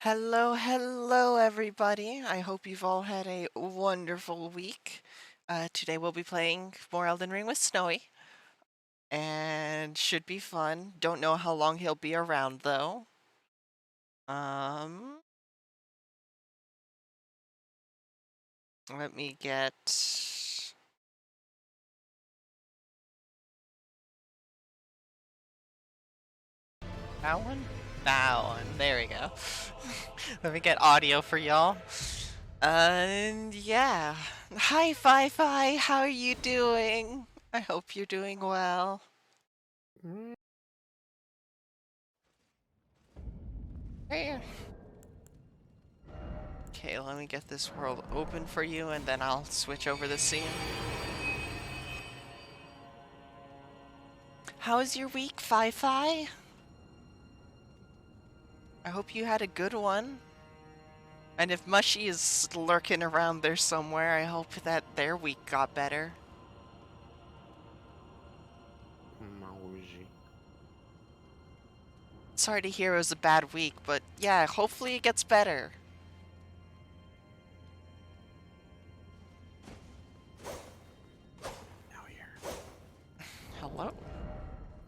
Hello, hello, everybody. I hope you've all had a wonderful week. Today we'll be playing more Elden Ring with Snowy, and should be fun. Don't know how long he'll be around, though. Um, Let me get that one. That one. There we go. Let me get audio for y'all. And yeah. Hi, Fi. How are you doing? I hope you're doing well. Hey. Okay, let me get this world open for you, and then I'll switch over the scene. How was your week, Fi? I hope you had a good one. And if Mushy is lurking around there somewhere, I hope that their week got better. Mauji. Sorry to hear it was a bad week, but yeah, hopefully it gets better. Now here. Hello?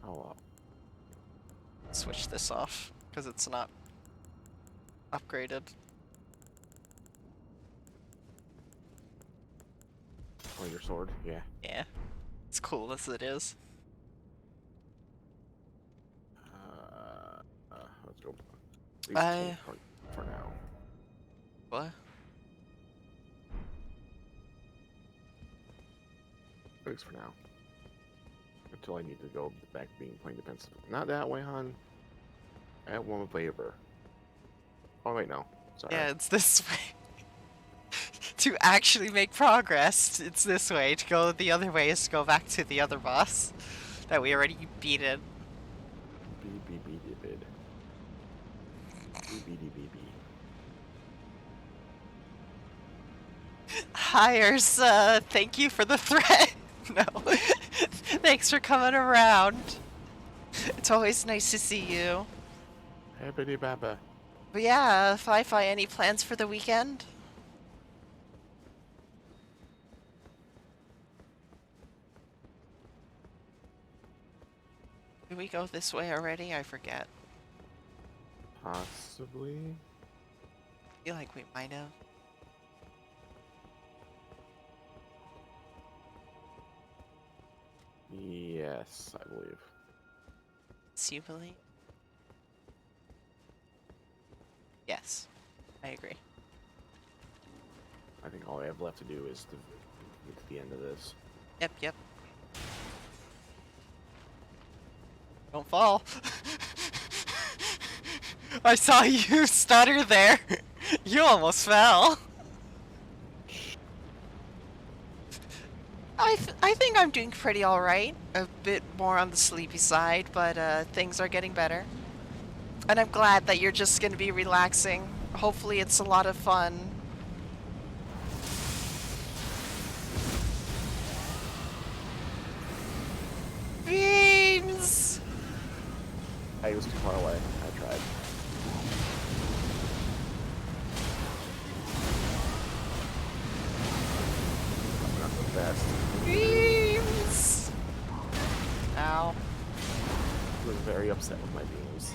Oh, Switch this off, because it's not upgraded. oh, your sword? Yeah. Yeah, it's cool as it is. Let's go. At least tank for now. What? At least for now. Until I need to go back to being plain defensive. Not that way, hon. I want a favor. Oh, wait, no. Sorry. Yeah, it's this way. To actually make progress, it's this way. To go the other way is to go back to the other boss that we already beaten. Bid. Hi, Ursa. Thank you for the threat. No. Thanks for coming around. It's always nice to see you. Hibbity baba. But yeah, Fi, any plans for the weekend? Did we go this way already? I forget. Possibly. I feel like we might have. Yes, I believe. Do you believe? Yes, I agree. I think all I have left to do is to get to the end of this. Yep. Don't fall. I saw you stutter there. You almost fell. I think I'm doing pretty alright. A bit more on the sleepy side, but things are getting better. And I'm glad that you're just going to be relaxing. Hopefully it's a lot of fun. Beams! I was too far away. I tried. I'm not the best. Beams! Ow. I was very upset with my beams.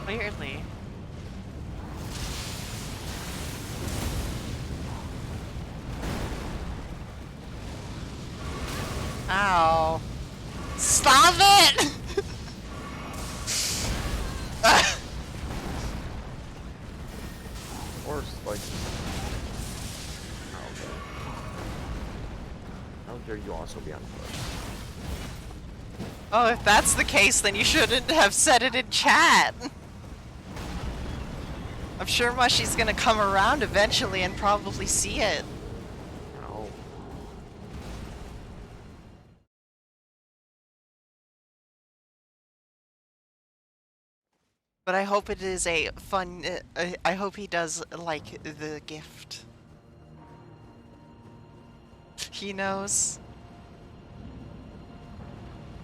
Weirdly. Ow. Stop it! Or, like... Oh, okay. How dare you also be on foot? Oh, if that's the case, then you shouldn't have said it in chat. I'm sure Mushy's gonna come around eventually and probably see it. No. But I hope it is a fun. I hope he does like the gift. He knows.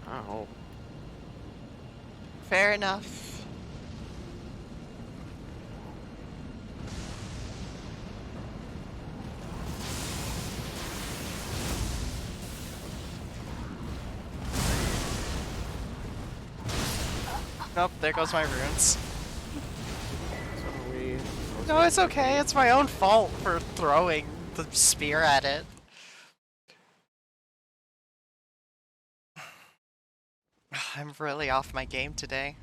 Ow. Fair enough. Nope, there goes my runes. Sorry. No, it's okay. It's my own fault for throwing the spear at it. I'm really off my game today.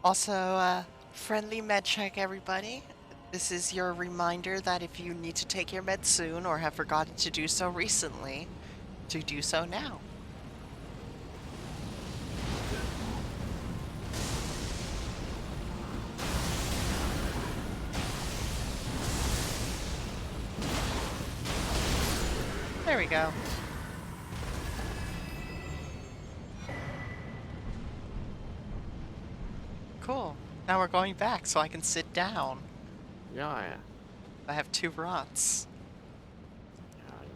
Also, friendly med check, everybody. This is your reminder that if you need to take your meds soon or have forgotten to do so recently, to do so now. There we go. Cool. Now we're going back so I can sit down. Yeah. I have 2 rots. Yeah, I know.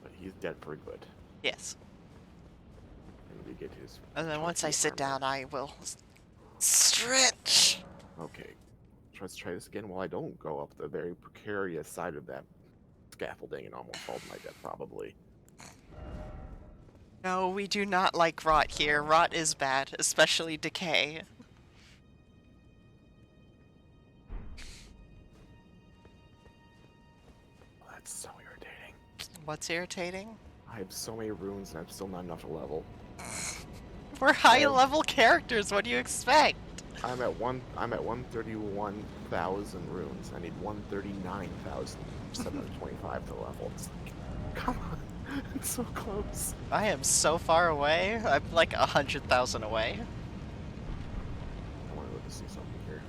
But he's dead for good. Yes. And we get his. And then once I trophy sit armor. down, I will stretch. Okay. Let's try this again. Well, I don't go up the very precarious side of that scaffolding and almost fall to my death, probably. No, we do not like rot here. Rot is bad, especially decay. Oh, that's so irritating. What's irritating? I have so many runes and I'm still not enough to level. We're high-level characters. What do you expect? I'm at 131,000 runes. I need 139,725 to level. It's like, come on, it's so close. I am so far away. I'm like 100,000 away. I want to go to see something here.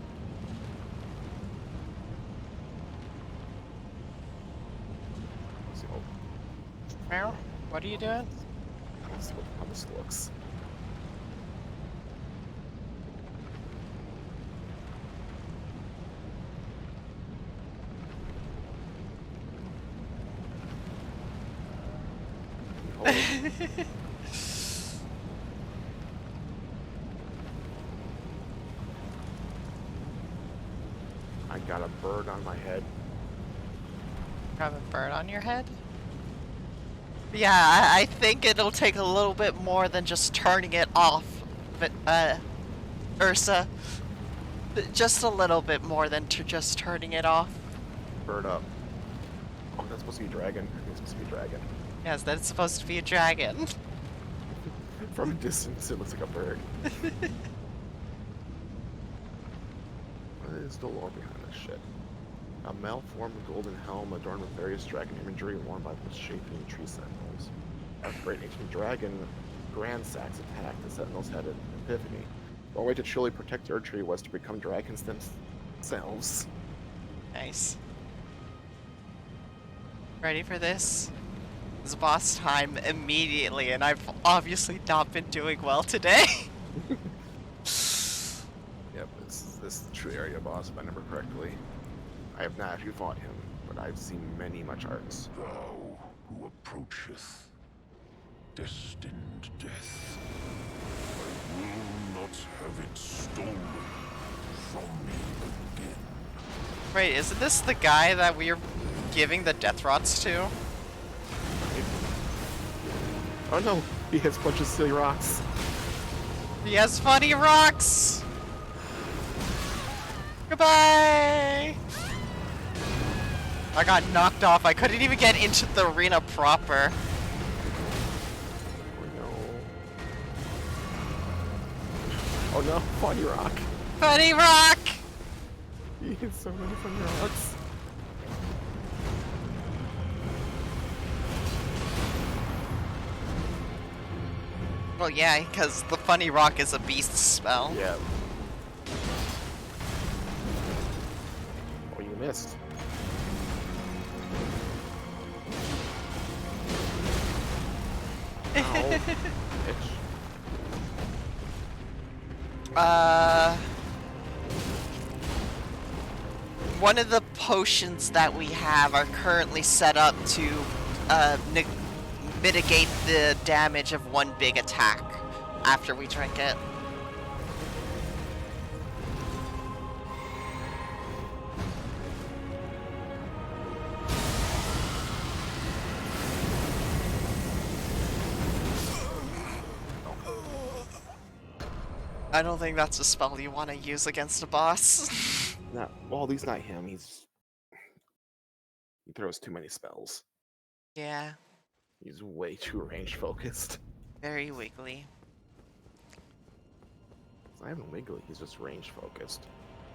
Let's see. Oh, Meryl, what are you doing? let's see how this looks. Oh. I got a bird on my head. Have a bird on your head? Yeah, I think it'll take a little bit more than just turning it off. But, Ursa. Just a little bit more than just turning it off. Bird up. Oh, that's supposed to be a dragon. It's supposed to be a dragon. Yes, that's supposed to be a dragon. From a distance, it looks like a bird. What is the lore behind this shit? A malformed golden helm adorned with various dragon imagery worn by the shaping tree sentinels. A great ancient dragon, Grand Sax, attacked the sentinels' head at Epiphany. The only way to truly protect their tree was to become dragons themselves. Nice. Ready for this? It's boss time immediately, and I've obviously not been doing well today. Yep, this is the true area boss, if I remember correctly. I have not actually fought him, but I've seen many much arts. Thou who approacheth destined death, I will not have it stolen from me again. Wait, isn't this the guy that we're giving the death rots to? Oh no, he has a bunch of silly rocks. He has funny rocks! Goodbye! I got knocked off. I couldn't even get into the arena proper. Oh no. Oh no, funny rock. Funny rock! He hits so many funny rocks. Well, yeah, because the funny rock is a beast spell. Yeah. Oh, you missed. Ow. Itch. One of the potions that we have are currently set up to mitigate the damage of one big attack after we drink it. I don't think that's a spell you want to use against a boss. Not well, at least not him. He throws too many spells. Yeah, He's way too range focused. very wiggly. It's not even wiggly. He's just range focused.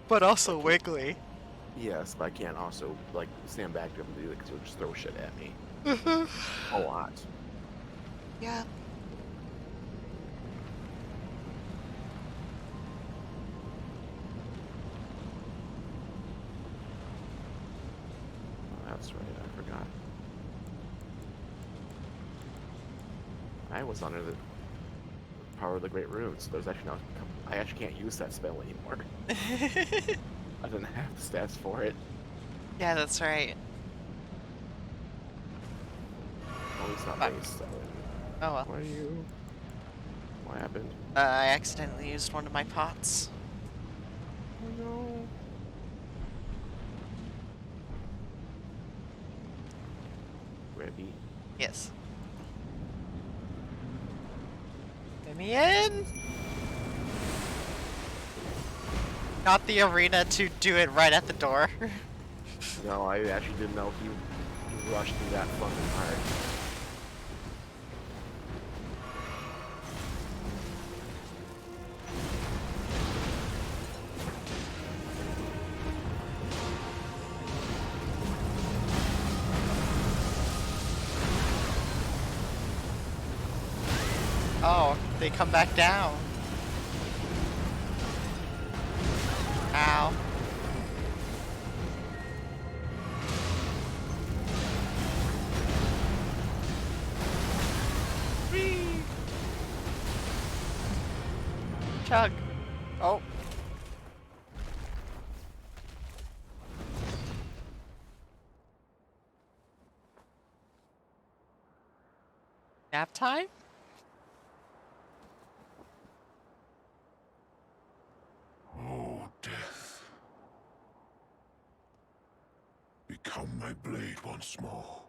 But also Like, wiggly. Yes, but I can't also like stand back to him to do it because he'll just throw shit at me a lot. Yeah. Oh, that's right. I forgot. I was under the power of the Great Rune, so there's actually not. I actually can't use that spell anymore. I didn't have the stats for it. Yeah, that's right. At least not Fuck. base. So. Oh well. What are you? What happened? I accidentally used one of my pots. Oh no. Rebby. Yes. Let me in! Not the arena to do it right at the door. No, I actually didn't know he rushed me that fucking hard. Oh, they come back down. Ow. Whee! Chug. Oh. Nap time? Oh, death. Become my blade once more.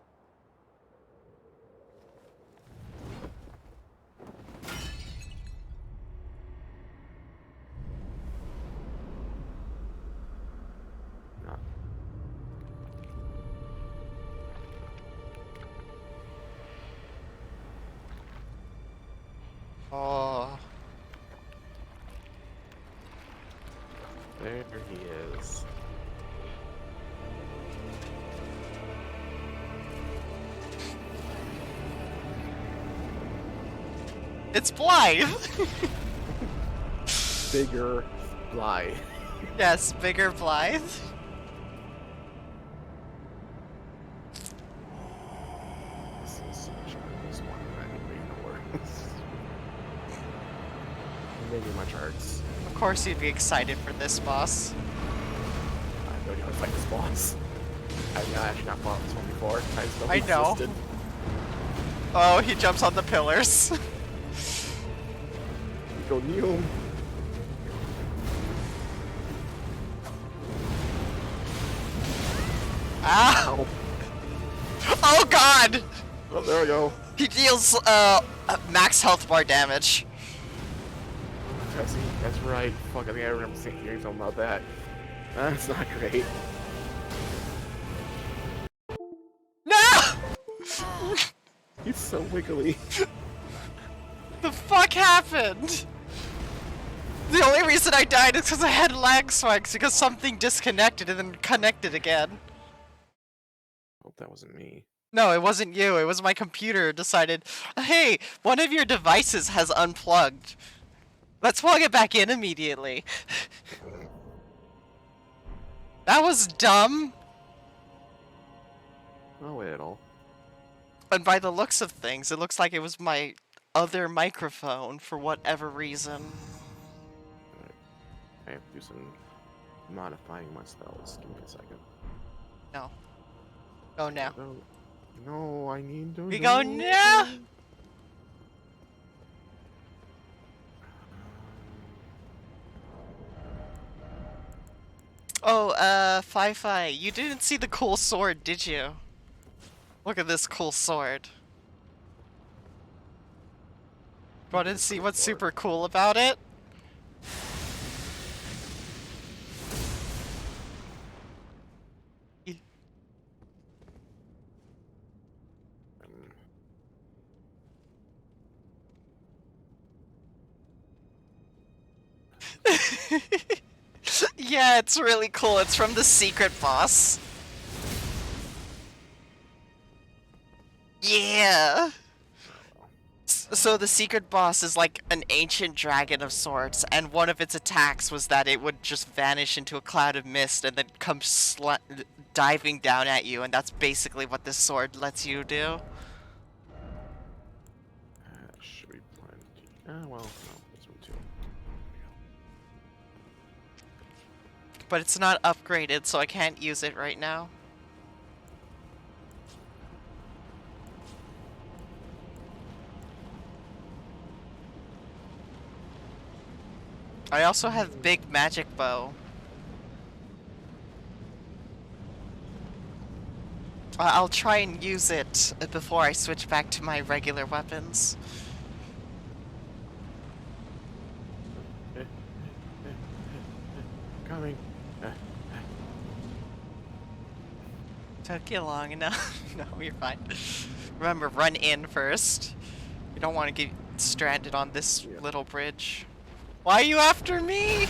No. Oh. There he is. It's Blythe! Bigger Blythe. Yes, bigger Blythe. This is such a this one that I didn't know where. Maybe my charts. Of course you'd be excited for this boss. I know you how to fight this boss. I've not actually not fought this one before. I just know I he know. existed. Oh, he jumps on the pillars. Go Neum. Ow! Oh god! Oh, there we go. He deals max health bar damage. Jesse, that's right. Fuck, I think I remember hearing something about that. That's not great. No! He's so wiggly. The fuck happened? The only reason I died is because I had lag spikes because something disconnected and then connected again. Hope that wasn't me. No, it wasn't you. It was my computer decided, hey, one of your devices has unplugged. Let's plug it back in immediately. That was dumb. Oh, it'll. And by the looks of things, it looks like it was my other microphone for whatever reason. I have to do some modifying my spells. Give me a second. No. Go now. No, no, I need to. We go now! Oh, Fi-Fi, you didn't see the cool sword, did you? Look at this cool sword. Want to see what's super cool about it? Yeah, it's really cool. It's from the secret boss. Yeah. So the secret boss is like an ancient dragon of sorts, and one of its attacks was that it would just vanish into a cloud of mist and then come diving down at you, and that's basically what this sword lets you do. Should be plenty. Well, no, this one too. But it's not upgraded, so I can't use it right now. I also have big magic bow. I'll try and use it before I switch back to my regular weapons. Coming. Took you long enough. No, you're fine. Remember, run in first. You don't want to get stranded on this little bridge. Why are you after me?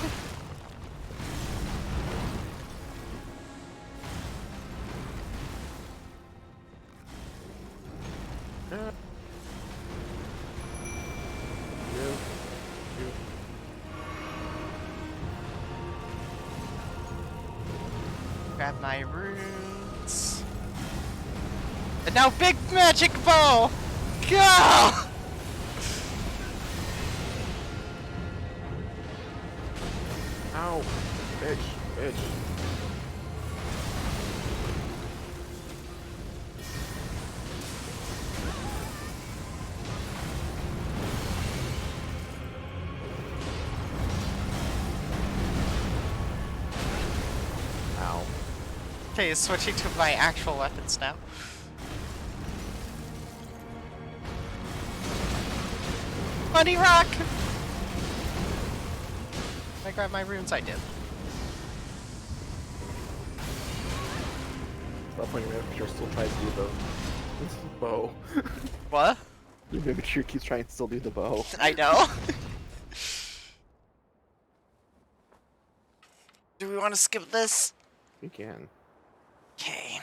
Grab my runes. And now big magic bow! Go! Ow! Bitch! Bitch! Ow. Okay, switching to my actual weapons now. Money rock! I grab my runes, I did. At that point, your miniature still tries to do the bow. What? Your miniature keeps trying to still do the bow. I know. Do we want to skip this? You can. Okay.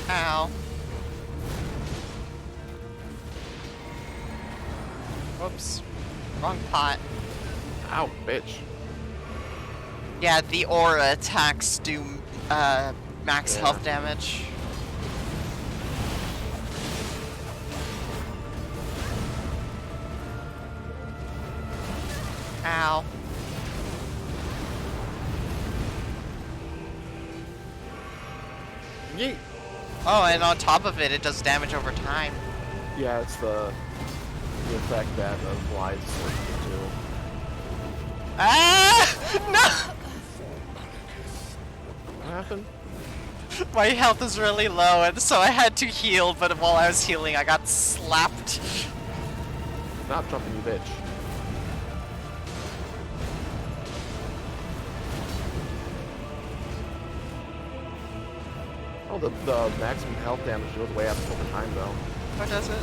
Ow. Whoops. Wrong pot. Ow, bitch. Yeah, the aura attacks do max health damage. Ow. Yeet. Oh, and on top of it, it does damage over time. Yeah, it's the effect that applies to. Ah! No! What happened? My health is really low, and so I had to heal, but while I was healing, I got slapped. Stop jumping, you bitch. Oh, the maximum health damage goes way up over time, though. What does it?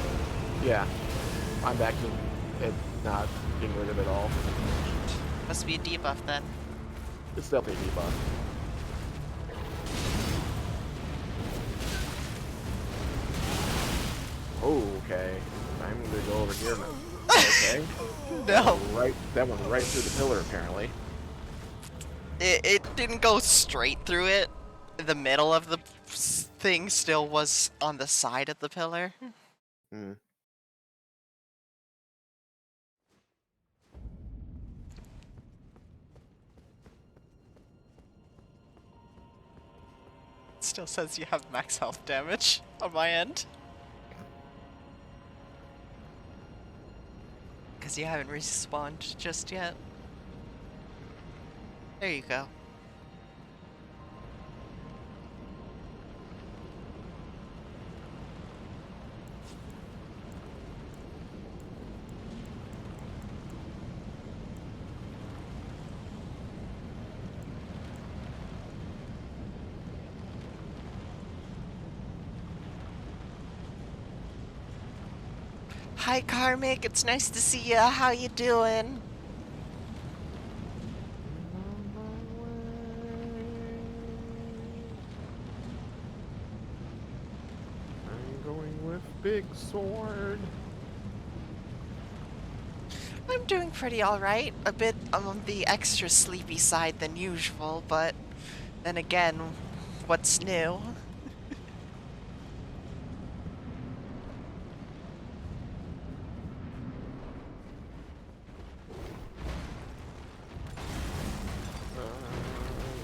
Yeah. I'm back to it not getting rid of it all. Must be a debuff then. It's definitely a debuff. Oh, okay. I'm gonna go over here now. Okay. No. Right, that went right through the pillar, apparently. It didn't go straight through it. The middle of the thing still was on the side of the pillar. Hmm. It still says you have max health damage on my end. Because you haven't respawned just yet. There you go. Hi, Karmic. It's nice to see ya. How you doing? I'm going with big sword. I'm doing pretty alright. A bit on the extra sleepy side than usual, but then again, what's new?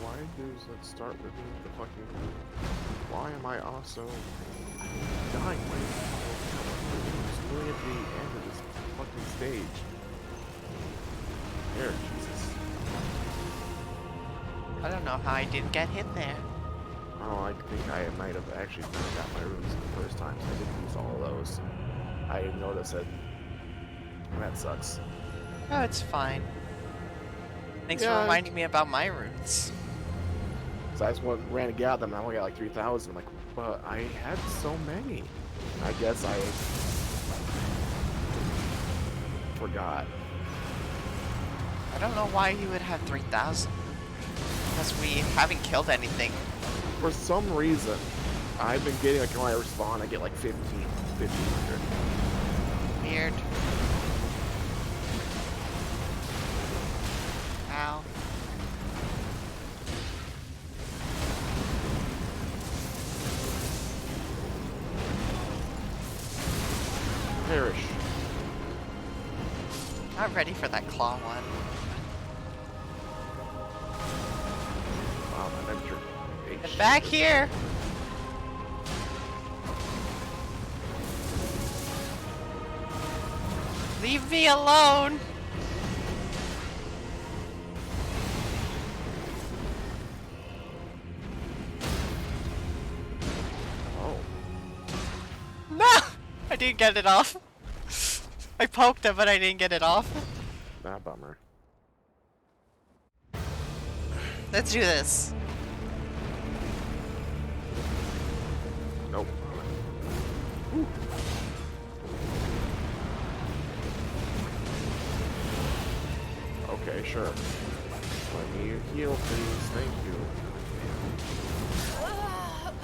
Why does it start with me the fucking... Why am I also dying right now? It's really at the end of this fucking stage. There, Jesus. I don't know how I didn't get hit there. Oh, I think I might have actually got my runes the first time, so I didn't use all of those. I didn't notice it. That sucks. Oh, it's fine. Thanks for Yeah, reminding me about my runes. so I just ran to get them, and I only got like 3,000. I'm like, but I had so many. I guess I forgot. I don't know why you would have 3,000. Because we haven't killed anything. For some reason, I've been getting, like, when I respawn, I get like 1,500. Weird. Ow. Perish. Not ready for that claw one. Wow, my memory. Get back here! Leave me alone! Oh. No! I didn't get it off. I poked him, but I didn't get it off. Nah, bummer. Let's do this. Nope. Ooh. Okay, sure. Let me heal, please. Thank you.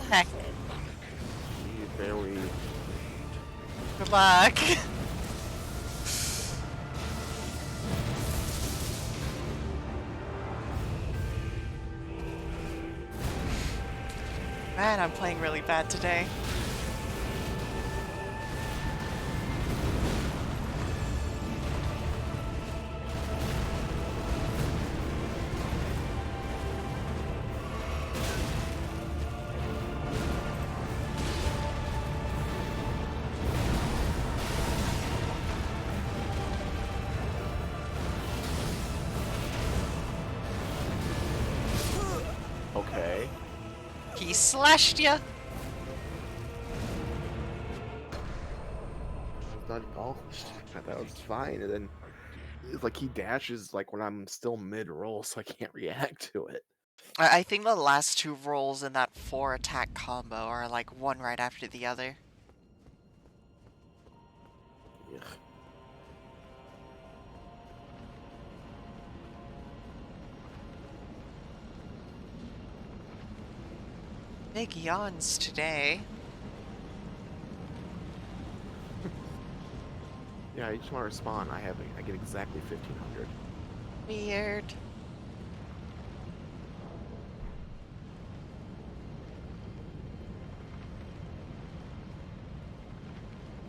Heck. Gee, very... Good luck. Man, I'm playing really bad today. Okay. He slashed ya. Not acknowledged. That was fine, and then it's like he dashes like when I'm still mid-roll, so I can't react to it. I think the last two rolls in that 4-attack combo are like one right after the other. Ugh. Big yawns today. Yeah, each time I respawn, I get exactly 1,500. Weird.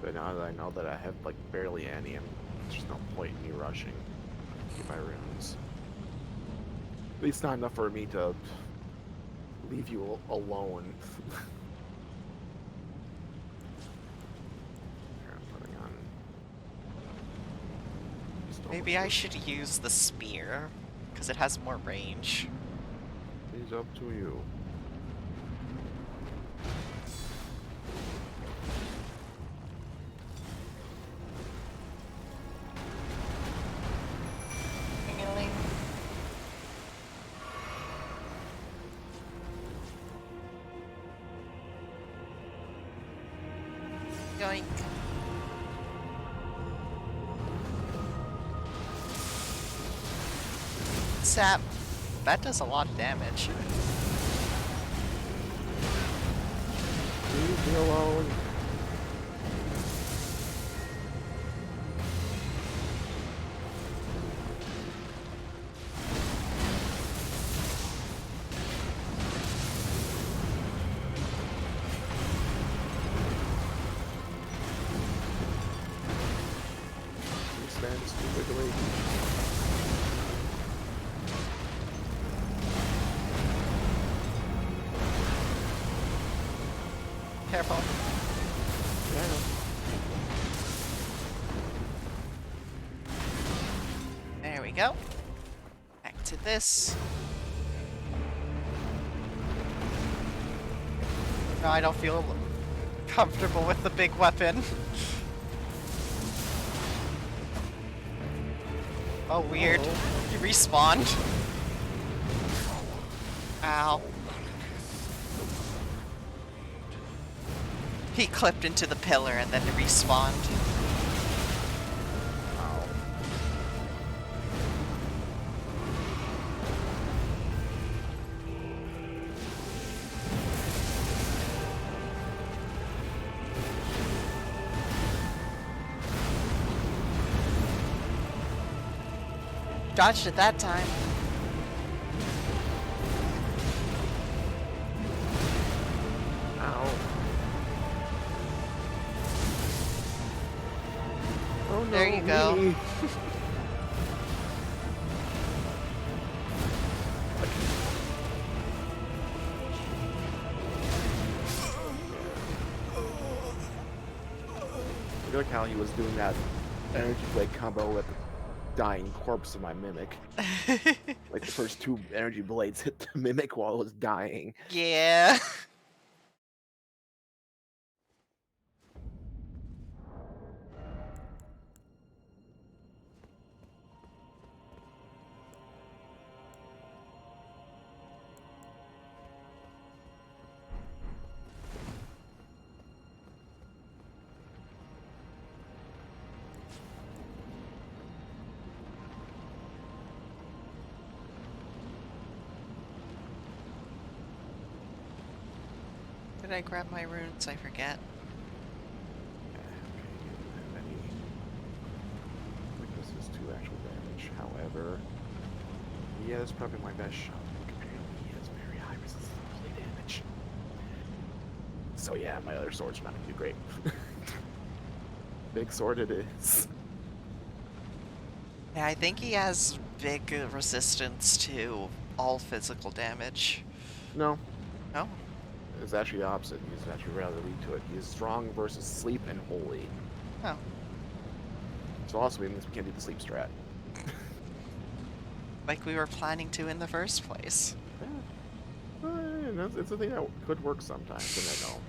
But now that I know that I have like barely any, there's just no point in me rushing to get my runes. At least not enough for me to leave you alone. Here, I'm putting on. Maybe I should use the spear, because it has more range. It's up to you. Ling-a-ling. Yoink. sap. That does a lot of damage. Leave me alone. He stands too wiggly. Careful. Yeah, I know. There we go. Back to this. No, I don't feel comfortable with the big weapon. Oh, weird. Uh-oh. He respawned. Ow. He clipped into the pillar and then respawned. Ow. Dodged it that time. Ow. Oh no, There you go. me. I like how he was doing that energy blade combo with the dying corpse of my mimic. Like the first two energy blades hit the mimic while it was dying. Yeah. Did I grab my runes? I forget. Weakness is 2 actual damage. However, yeah, that's probably my best shot. Apparently, he has very high resistance to melee damage. So yeah, my other sword's not gonna do great. Big sword it is. Yeah, I think he has big resistance to all physical damage. No, Oh. it's actually the opposite. He's actually rather weak to it. He is strong versus sleep and holy. Oh. So also means we can't do the sleep strat. Like we were planning to in the first place. Yeah. It's a thing that could work sometimes, and I know.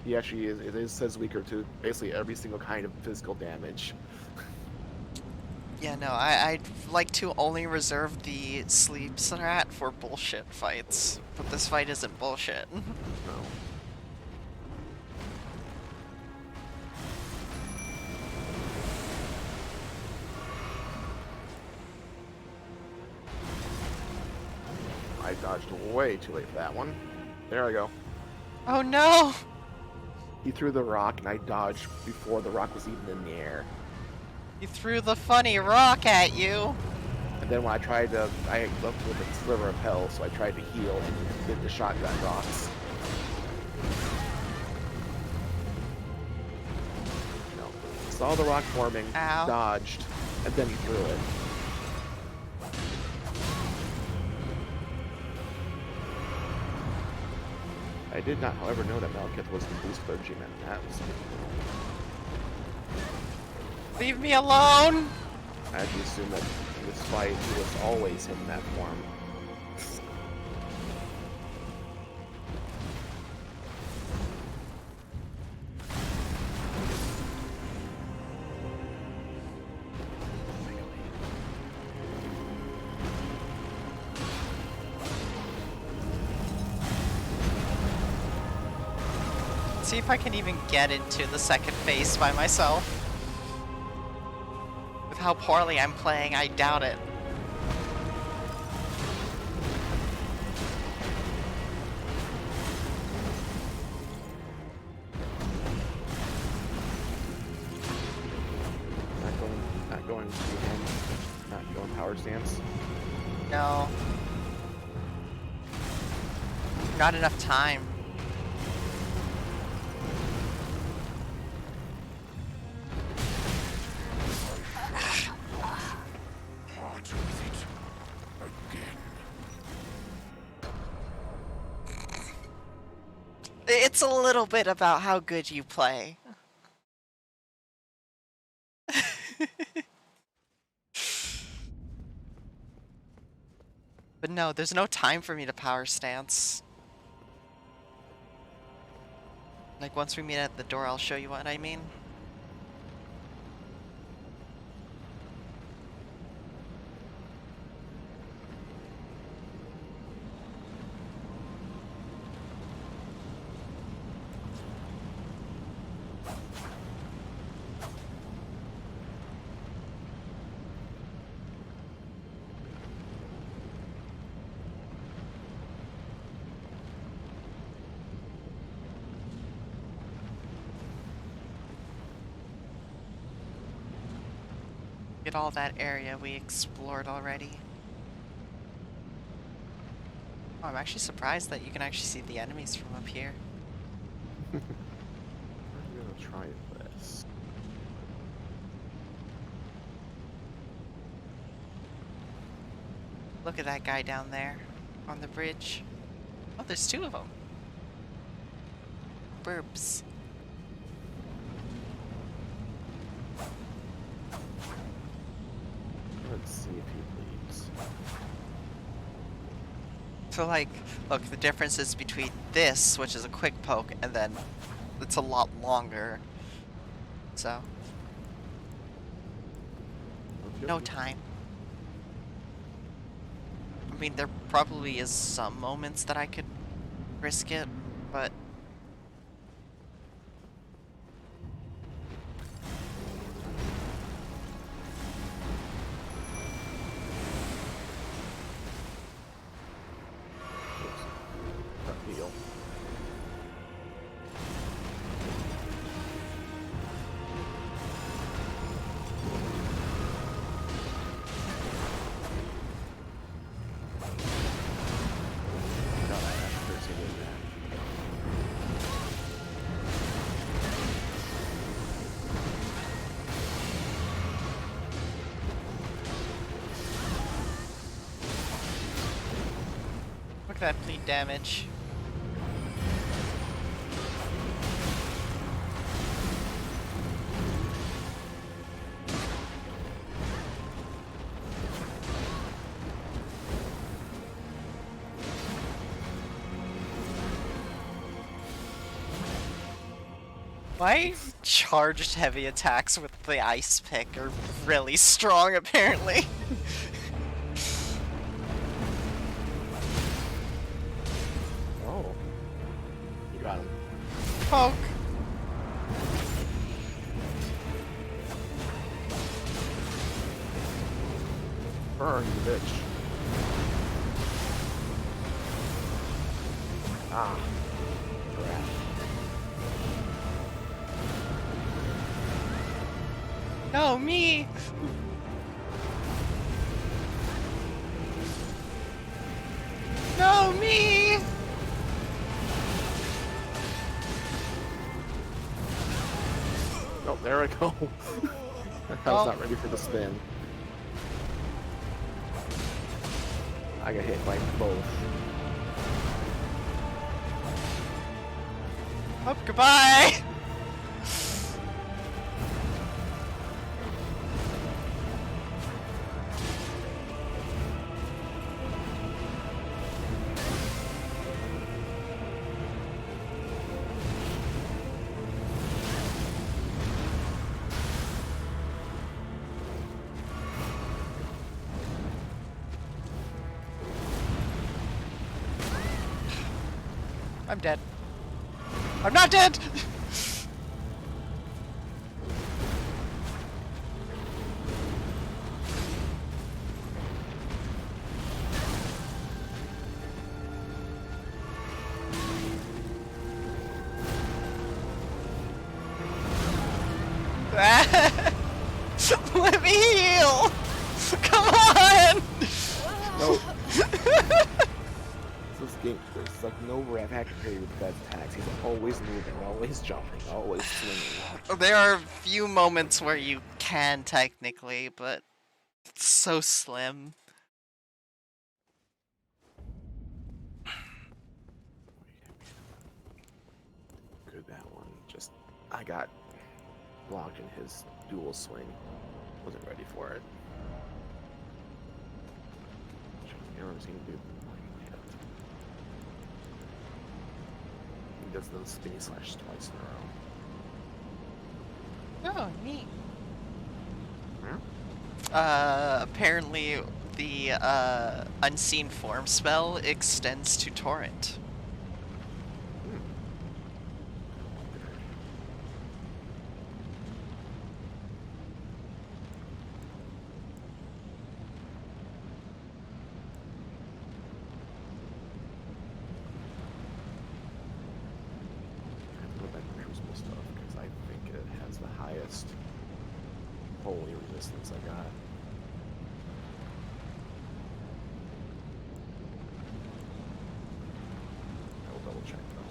He actually is, it is says weaker to basically every single kind of physical damage. Yeah, no, I'd like to only reserve the sleep strat for bullshit fights. But this fight isn't bullshit. No. I dodged way too late for that one. There I go. Oh no! He threw the rock, and I dodged before the rock was even in the air. He threw the funny rock at you! And then when I tried to, I left with a sliver of hell, so I tried to heal and did the shotgun rocks. No. Saw the rock forming, Ow. dodged, and then he threw it. I did not, however, know that Malekith was the boost clergyman. That was Leave me alone! I actually assume that in this fight he was always in that form. See if I can even get into the second phase by myself. With how poorly I'm playing, I doubt it. power stance? No. Not enough time. Part with it again. It's a little bit about how good you play. But no, there's no time for me to power stance. Like, once we meet at the door, I'll show you what I mean. Get all that area we explored already. Oh, I'm actually surprised that you can actually see the enemies from up here. I'm gonna try this. Look at that guy down there on the bridge. Oh, there's two of them. Burbs. Let's see if he leaves. So, like, look, the difference is between this, which is a quick poke, and then it's a lot longer. So, no time. I mean, there probably is some moments that I could risk it, but Heal. God, I have to see that. look at that bleed damage. My charged heavy attacks with the ice pick are really strong, apparently. Oh. You got him. Poke. Burn, you bitch. Ah. Crap. No, me! No, me! Oh, there I go. I was not ready for the spin. I got hit by both. Oh, goodbye! I'm dead. I'm not dead! Let me heal! Come on! There's like no reaction period with Ved's attacks. He's always moving, always jumping, always swinging. There are few moments where you can technically, but it's so slim. Good, that one. Just, I got blocked in his dual swing. Wasn't ready for it. Never seen him do. He does those spinny slash twice in a row. Oh, neat. Yeah? Apparently the unseen form spell extends to torrent. Holy resistance I got. I will double check though.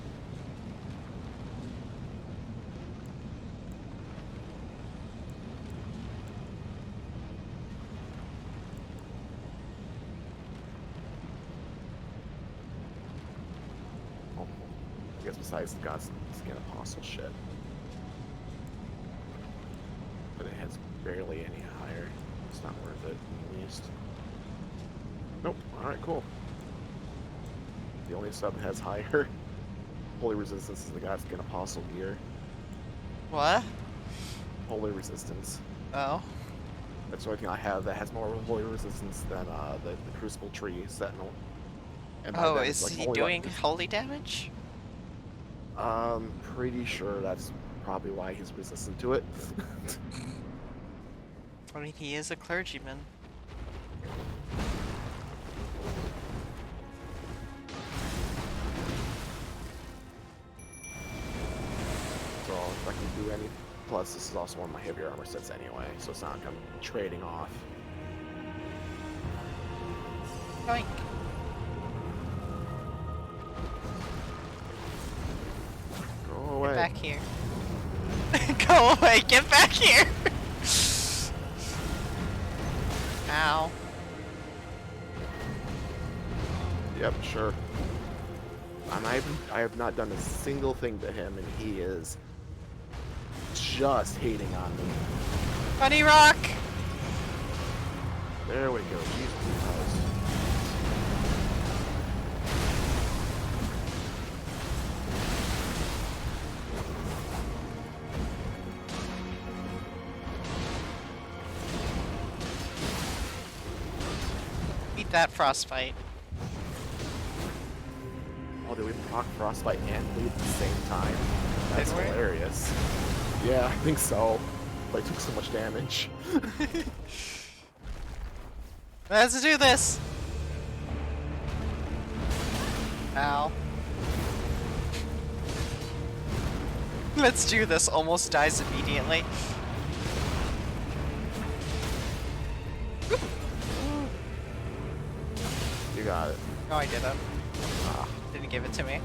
Oh, I guess besides the God's Skin Apostle shit. But it has barely any higher. It's not worth it, at least. Nope. Alright, cool. The only sub that has higher holy resistance is the God's Skin Apostle gear. What? Holy resistance. Oh. That's the only thing I have that has more holy resistance than the Crucible Tree Sentinel. And by Oh, then is it's, like, he only doing like, holy damage? pretty sure that's probably why he's resistant to it. I mean, he is a clergyman. So if I can do any, plus this is also one of my heavier armor sets anyway, so it's not like I'm trading off. Yoink. Go away. Get back here. Go away, get back here! Ow. Yep, sure. I have not done a single thing to him, and he is just hating on me. Bunny rock! There we go. Jesus Christ. Eat that frostbite. Oh, did we proc Frostbite and bleed at the same time? That's Did we? hilarious. Yeah, I think so. But I took so much damage. Let's do this! Ow. Let's do this. Almost dies immediately. You got it. No, I didn't. Ah, Didn't give it to me.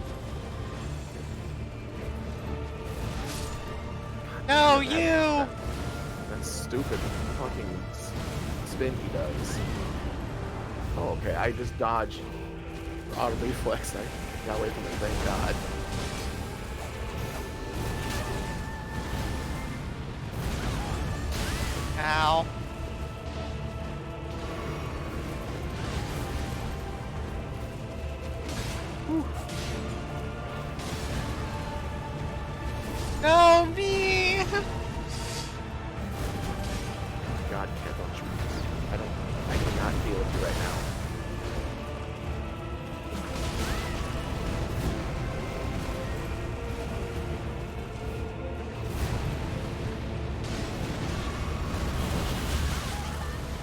No, you! that stupid fucking spin he does. Oh, okay, I just dodged out of reflex. I got away from it, thank God. Ow. No, me! God, can't don't shoot this. I cannot deal with you right now.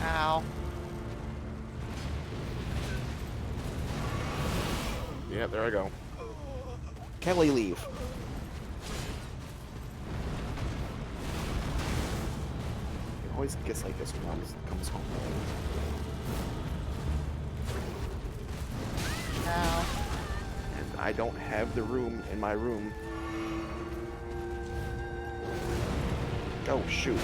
Ow. Yeah, there I go. Kelly, leave. It always gets like this when Mom comes home. Ow. And I don't have the room in my room. Oh, shoot.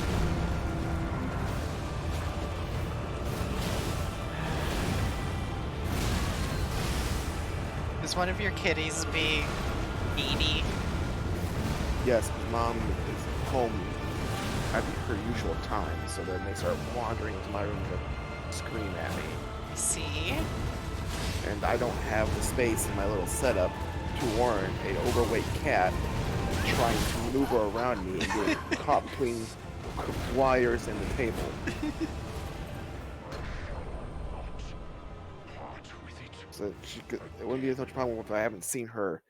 Is one of your kitties being needy? Yes, mom is home at her usual time, so then they start wandering into my room to scream at me. See? And I don't have the space in my little setup to warrant an overweight cat trying to maneuver around me and get caught between wires and the table. So it wouldn't be as much problem if I haven't seen her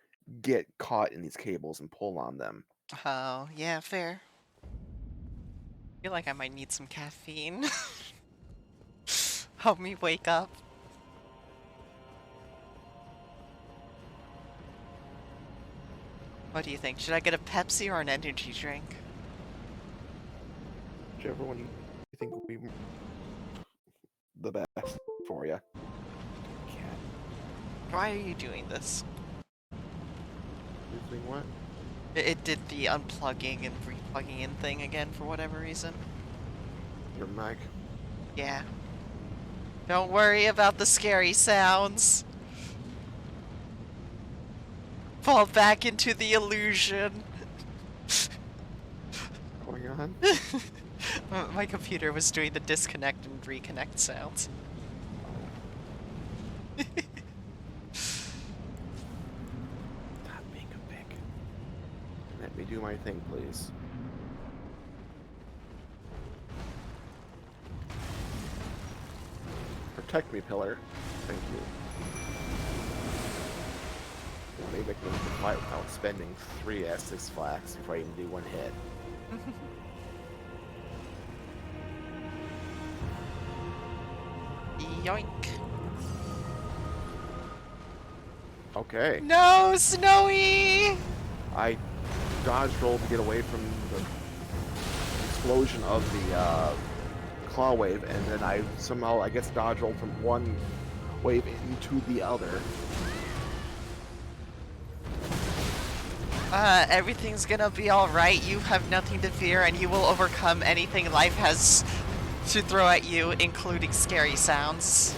get caught in these cables and pull on them. Oh, yeah, fair. I feel like I might need some caffeine. Help me wake up. What do you think? Should I get a Pepsi or an energy drink? Whichever one you think will be the best for you. Cat. Why are you doing this? You think what? It did the unplugging and replugging in thing again for whatever reason. Your mic? Yeah. Don't worry about the scary sounds. Fall back into the illusion. Going on? My computer was doing the disconnect and reconnect sounds. Stop being a pig. Let me do my thing, please. Protect me, pillar. Thank you. Maybe I can fight without spending 3 S6 flax before I even do one hit. Yoink. Okay. No, Snowy! I dodge rolled to get away from the explosion of the claw wave, and then I somehow, I guess, dodge rolled from one wave into the other. Everything's gonna be alright. You have nothing to fear, and you will overcome anything life has to throw at you, including scary sounds.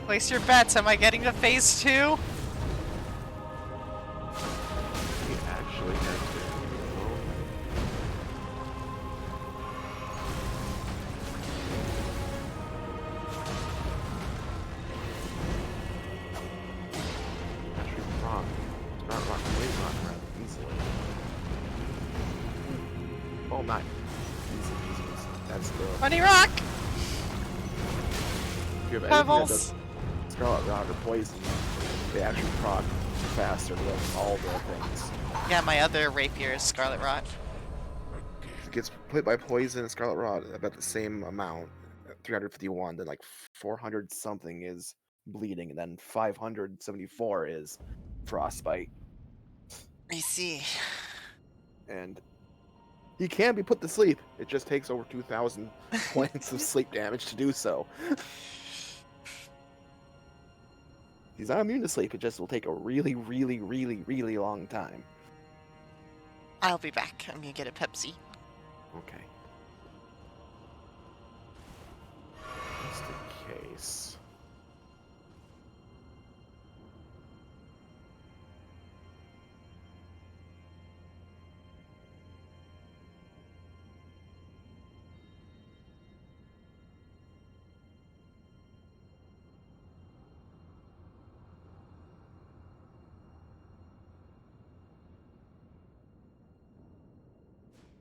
Place your bets. Am I getting to phase 2? He actually has to. Actually, rock. Not rock, wait, rock rather easily. Oh, nice. Easy, easy, easy. That's the. Bunny Rock! If you have anything that Pebbles! does Scarlet Rod or Poison, they actually proc faster than all the things. Yeah, my other rapier is Scarlet Rot. It gets hit by Poison and Scarlet Rod about the same amount, 351, then like 400 something is bleeding, and then 574 is Frostbite. I see. And he can be put to sleep. It just takes over 2,000 points of sleep damage to do so. He's not immune to sleep, it just will take a really, really, really, really long time. I'll be back. I'm gonna get a Pepsi. Okay. Just in case.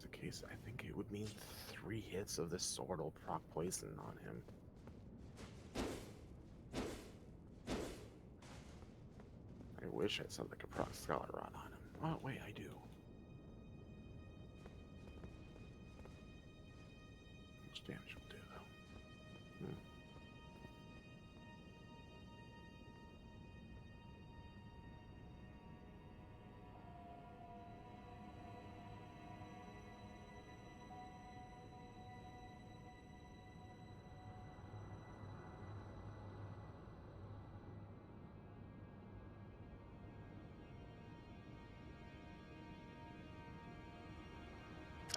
The case, I think it would mean 3 hits of this sword will proc poison on him. I wish I had something that could proc Scarlet Rod on him. Oh, wait, I do. damage will do, though?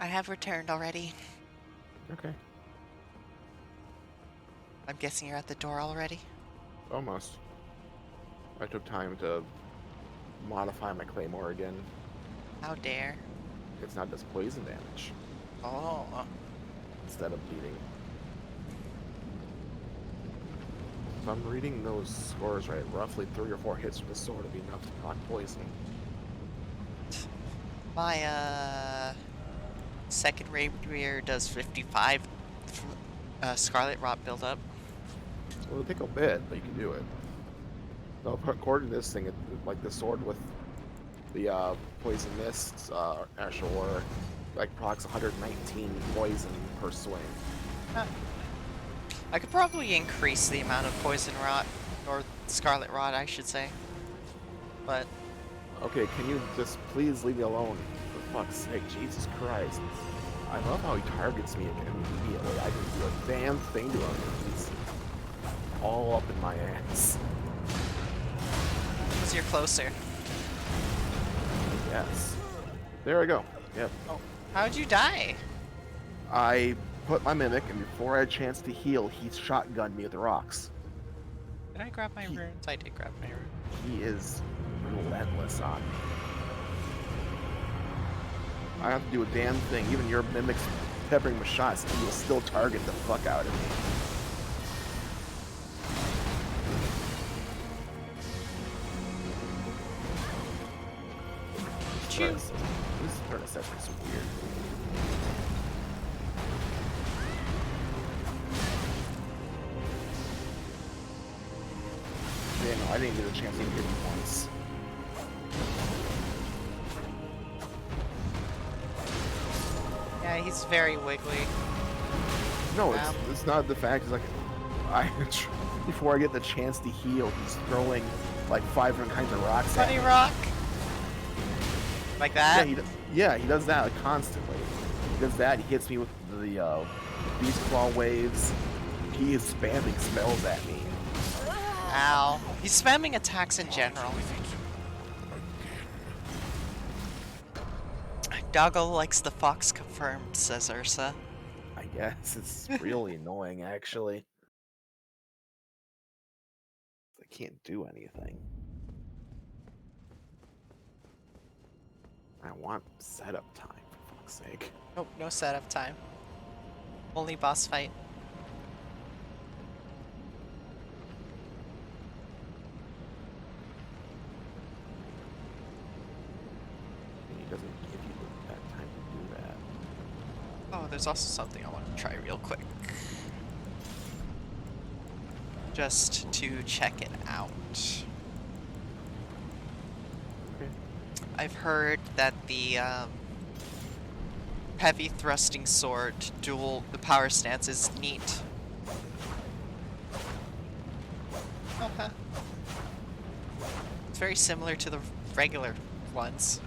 I have returned already. Okay. I'm guessing you're at the door already. Almost. I took time to modify my claymore again. How dare. It's not just poison damage Oh. instead of bleeding. If I'm reading those scores right, roughly 3 or 4 hits with the sword would be enough to proc poison. My, second rapier does 55 Scarlet Rot buildup. Well, it'll take a bit, but you can do it. So according to this thing, like the sword with the poison mists, Ashore, like procs 119 poison per swing. Huh. I could probably increase the amount of Poison Rot, or Scarlet Rot, I should say. But Okay, can you just please leave me alone? For fuck's sake, Jesus Christ. I love how he targets me immediately. I didn't do a damn thing to him. He's all up in my ass. because you're closer. Yes. There I go. Yep. Oh, how'd you die? I put my mimic, and before I had a chance to heal, he shotgunned me with the rocks. Did I grab my runes? I did grab my runes. He is relentless on me. I don't have to do a damn thing. Even your mimic's peppering with shots, he will still target the fuck out of me. Choo. This turn assessment's weird. Yeah, no, I didn't get a chance to hit him once. Yeah, he's very wiggly. No, Wow. it's not the fact. It's like, before I get the chance to heal, he's throwing like 5 different kinds of rocks at Funny me. rock. Like that? Yeah, he does that like, constantly. He does that. He hits me with the beast claw waves. He is spamming spells at me. Ow. He's spamming attacks in general. Doggo likes the fox confirmed, says Ursa. I guess it's really annoying, actually. I can't do anything. I want setup time, for fuck's sake. Nope, no setup time. Only boss fight. And he doesn't give you that time to do that. Oh, there's also something I want to try real quick. Just to check it out. Okay. I've heard that the heavy thrusting sword the power stance is neat. Okay. It's very similar to the regular ones.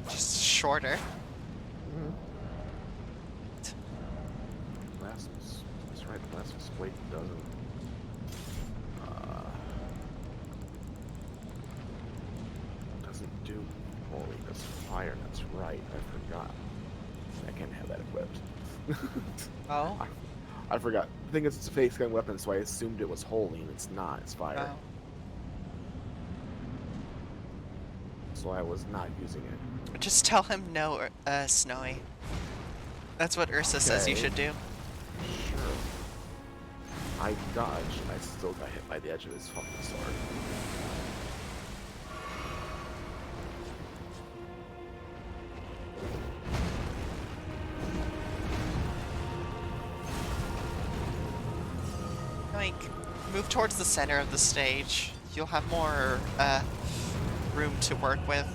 Just shorter. That's right, Blasphemous Blade doesn't do holy, that's fire, that's right, I forgot. I can't have that equipped. Oh? I forgot. I think it's a face gun weapon, so I assumed it was holy, and it's not, it's fire. Oh. So I was not using it. Just tell him no, Snowy. That's what Ursa says you Okay. should do. Sure. I dodged, and I still got hit by the edge of his fucking sword. Like, move towards the center of the stage. You'll have more, room to work with.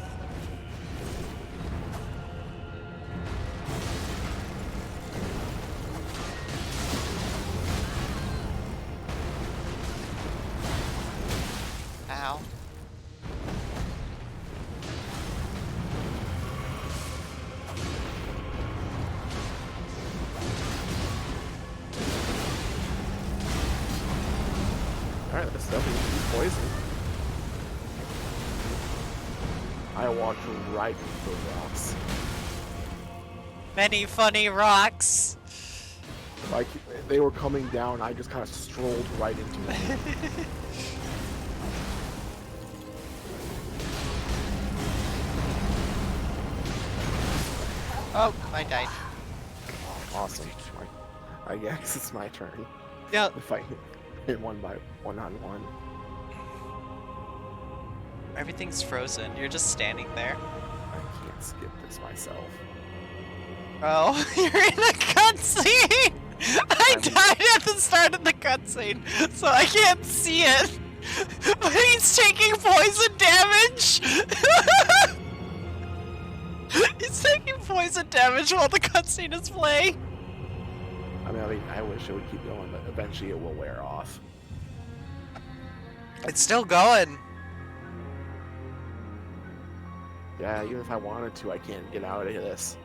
poison. I walked right into those rocks. Many funny rocks. Like, they were coming down, I just kind of strolled right into them. Oh, I died. Awesome. I guess it's my turn. Yep. The fight in one-on-one. Everything's frozen. You're just standing there. I can't skip this myself. Oh, you're in a cutscene! I died at the start of the cutscene, so I can't see it. But he's taking poison damage! He's taking poison damage while the cutscene is playing. I mean, I wish it would keep going, but eventually it will wear off. It's still going. Yeah, even if I wanted to, I can't get out of this.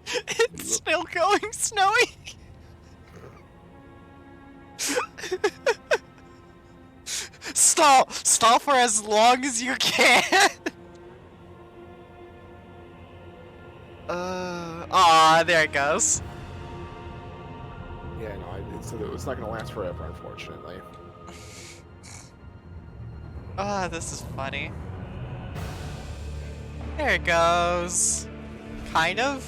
It's still going, Snowy. Stall for as long as you can. There it goes. Yeah, no, it's not gonna last forever, unfortunately. This is funny. There it goes. Kind of.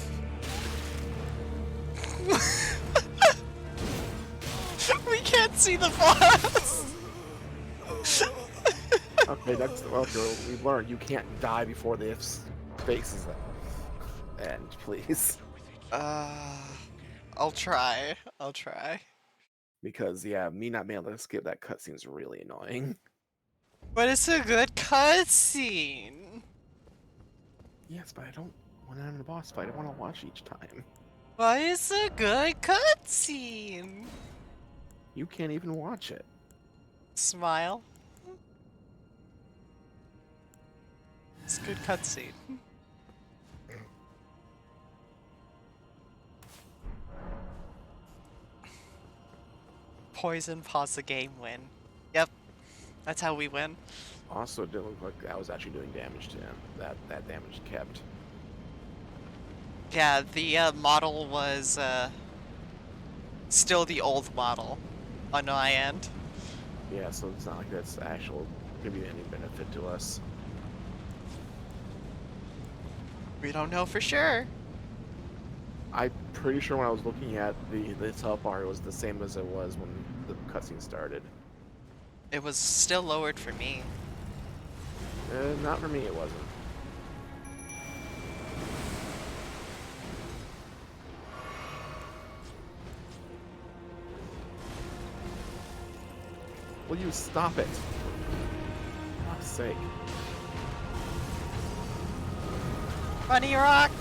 We can't see the boss. Okay, that's we've learned you can't die before the faces end, please. I'll try. Because yeah, me not being able to skip that cutscene is really annoying. But it's a good cutscene. Yes, but I don't when I'm in a boss fight, I want to watch each time. But it's a good cutscene. You can't even watch it. Smile. It's a good cutscene. Poison, pause the game, win. Yep, that's how we win. Also, it didn't look like I was actually doing damage to him. That damage kept. Yeah, the model was still the old model on my end. Yeah, so it's not like that's actual gonna be any benefit to us. We don't know for sure. I'm pretty sure when I was looking at the top bar, it was the same as it was when the cutscene started. It was still lowered for me. Not for me, it wasn't. Will you stop it? For God's sake. Bunny rock!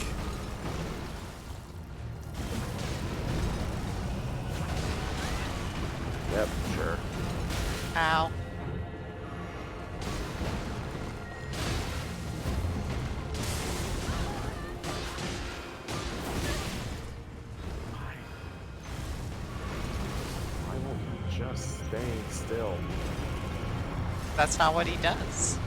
Yep, sure. Ow. Why won't you just stay still? That's not what he does.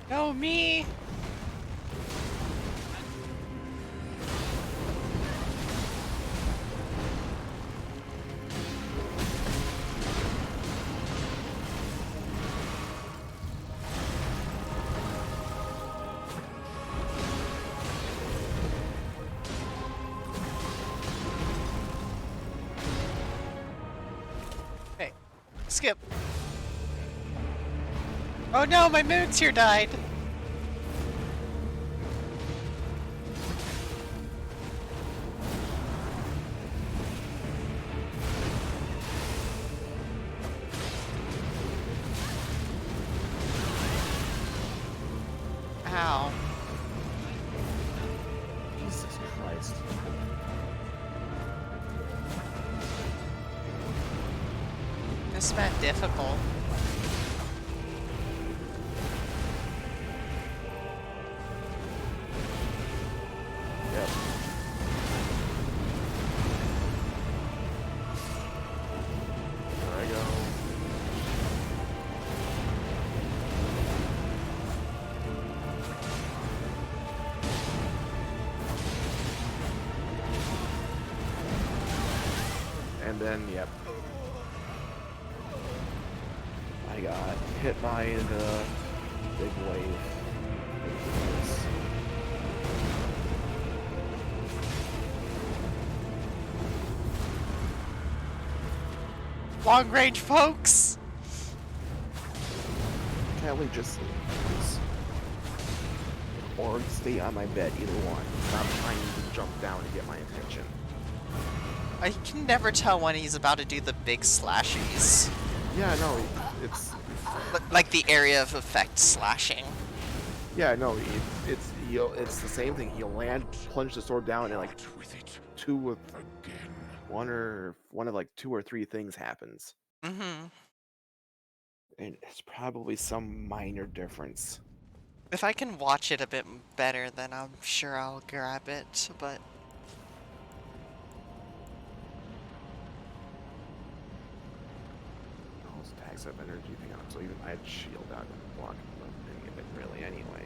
No, me! Okay, skip. Oh no, my mimics here died. Ow. Jesus Christ. mad difficult. Yep. There I go. And then, yep. I got hit by the big wave. Long range, folks! Kelly just please. Or stay on my bed, either one. Stop trying to jump down and get my attention. I can never tell when he's about to do the big slashies. Yeah, no, it's Like the area of effect slashing. yeah, no, it's the same thing. He'll land, plunge the sword down, and like one of like two or three things happens, Mm-hmm. and it's probably some minor difference. If I can watch it a bit better, then I'm sure I'll grab it, but... Those tags have energy thing on them, so even I had shield out and block any of it really anyway.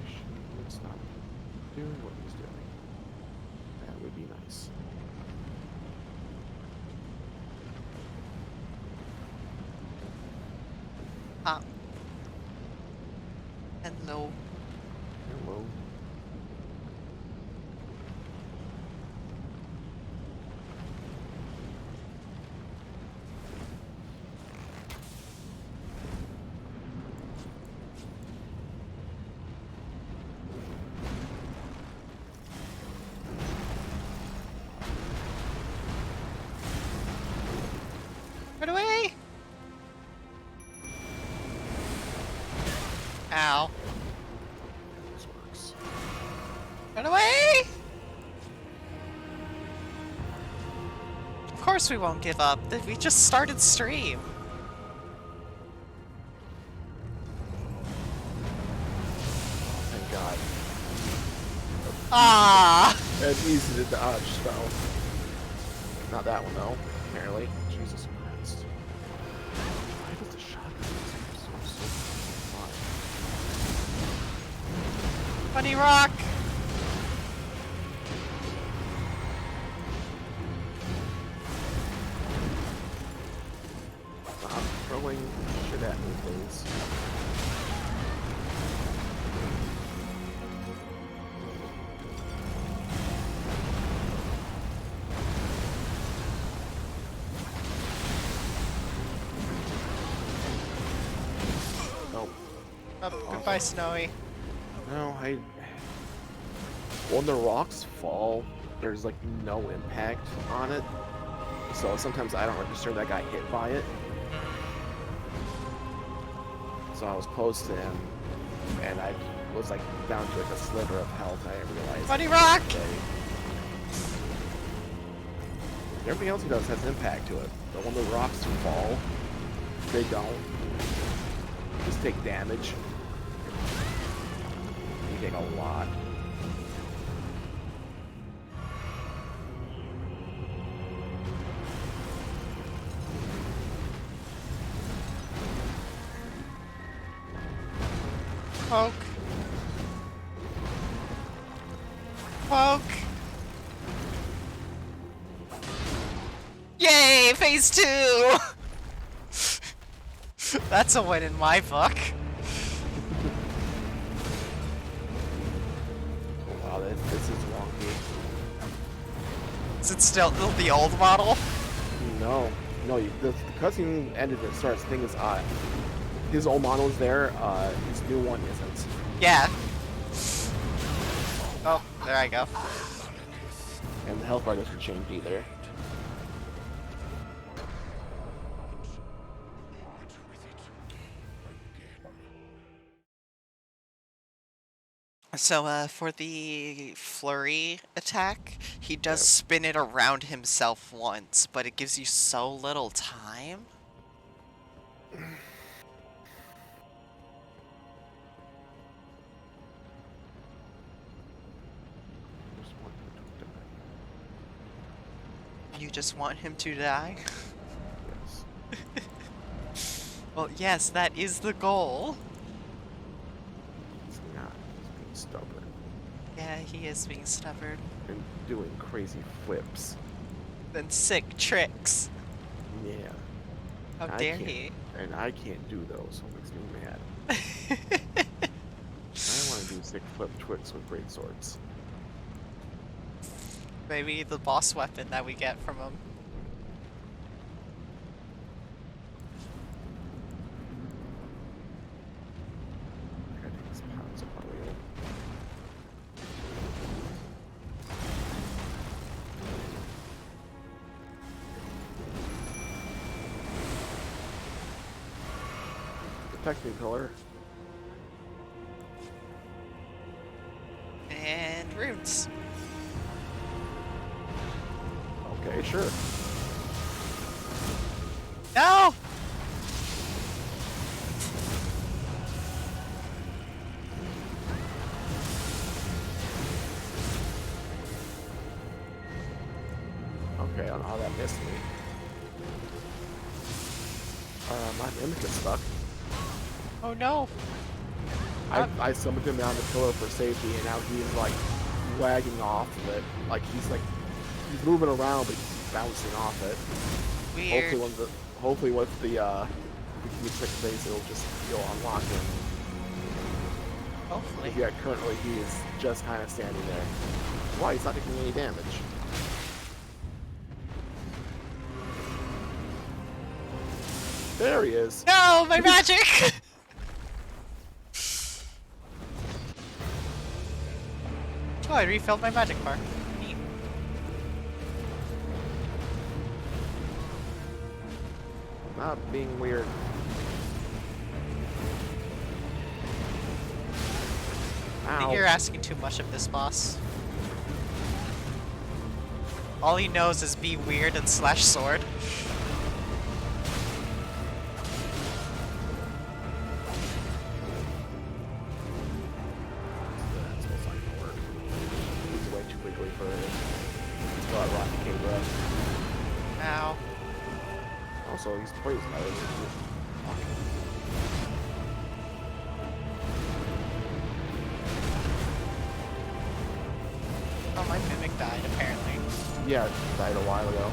He would stop doing what he's doing. That would be nice. Hello. Hello. Run away! Ow. This works. Run away! Of course we won't give up. We just started stream. Thank God. Ah! That's easy to dodge spell. Not that one though, apparently. Jesus Christ. Why does the shotgun seem so fun? Bunny rock! Stop throwing shit at me, please. Oh, Oh, goodbye, Snowy. no, when the rocks fall, there's like no impact on it. So sometimes I don't register that I got hit by it. So I was close to him, and I was like down to like a sliver of health. I realized. Bunny rock! Okay. Everything else he does has impact to it, but when the rocks fall, they don't. Just take damage. You take a lot. Poke. Poke. Yay! Phase 2! That's a win in my book. Wow, this is wonky. Is it still the old model? No, the cutscene ended and starts. Thing is, his old model is there. His new one isn't. Yeah. Oh, there I go. And the health bar doesn't change either. So, for the flurry attack, he does Yeah. spin it around himself once, but it gives you so little time. Just want to die. You just want him to die? Yes. Well, yes, that is the goal. He's not. He's being stubborn Yeah, he is being stubborn. and doing crazy flips. Then sick tricks. Yeah. How I dare can't- he? And I can't do those, so it makes me mad. I want to do sick flip twix with great swords. Maybe the boss weapon that we get from him. I gotta take these piles up my way in. Protect me, pillar. And runes. Okay, sure. No! Okay, I don't know how that missed me. My mimic is stuck. Oh no! I summoned him down the pillar for safety, and now he's like wagging off of it. Like he's moving around, but he's bouncing off it. Weird. Hopefully with the keep trick base, you'll unlock him. Hopefully. Yeah, currently he is just kind of standing there. Why? He's not taking any damage. There he is. No, my magic! Oh, I refilled my magic bar. Neat. Not being weird. I think Ow. you're asking too much of this boss. All he knows is be weird and slash sword. That's almost not gonna work. He's way too quickly for it. He's got Rocky King breath. Ow. Also, he's poisoned. Oh, my mimic died, apparently. Yeah, it died a while ago.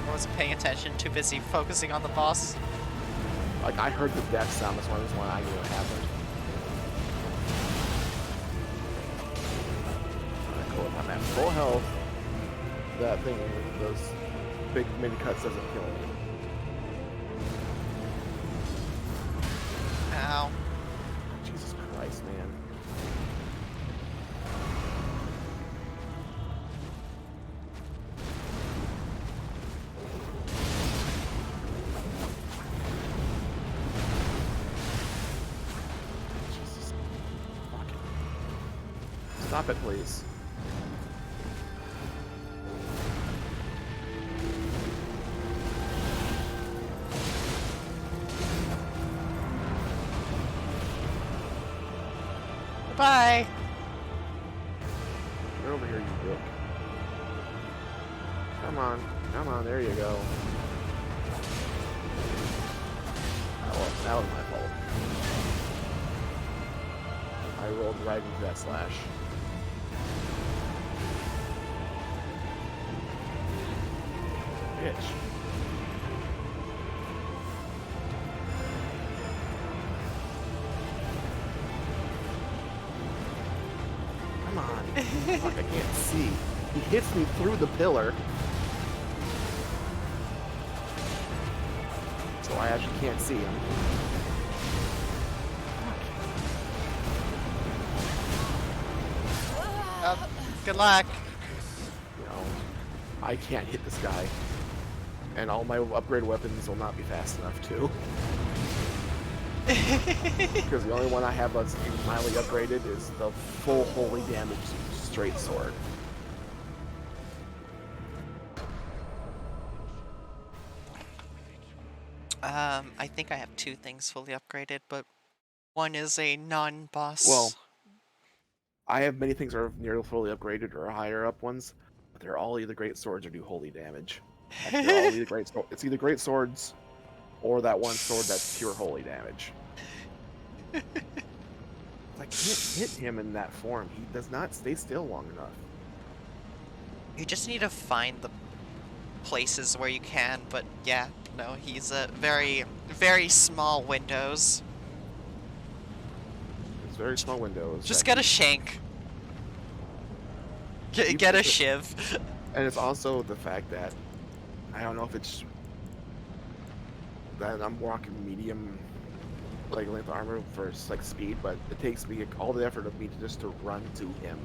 I wasn't paying attention, too busy focusing on the boss. Like, I heard the death sound, that's when I knew what happened. Alright, cool. I'm at full health. That thing, those big mini cuts doesn't kill me. Ow. Jesus Christ, man. Jesus. Fuck it. Stop it, please. Goodbye! Get over here, you dick. Come on, there you go. Oh, well, that was my fault. I rolled right into that slash. Bitch. Come on. Fuck, I can't see. He hits me through the pillar. So I actually can't see him. Good luck. You know, I can't hit this guy. And all my upgrade weapons will not be fast enough to. Because the only one I have that's even mildly upgraded is the full holy damage straight sword. I think I have 2 things fully upgraded, but one is a non-boss. Well, I have many things that are nearly fully upgraded or higher up ones, but they're all either great swords or do holy damage. Like, they're all either great. It's either great swords or that one sword that's pure holy damage. I can't hit him in that form. He does not stay still long enough. You just need to find the places where you can, but yeah, no, he's a very, very small windows. It's very small windows. Just get a shank. Get a shiv. And it's also the fact that I don't know if it's that I'm walking medium like length armor for like speed, but it takes me all the effort of me just to run to him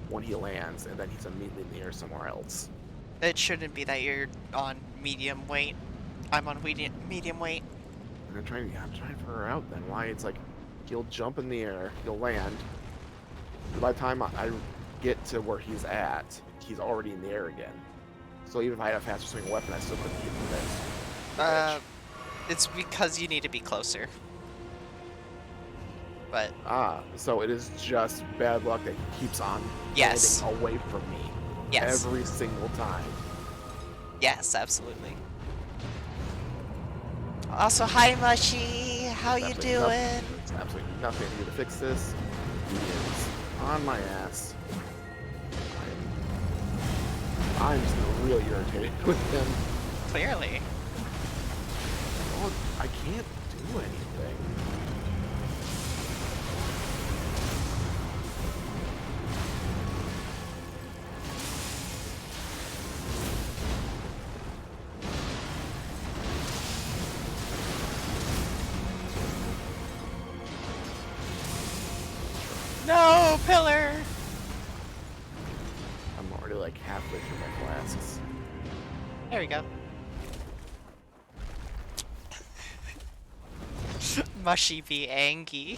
when he lands, and then he's immediately in the air somewhere else. It shouldn't be that you're on medium weight. I'm on medium weight. And I'm trying to figure out then why it's like he'll jump in the air, he'll land. By the time I get to where he's at, he's already in the air again. So even if I had a faster swinging weapon, I still couldn't get the miss. It's because you need to be closer. But so it is just bad luck that he keeps on yes, landing away from me. Yes. Every single time. Yes, absolutely. Also, hi Mushy, how you doing? There's absolutely nothing I can do to fix this. He is on my ass. I'm just really irritated with him. Clearly. Oh, I can't do anything. No, pillar! I'm already like halfway through my flasks. There we go. Mushy be angry.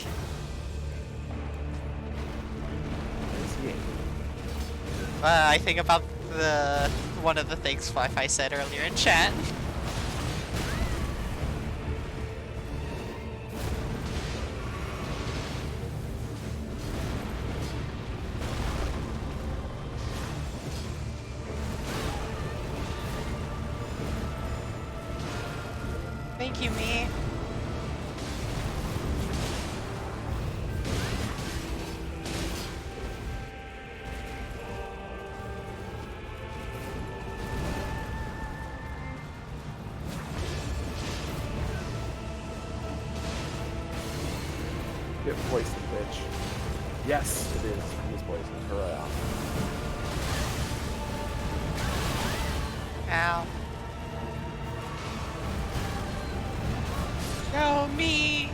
I think about one of the things Fi-Fi said earlier in chat. Thank you, me. Get poisoned, bitch. Yes, it is. He's poisoned. Hurrah. Ow. No, me!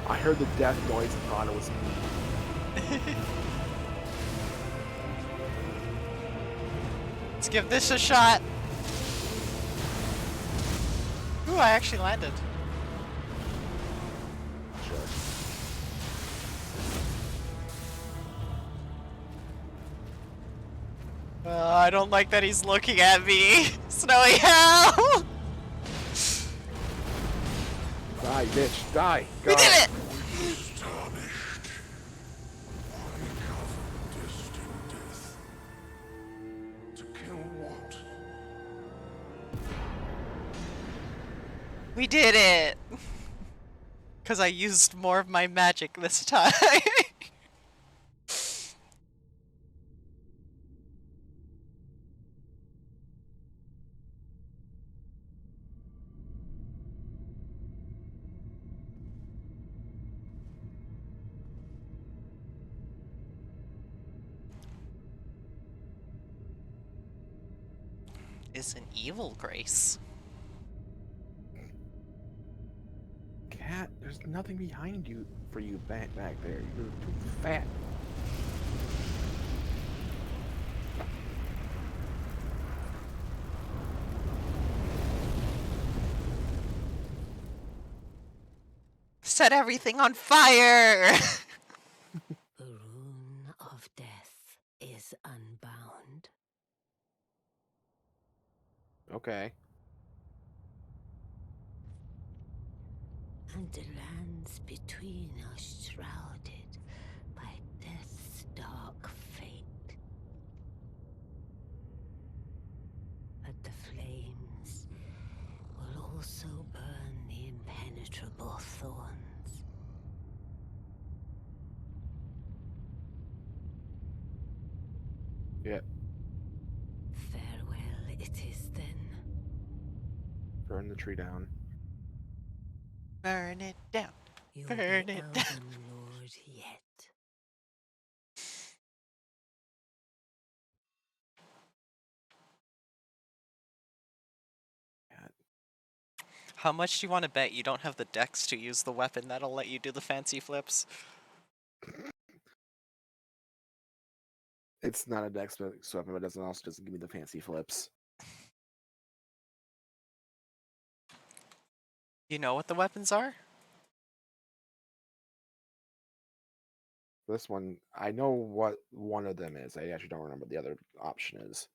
I heard the death noise and thought it was me. Let's give this a shot. Ooh, I actually landed. Sure. I don't like that he's looking at me. Snowy hell! Die, bitch. Die. We did it! Astonished. I have destined death. To kill what? We did it! Because I used more of my magic this time. Is an evil grace. Cat, there's nothing behind you for you back there. You're too fat. set everything on fire! The rune of death is unbound. Okay. And the lands between are shrouded by death's dark fate. But the flames will also burn the impenetrable thorns. Yeah. Farewell it is then. Burn the tree down. Burn it down. You'll Burn be it Elden down. Lord yet. God. How much do you want to bet you don't have the dex to use the weapon that'll let you do the fancy flips? It's not a dex weapon, but it also doesn't give me the fancy flips. You know what the weapons are? This one, I know what one of them is. I actually don't remember what the other option is.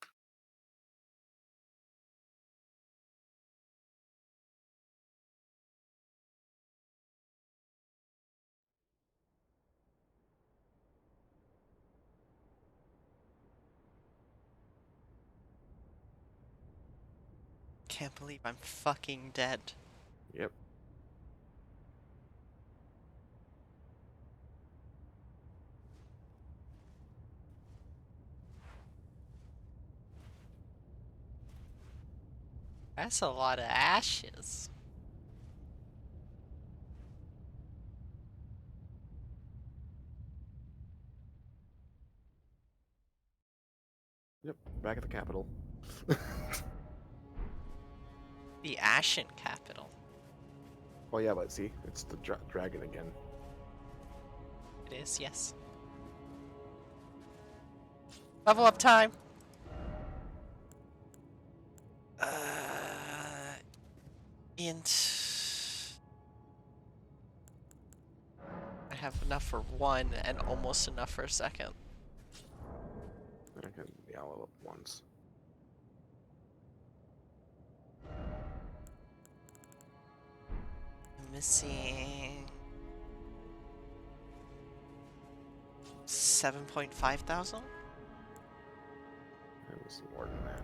Can't believe I'm fucking dead. Yep. That's a lot of ashes. Yep. Back at the capital. The Ashen Capital. Oh yeah, but see, it's the dragon again. It is, yes. Level up time! Int. I have enough for one and almost enough for a second. I can level up once. I'm missing 7.5 thousand? It was more than that.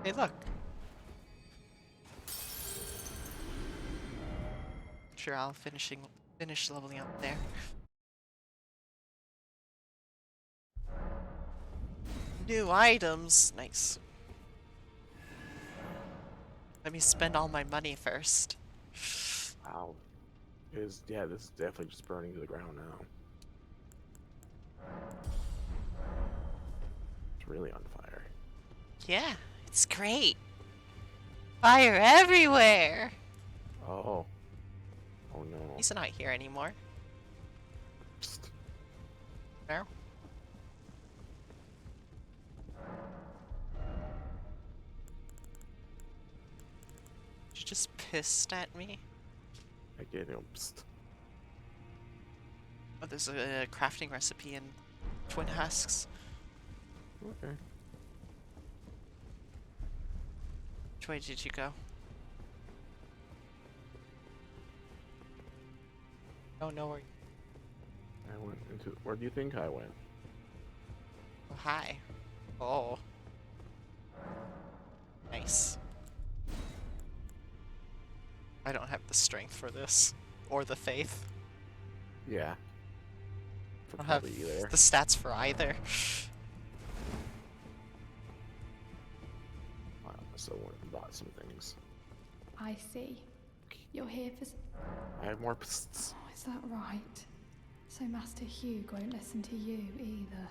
Hey, look. Sure, I'll finish leveling up there. New items, nice. Let me spend all my money first. Wow. Yeah, this is definitely just burning to the ground now. It's really on fire. Yeah, it's great. Fire everywhere. Oh. Oh no. He's not here anymore. Psst. No. You just pissed at me. I get him. Psst. Oh, there's a crafting recipe in Twin Husks. Okay. Which way did you go? Oh, no, where? I went into. Where do you think I went? Oh, hi. Oh. Nice. I don't have the strength for this. Or the faith. Yeah. I don't have Probably either. the stats for either. I also went and bought some things. I see. You're here for... I have more psts. Oh, is that right? So Master Hugh won't listen to you either.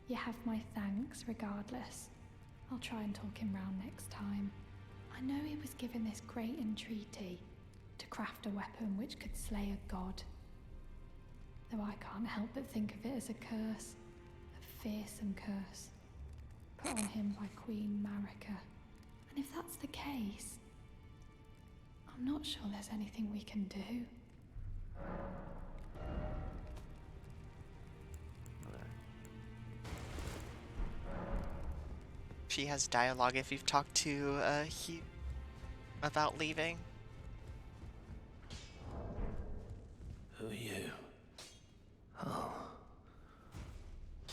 You have my thanks regardless. I'll try and talk him round next time. I know he was given this great entreaty to craft a weapon which could slay a god. Though I can't help but think of it as a curse. A fearsome curse. Put on him by Queen Marika. And if that's the case, I'm not sure there's anything we can do. Okay. She has dialogue if you've talked to Hugh about leaving. Who are you? Oh,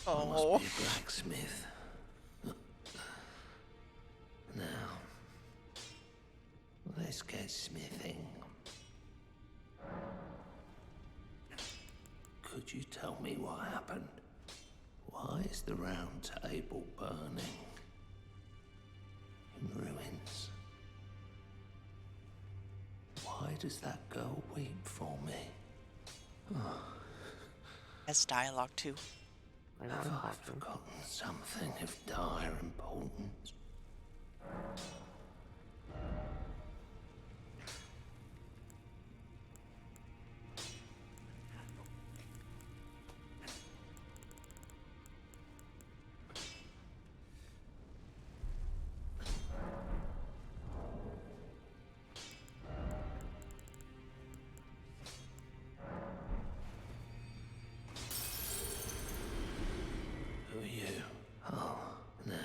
I Oh. must be a blacksmith. Now, let's get smithing. Could you tell me what happened? Why is the round table burning? In ruins. Why does that girl weep for me? Has dialogue too. I know Have I'm I talking. forgotten something of dire importance? Who are you? Oh, now.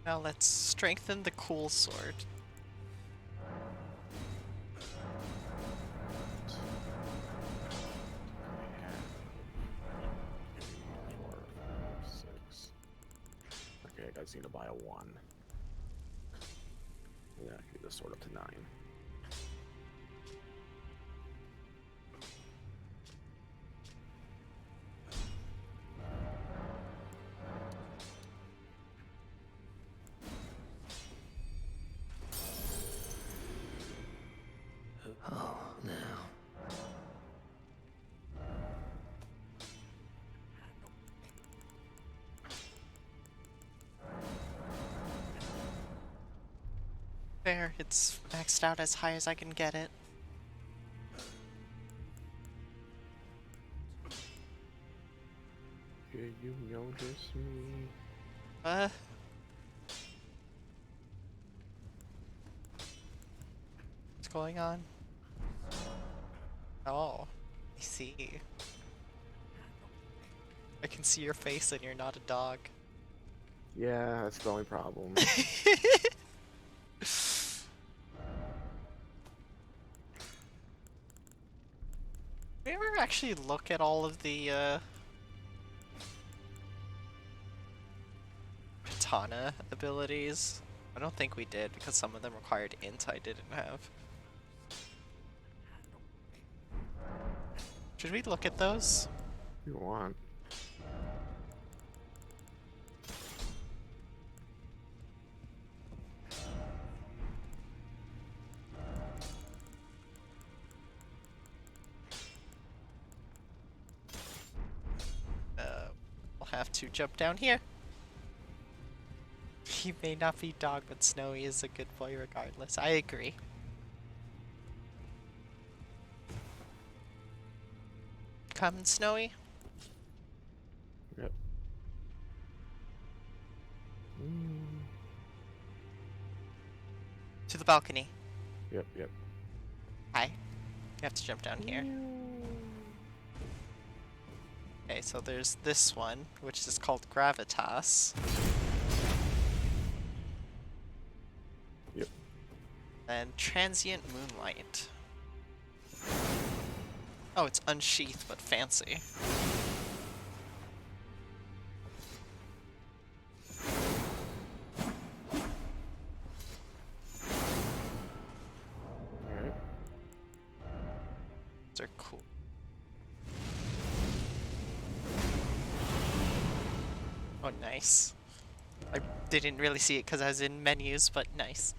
Now let's strengthen the cool sword. Four, five, six. Okay, I guys need to buy a 1. Yeah, I can get this sword up to 9. Oh, now. There, it's maxed out as high as I can get it. Did you notice me? What's going on? Oh, I see. I can see your face and you're not a dog. Yeah, that's the only problem. Did we ever actually look at all of the katana abilities? I don't think we did because some of them required int I didn't have. Should we look at those? If you want. We'll have to jump down here. He may not be dog, but Snowy is a good boy regardless. I agree. Come, Snowy. Yep. To the balcony. Yep, yep. Hi. You have to jump down here. Okay, so there's this one, which is called Gravitas. Yep. And Transient Moonlight. Oh, it's unsheathed but fancy. Alright. They're cool. Oh, nice. I didn't really see it because I was in menus, but nice.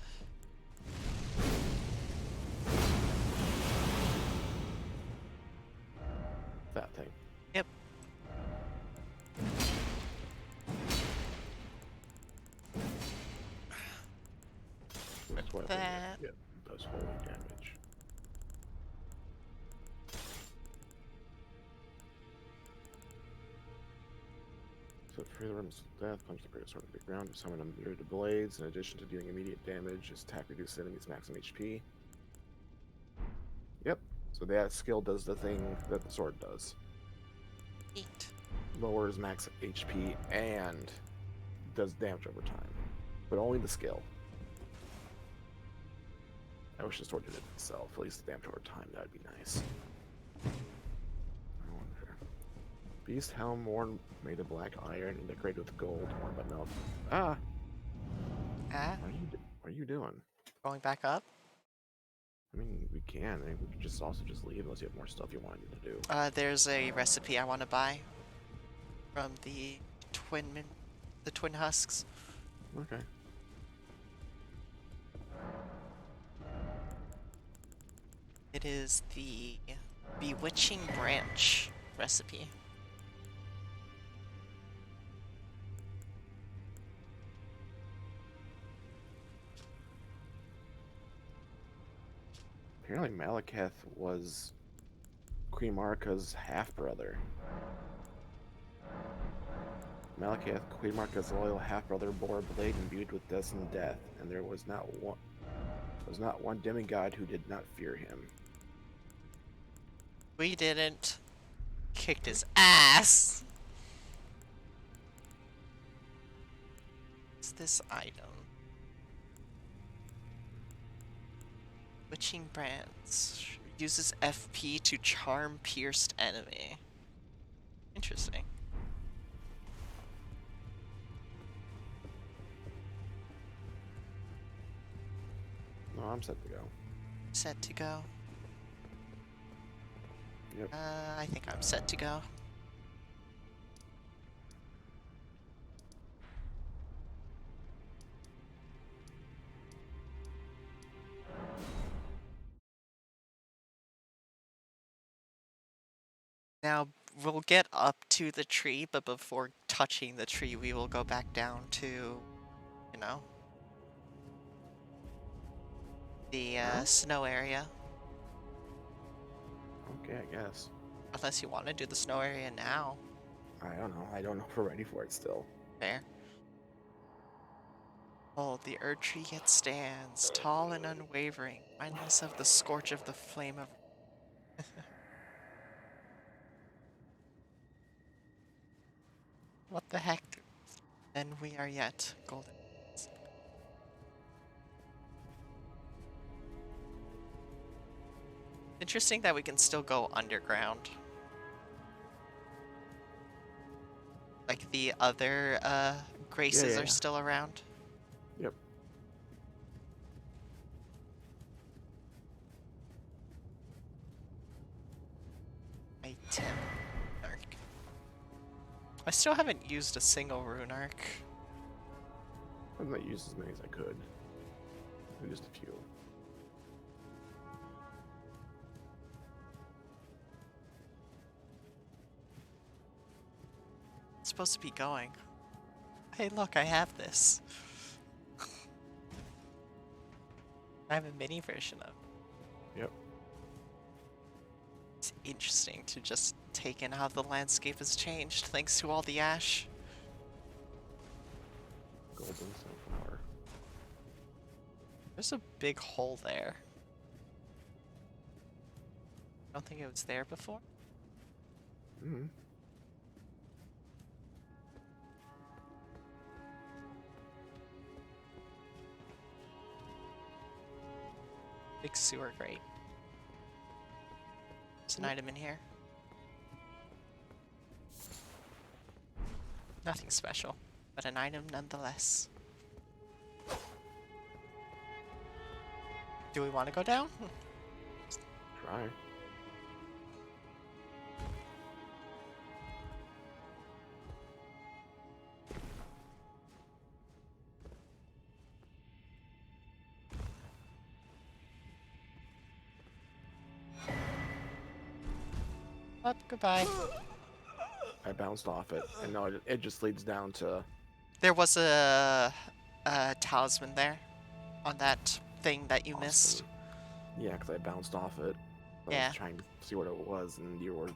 That thing. Yep. This weapon, that. yep, does holy damage. Flip through the rooms of death, punch the great sword to the ground to summon a myriad of blades. In addition to dealing immediate damage, his attack reduces enemies maximum HP. Yep. So that skill does the thing that the sword does. Eat. Lowers max HP and does damage over time. But only the skill. I wish the sword did it itself. At least the damage over time, that'd be nice. I wonder. Beast helm worn made of black iron and decorated with gold, worn by mouth. Ah! Ah, What are you doing? going back up. I mean, we can. I mean, we could just also just leave unless you have more stuff you wanted to do. There's a recipe I want to buy from the twin husks. Okay. It is the Bewitching Branch recipe. Apparently Malekith was Queen Marika's half-brother. Malekith, Queen Marika's loyal half-brother, bore a blade imbued with destined death, and there was not one demigod who did not fear him. We didn't. Kicked his ass! What's this item? Witching Brands. Uses FP to charm pierced enemy. Interesting. No, I'm set to go. Set to go. Yep. I think I'm set to go. Now, we'll get up to the tree, but before touching the tree, we will go back down to, you know, the snow area. Okay, I guess. Unless you want to do the snow area now. I don't know. I don't know if we're ready for it still. Fair. Oh, the Erd tree yet stands, tall and unwavering, mindless of the scorch of the flame of... What the heck? Then we are yet golden. Interesting that we can still go underground. Like the other graces Yeah. are still around. Yep. Item arc. I still haven't used a single rune arc. I've not used as many as I could. Just a few. It's supposed to be going. Hey, look, I have this. I have a mini version of. Yep. It's interesting to just take in how the landscape has changed thanks to all the ash. Golden sunflower. There's a big hole there. I don't think it was there before. Mm-hmm. Big sewer grate. There's an item in here. Nothing special, but an item nonetheless. Do we want to go down? Try. Up, goodbye. I bounced off it, and now it just leads down to... There was a talisman there on that thing that you missed. Awesome. Yeah, because I bounced off it. I Yeah. was trying to see what it was, and you were...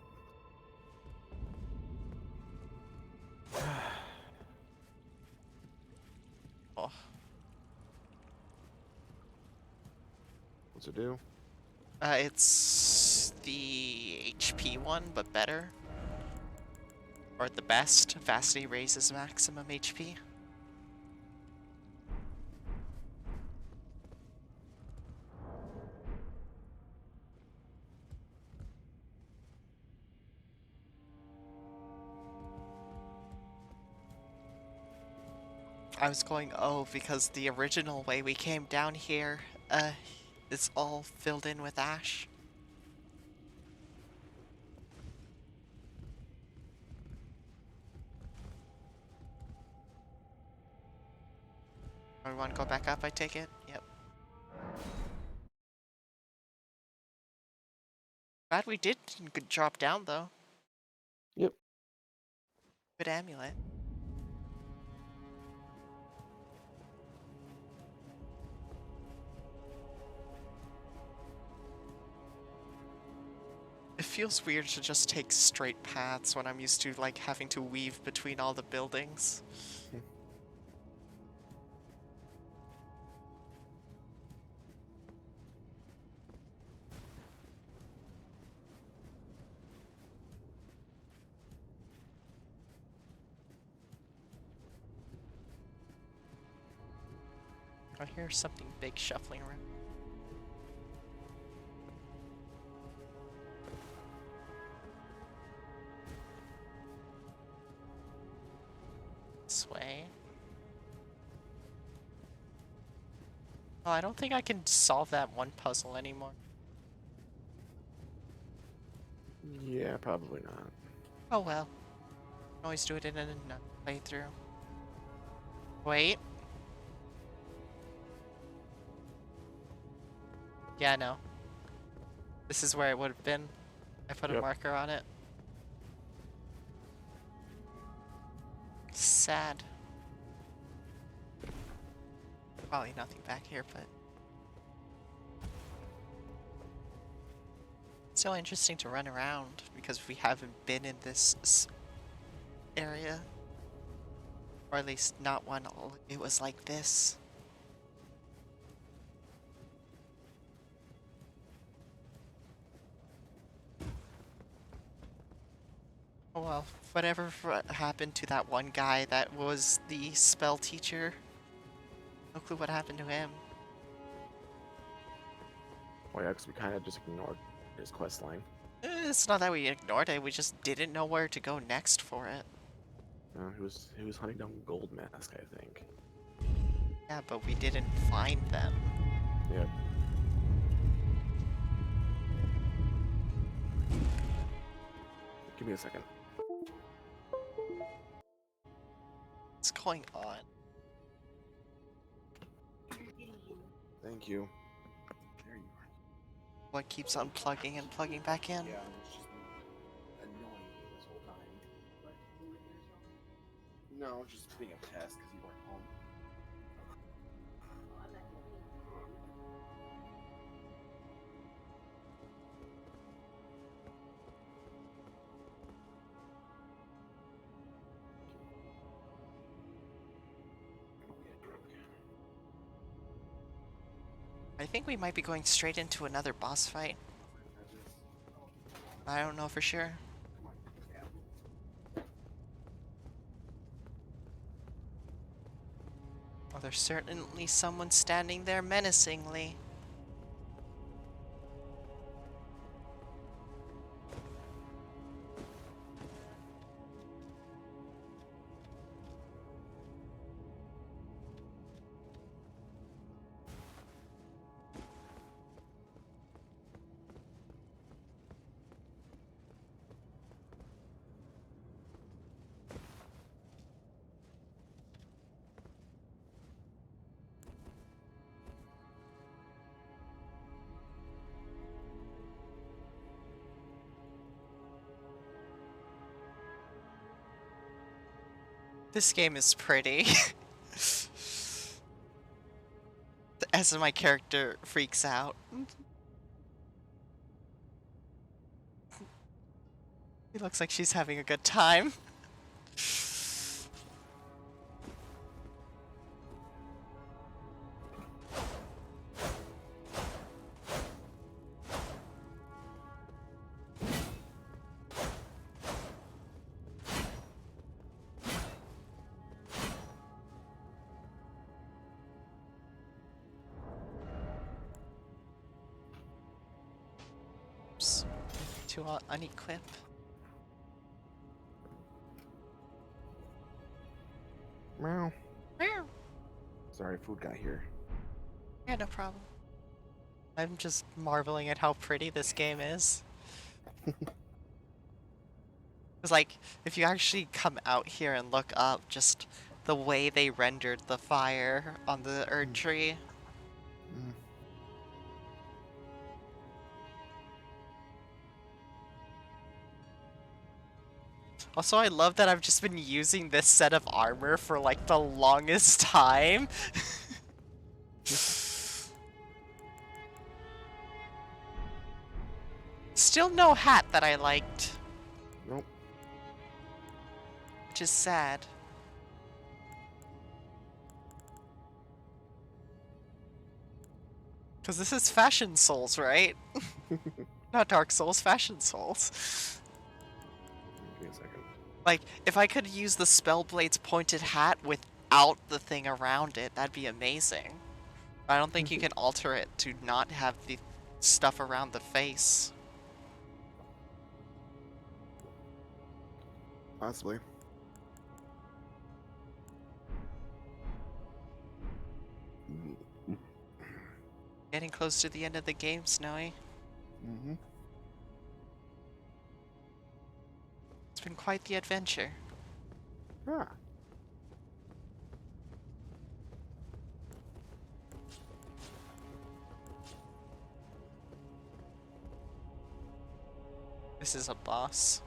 What's it do? It's the HP one, but better. Or the best. Vastly raises maximum HP. I was going, oh, because the original way we came down here, is all filled in with ash. We want to go back up, I take it? Yep. Glad we did drop down, though. Yep. Good amulet. It feels weird to just take straight paths when I'm used to, like, having to weave between all the buildings. I hear something big shuffling around. This way. Oh, I don't think I can solve that one puzzle anymore. Yeah, probably not. Oh well. Can always do it in another playthrough. Wait. Yeah, no. This is where it would have been. I put a Yep. marker on it. Sad. Probably nothing back here, but... It's so interesting to run around, because we haven't been in this area. Or at least not one it was like this. Oh well, whatever happened to that one guy that was the spell teacher. No clue what happened to him. Well, yeah, because we kind of just ignored his quest line. It's not that we ignored it, we just didn't know where to go next for it. He was hunting down Gold Mask, I think. Yeah, but we didn't find them. Yep. Give me a second. What's going on? Thank you. There you are. What keeps unplugging and plugging back in? Yeah, it's just annoying me this whole time. No, just being a test because you weren't home. I think we might be going straight into another boss fight. I don't know for sure. Well, there's certainly someone standing there menacingly. This game is pretty. As my character freaks out. He looks like she's having a good time. to unequip. Meow. Meow. Sorry, food got here. Yeah, no problem. I'm just marveling at how pretty this game is. Because, like, if you actually come out here and look up, just the way they rendered the fire on the Erd tree. Mm. Also, I love that I've just been using this set of armor for, like, the longest time. Still no hat that I liked. Nope. Which is sad. Because this is Fashion Souls, right? Not Dark Souls, Fashion Souls. Give me a second. Like, if I could use the Spellblade's pointed hat without the thing around it, that'd be amazing. But I don't think you can alter it to not have the stuff around the face. Possibly. Getting close to the end of the game, Snowy. Mm-hmm. It's been quite the adventure. Ah. This is a boss.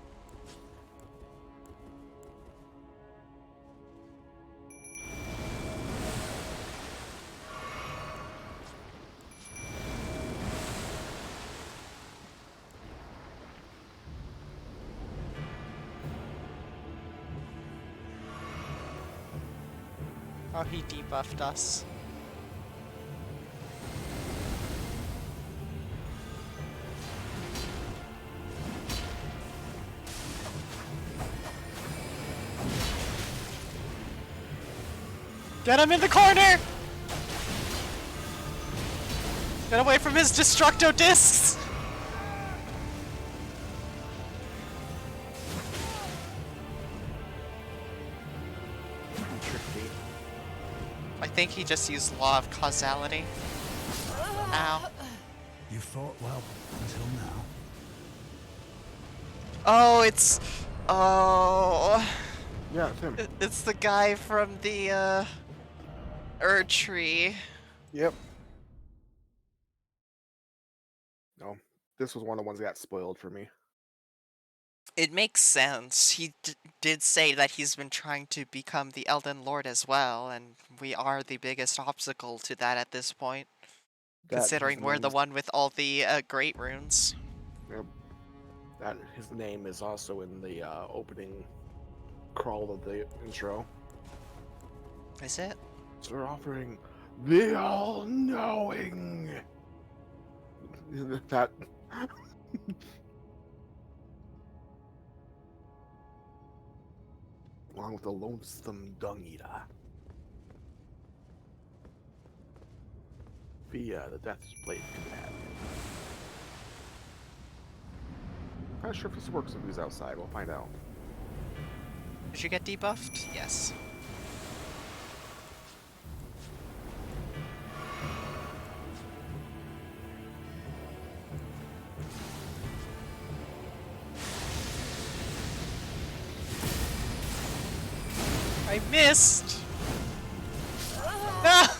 Oh, he debuffed us. Get him in the corner! Get away from his Destructo discs! Tricky. I think he just used Law of Causality. Ow. You fought well until now. Oh, it's... Oh... Yeah, it's him. It's the guy from the, Erd tree. Yep. No, this was one of the ones that got spoiled for me. It makes sense. He did say that he's been trying to become the Elden Lord as well, and we are the biggest obstacle to that at this point. Considering we're the one with all the great runes. Yep. That his name is also in the opening crawl of the intro. Is it? So they're offering the all-knowing. That. Along with the lonesome dung eater. Via the Death's Blade Companion. I'm not sure if this works if he's outside. We'll find out. Did you get debuffed? Yes. I missed! Ah!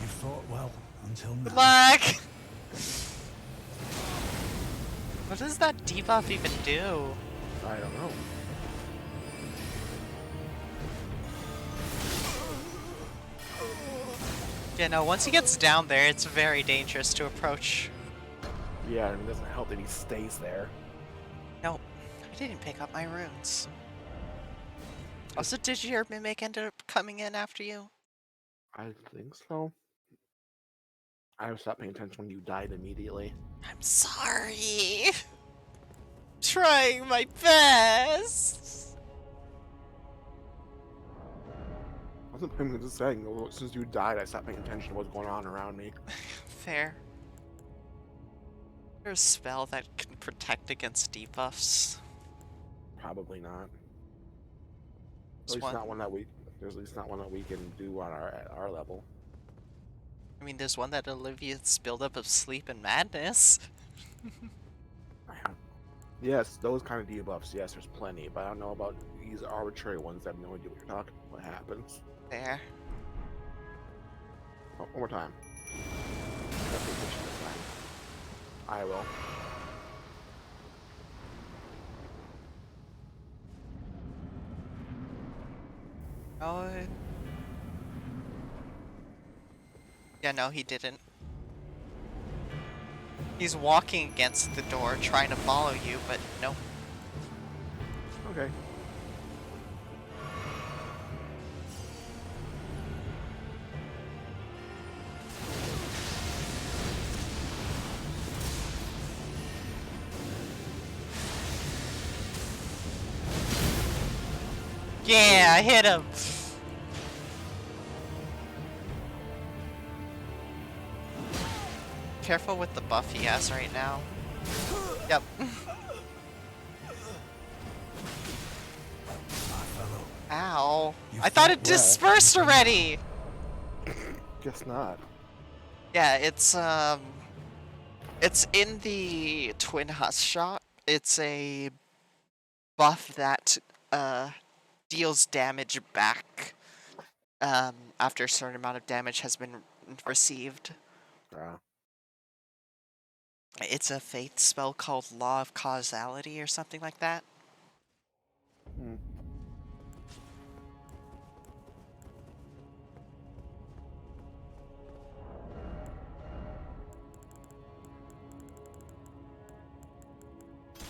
You fought well until Good now. luck! What does that debuff even do? I don't know. Yeah, no, once he gets down there, it's very dangerous to approach. Yeah, and it doesn't help that he stays there. Nope, I didn't pick up my runes. Also, did your mimic end up coming in after you? I think so. I stopped paying attention when you died immediately. I'm sorry. Trying my best. I wasn't paying just saying, since you died, I stopped paying attention to what's going on around me. Fair. There's a spell that can protect against debuffs. Probably not. At There's least one. not one that we. There's at least not one that we can do on at our level. I mean, there's one that alleviates buildup of sleep and madness. Yes, those kind of debuffs. Yes, there's plenty, but I don't know about these arbitrary ones. I have no idea what you're talking. What happens? There. Oh, one more time. Gotta pay attention this time. I will. Oh. Yeah, no, he didn't. He's walking against the door, trying to follow you, but nope. Okay. Yeah, I hit him! Careful with the buff he has right now. Yep. Ow. I thought it dispersed already! Guess not. Yeah, it's in the Twin Husk shop. It's a buff that deals damage back after a certain amount of damage has been received. It's a faith spell called Law of Causality or something like that. Hmm.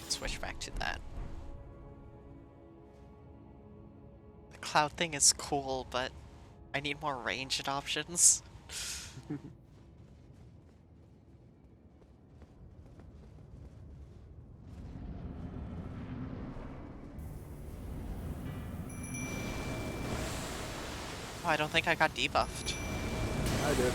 Switch back to that. The cloud thing is cool, but I need more ranged options. Oh, I don't think I got debuffed. I did.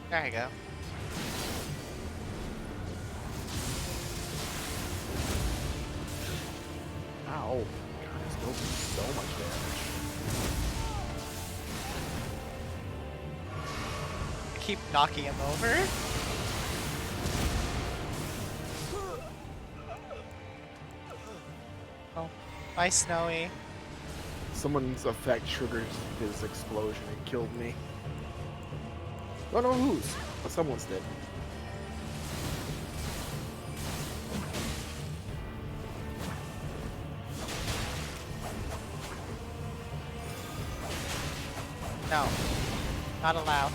There you go. Ow. God, this deals so much damage. Keep knocking him over. Oh, bye, Snowy. Someone's effect triggered his explosion and killed me. Don't know whose, but someone's did. No, not allowed.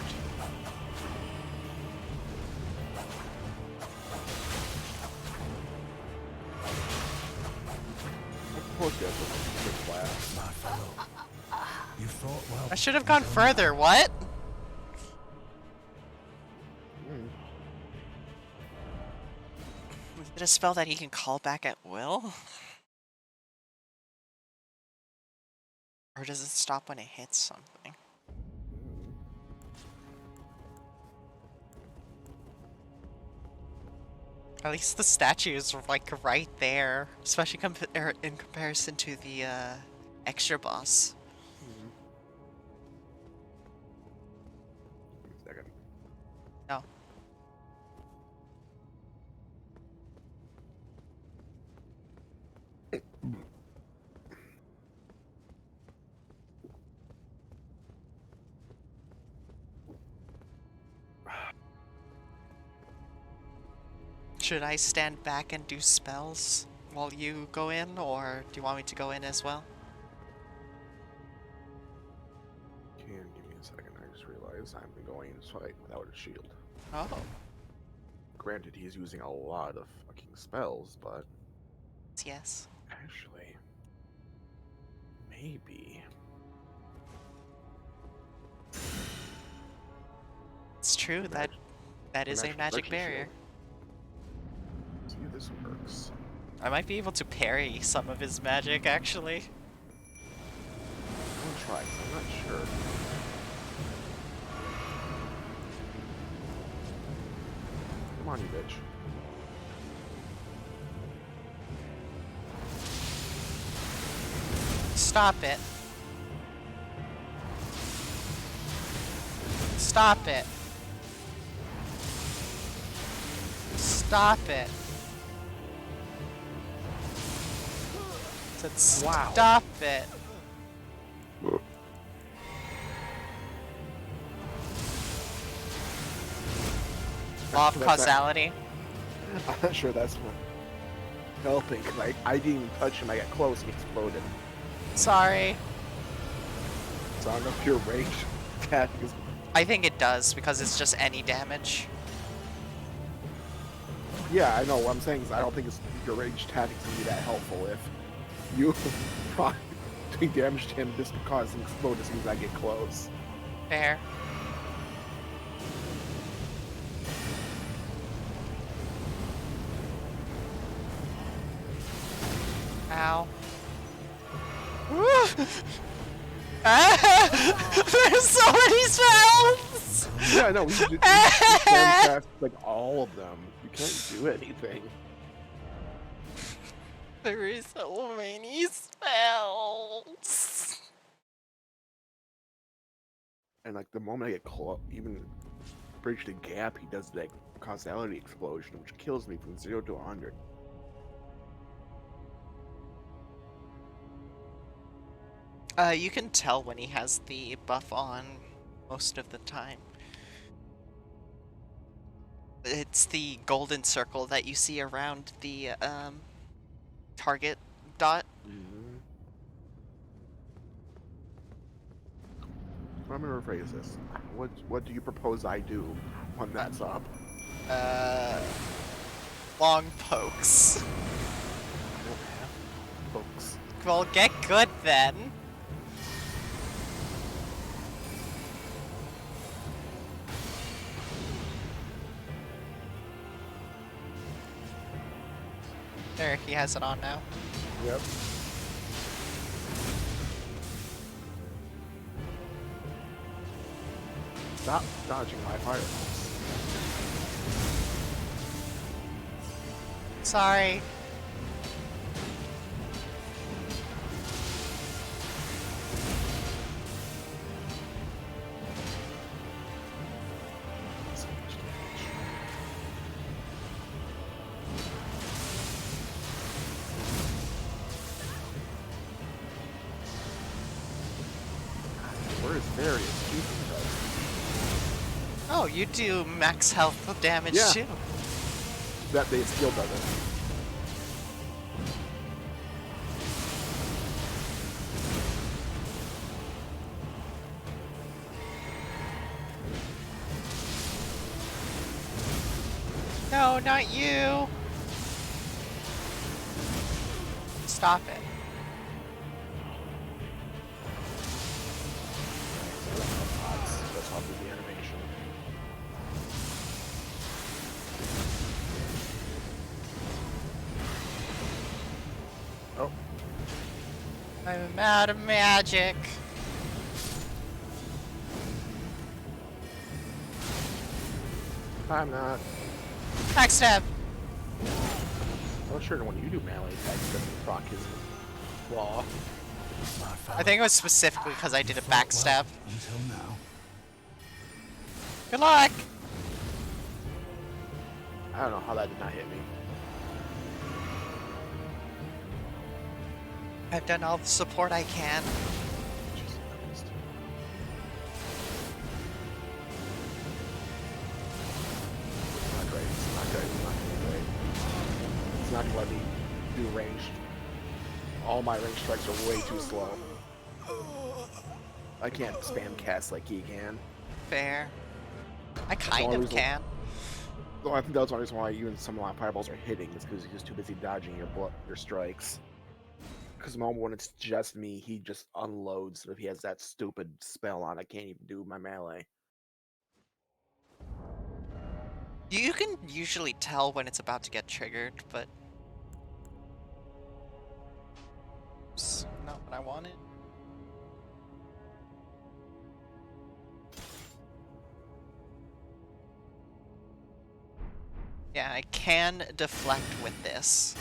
Of course, you have a good class. My fellow, you fought well. I should have gone further. What? Hmm. Is it a spell that he can call back at will? Or does it stop when it hits something? At least the statue is like right there, especially in comparison to the extra boss. Give me a second. No. Should I stand back and do spells while you go in, or do you want me to go in as well? Can give me a second. I just realized I'm going to fight without a shield. Oh. Granted, he's using a lot of fucking spells, but Yes. actually, maybe. It's true that That is a actually magic breaks your barrier. shield. See if this works. I might be able to parry some of his magic, actually. I'm gonna try, 'cause I'm not sure. Come on, you bitch. Stop it. Stop it. Stop it. Said Wow. stop it. Law of That's not- causality. I'm not sure that's what helping, because I didn't even touch him. I got close and he exploded. Sorry. So I don't know if your range tactic is. I think it does because it's just any damage. Yeah, I know. What I'm saying is I don't think your range tactics can be that helpful if you try doing damage to him just because he explode as soon as I get close. Fair. Ow. There's so many spells! Yeah, no, we can cast like all of them. You can't do anything. There is so many spells. And like the moment I get close, even bridge the gap, he does that causality explosion, which kills me from 0 to 100. You can tell when he has the buff on most of the time. It's the golden circle that you see around the target dot. Mm-hmm. I'm gonna rephrase this. What do you propose I do when that's up? Long pokes. I don't have folks. Well, get good then. There, he has it on now. Yep. Stop dodging my fireballs. Sorry. So much damage. Where is Various? Jesus Christ. Oh, you do max health damage Yeah. too. That they skill does it. No, not you. Stop it. That's how the animation. Oh, I'm out of magic. I'm not. Backstab. I'm sure when you do melee attacks, doesn't proc his claw. I think it was specifically because I did a backstab. Until now. Good luck. I don't know how that did not hit me. I've done all the support I can. Jesus Christ. It's not great. It's not good. It's not gonna be great. It's not gonna let me do ranged. All my ranged strikes are way too slow. I can't spam cast like he can. Fair. I the kind only of reason- can. Well, I think that's the reason why even some of my fireballs are hitting is because he's just too busy dodging your strikes. Because the moment when it's just me, he just unloads. If he has that stupid spell on, I can't even do my melee. You can usually tell when it's about to get triggered, but it's not what I wanted. Yeah, I can deflect with this.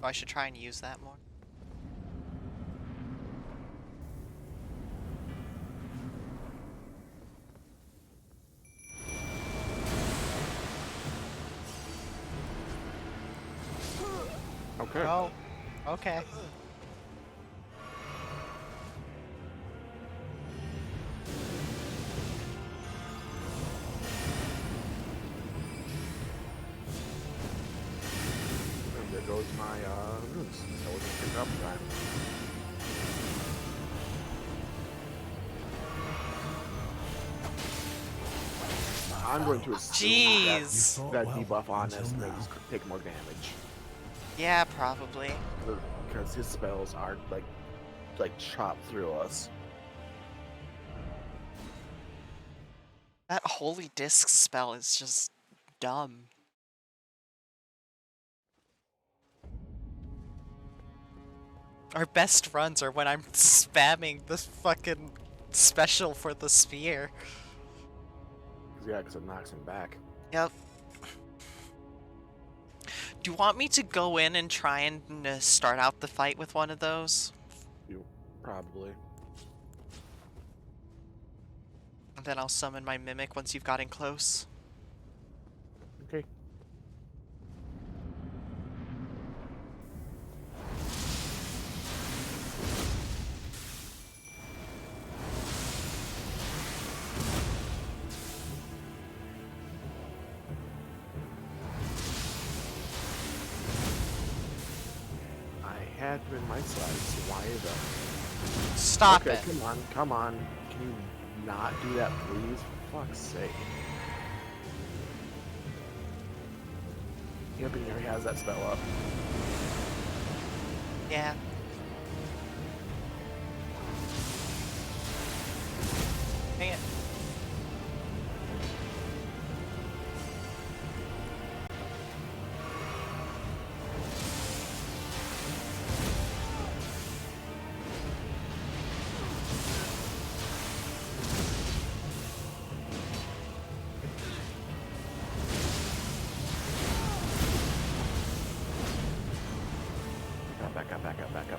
Oh, I should try and use that more. Okay. Oh, okay. And there goes my runes. That wasn't picked up in time. I'm going to assume Jeez. that debuff on this makes take more damage. Yeah, probably. Because his spells are like chop through us. That Holy Disc spell is just dumb. Our best runs are when I'm spamming the fucking special for the spear. Yeah, because it knocks him back. Yep. Do you want me to go in and try and start out the fight with one of those? You probably. And then I'll summon my mimic once you've gotten close. Okay. I had him in my sights. Why the? Stop Okay, it. come on. Can you not do that, please? For fuck's sake. Yep, and he already has that spell up. Yeah. Dang it.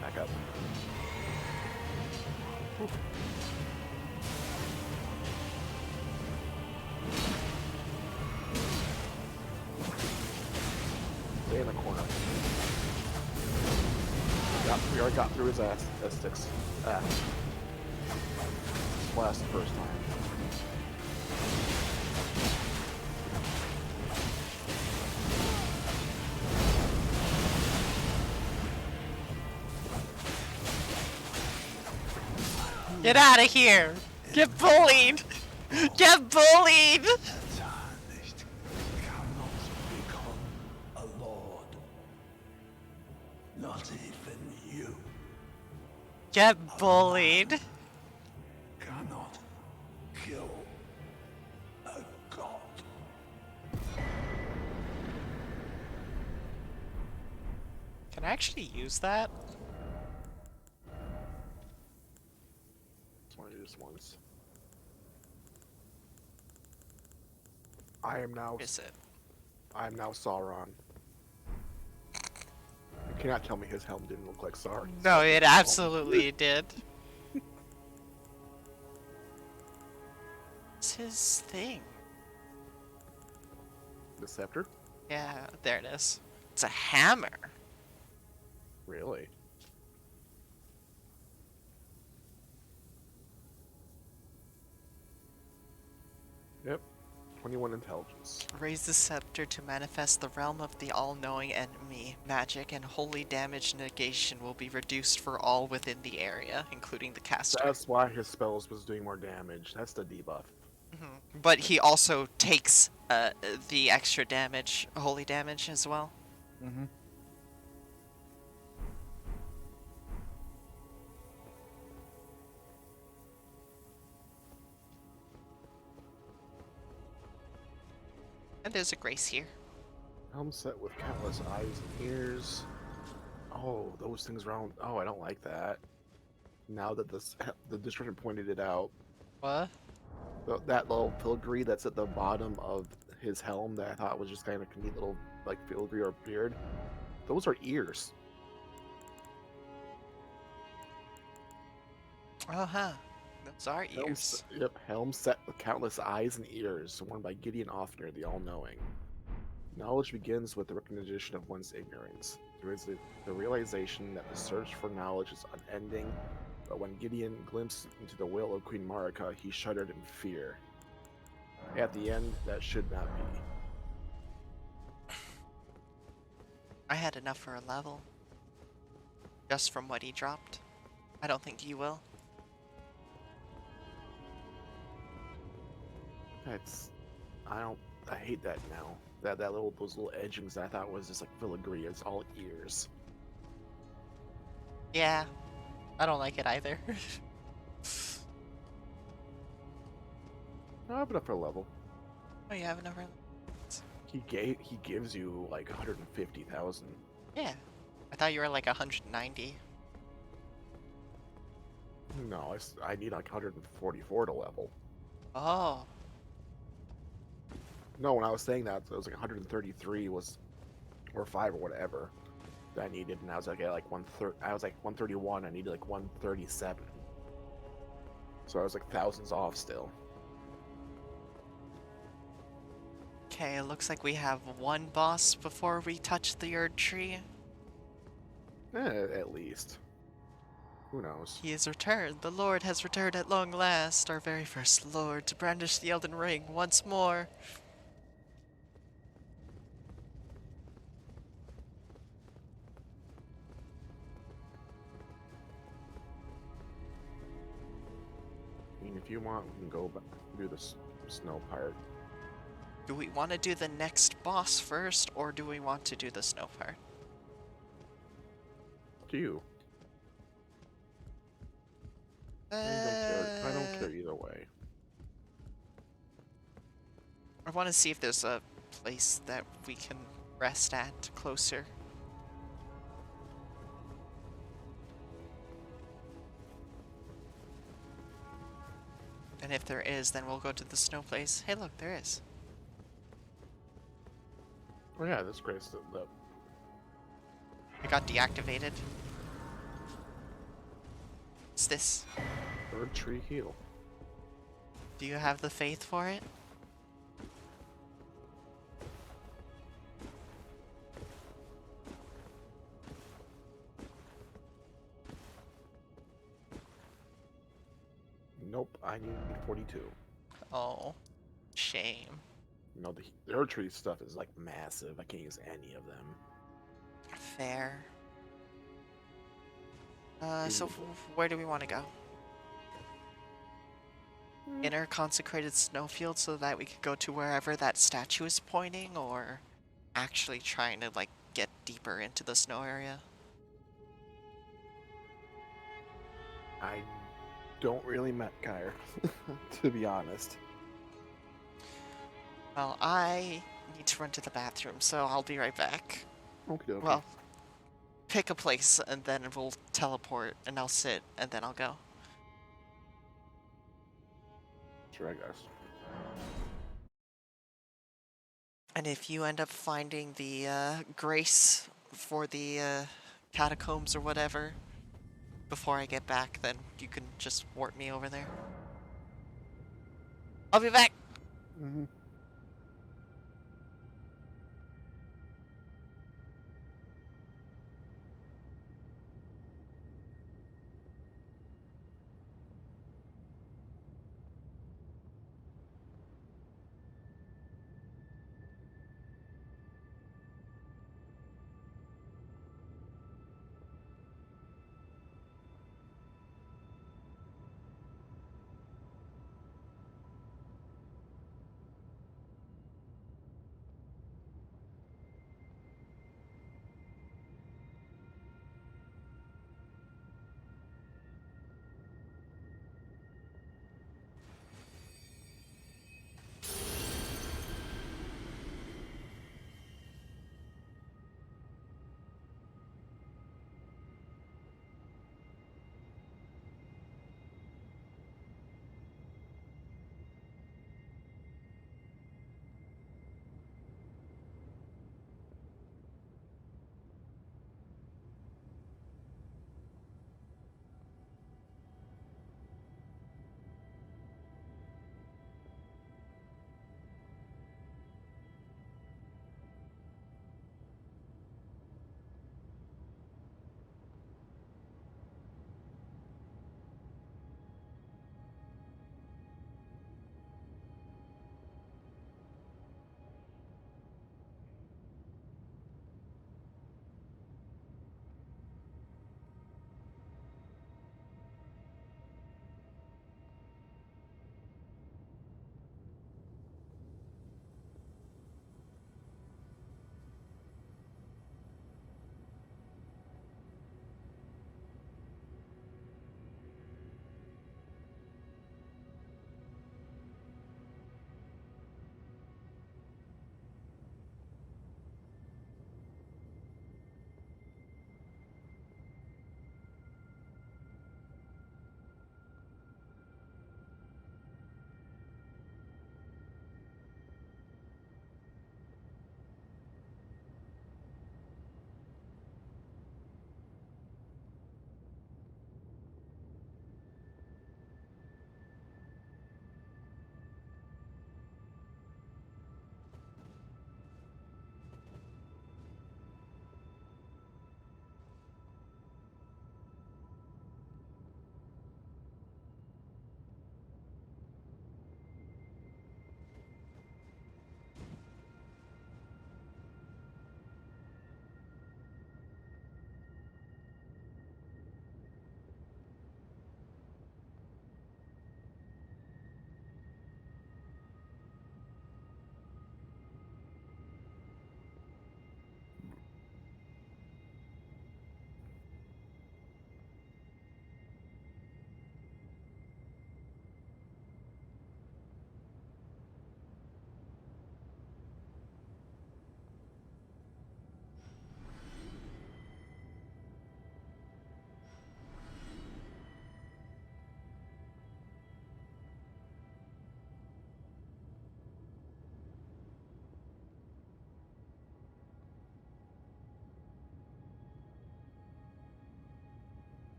Back up. Whew. Stay in the corner. We already got through his ass. S6. Blast the first time. Get out of here! Get bullied! Get bullied! Tarnished cannot become a lord. Not even you Get bullied! cannot kill a god. Can I actually use that? Just want to do this once. I am now Is it? Sauron. You cannot tell me his helm didn't look like Sauron. No, it absolutely did. What's his thing? The scepter? Yeah, there it is. It's a hammer. Really? Yep. 21 intelligence. Raise the scepter to manifest the realm of the all-knowing enemy. Magic and holy damage negation will be reduced for all within the area, including the caster. That's why his spells was doing more damage. That's the debuff. But he also takes the extra damage, holy damage as well. Mm-hmm. And there's a Grace here. Helm set with countless eyes and ears. Oh, those things around. Oh, I don't like that. Now that the description pointed it out, What? that little filigree that's at the bottom of his helm that I thought was just kind of a neat little like filigree or beard, those are ears. Oh, huh. Those are ears. Helm set with countless eyes and ears, worn by Gideon Offner, the All-Knowing. Knowledge begins with the recognition of one's ignorance. There is the realization that the search for knowledge is unending, but when Gideon glimpsed into the will of Queen Marika, he shuddered in fear. At the end, that should not be. I had enough for a level. Just from what he dropped. I don't think you will. That's I hate that now. Those little edgings that I thought was just like filigree, it's all ears. Yeah. I don't like it either. Oh, but up for a level. Oh, you have enough for He gives you like 150,000. Yeah. I thought you were like 190. No, I need like 144 to level. Oh. No, when I was saying that, it was like 133 was, or 5 or whatever that I needed, and I was like at like 130. I was like 131. I needed like 137. So I was like thousands off still. Okay, it looks like we have one boss before we touch the Erd Tree. At least. Who knows? He is returned. The Lord has returned at long last, our very first Lord, to brandish the Elden Ring once more. I mean, if you want, we can go do the snow part. Do we want to do the next boss first, or do we want to do the snow part? Do you? I don't care either way. I want to see if there's a place that we can rest at closer. And if there is, then we'll go to the snow place. Hey, look, there is. Oh yeah, this Grace. It got deactivated. What's this? Bird tree heal. Do you have the faith for it? Nope, I need 42. Oh, shame. No, the Earth Tree stuff is like massive. I can't use any of them. Fair. So where do we want to go? Inner consecrated snowfield so that we could go to wherever that statue is pointing, or actually trying to like get deeper into the snow area? I don't really met Kyre, to be honest. Well, I need to run to the bathroom, so I'll be right back. Okay. Well, pick a place and then we'll teleport and I'll sit and then I'll go. Sure, I guess. And if you end up finding the grace for the catacombs or whatever before I get back, then you can just warp me over there. I'll be back! Mm-hmm.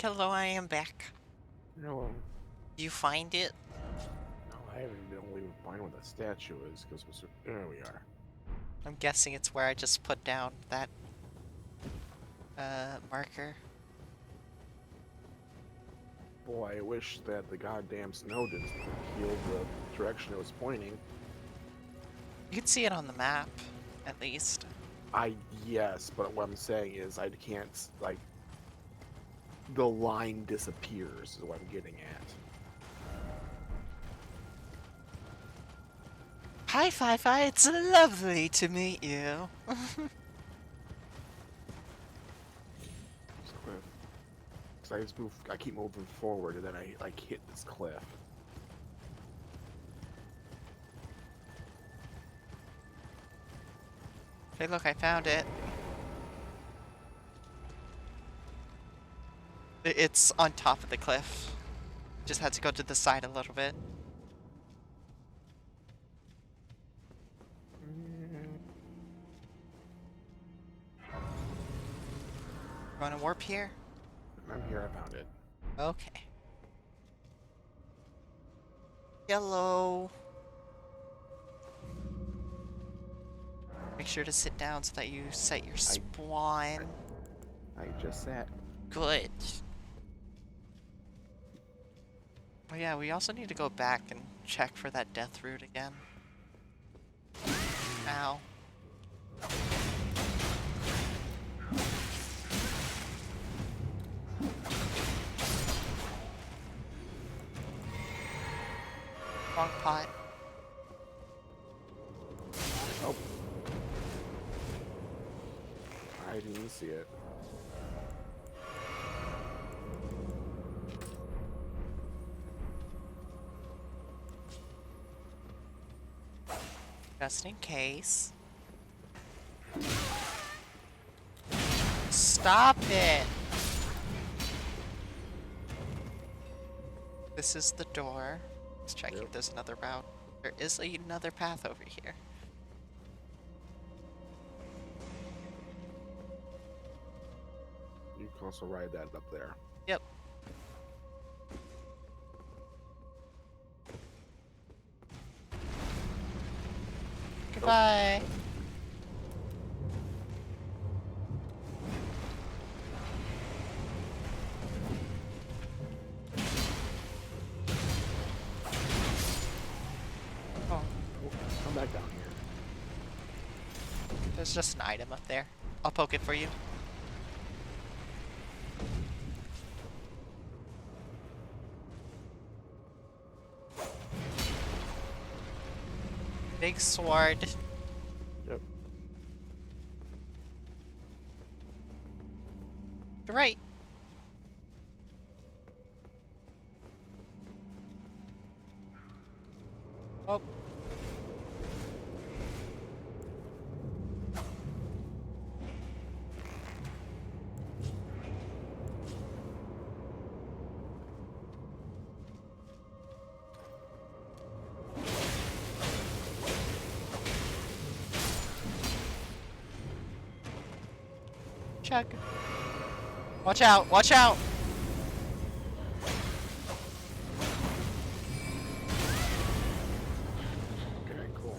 Hello, I am back. No, You find it? no, I haven't been able to find where the statue is because there we are. I'm guessing it's where I just put down that marker. Boy, I wish that the goddamn snow didn't heal the direction it was pointing. You can see it on the map, at least. Yes, but what I'm saying is I can't, like, the line disappears is what I'm getting at. Hi, Fi-Fi, it's lovely to meet you. This cliff. Because I keep moving forward and then I, like, hit this cliff. Hey, look, I found it. It's on top of the cliff. Just had to go to the side a little bit. You want to warp here? I'm here, I found it. Okay. Hello. Make sure to sit down so that you set your spawn. I just sat. Good. Oh yeah, we also need to go back and check for that death root again. Ow. Wrong pot. Oh. I didn't see it. Just in case. Stop it! This is the door. Let's check if there's another route. There is another path over here. You can also ride that up there. Yep. Goodbye. Oh, Come back down here. there's just an item up there. I'll poke it for you. Big sword. Yep. Right. Oh. Check. Watch out! Watch out! Okay, cool.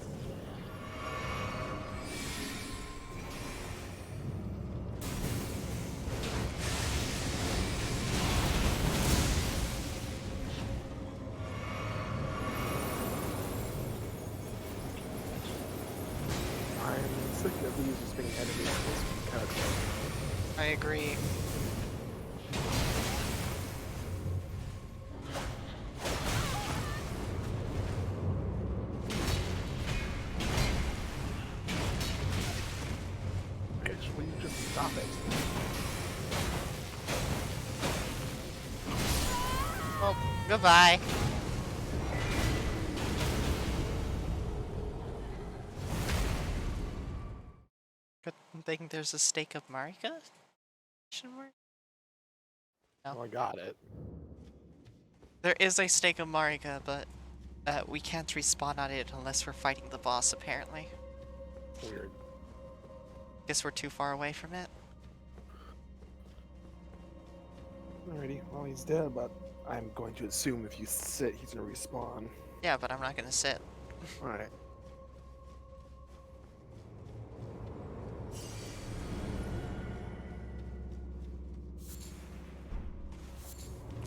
I'm sick of these just being enemies because I agree. bitch, will you just stop it? Well, goodbye. Good thing there's a stake of Marika? Question mark? No. Oh, I got it. There is a stake of Marika, but we can't respawn on it unless we're fighting the boss, apparently. Weird. Guess we're too far away from it. Alrighty, well he's dead, but I'm going to assume if you sit, he's gonna respawn. Yeah, but I'm not gonna sit. Alright.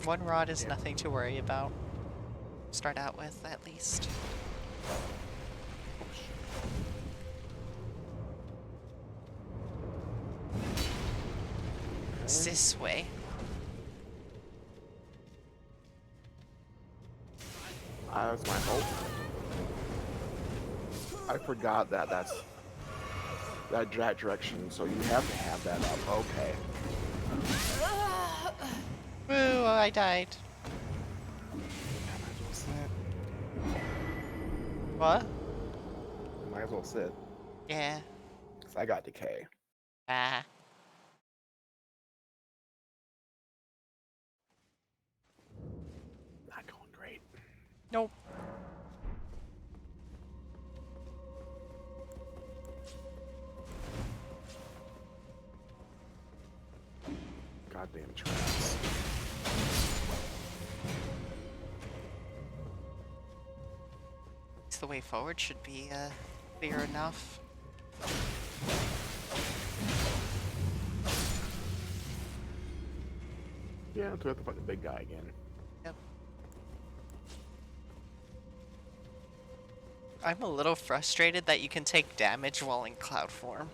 One rod is nothing to worry about. Start out with, at least. Oh, shit. It's Okay. this way. That's my hope. I forgot that's that direction, so you have to have that up. Okay. Woo, I died. Might as well sit. What? Might as well sit. Yeah. 'Cause I got decay. Ah. Not going great. Nope. Goddamn traps. The way forward should be clear enough. Yeah, until we have to fight the big guy again. Yep. I'm a little frustrated that you can take damage while in cloud form.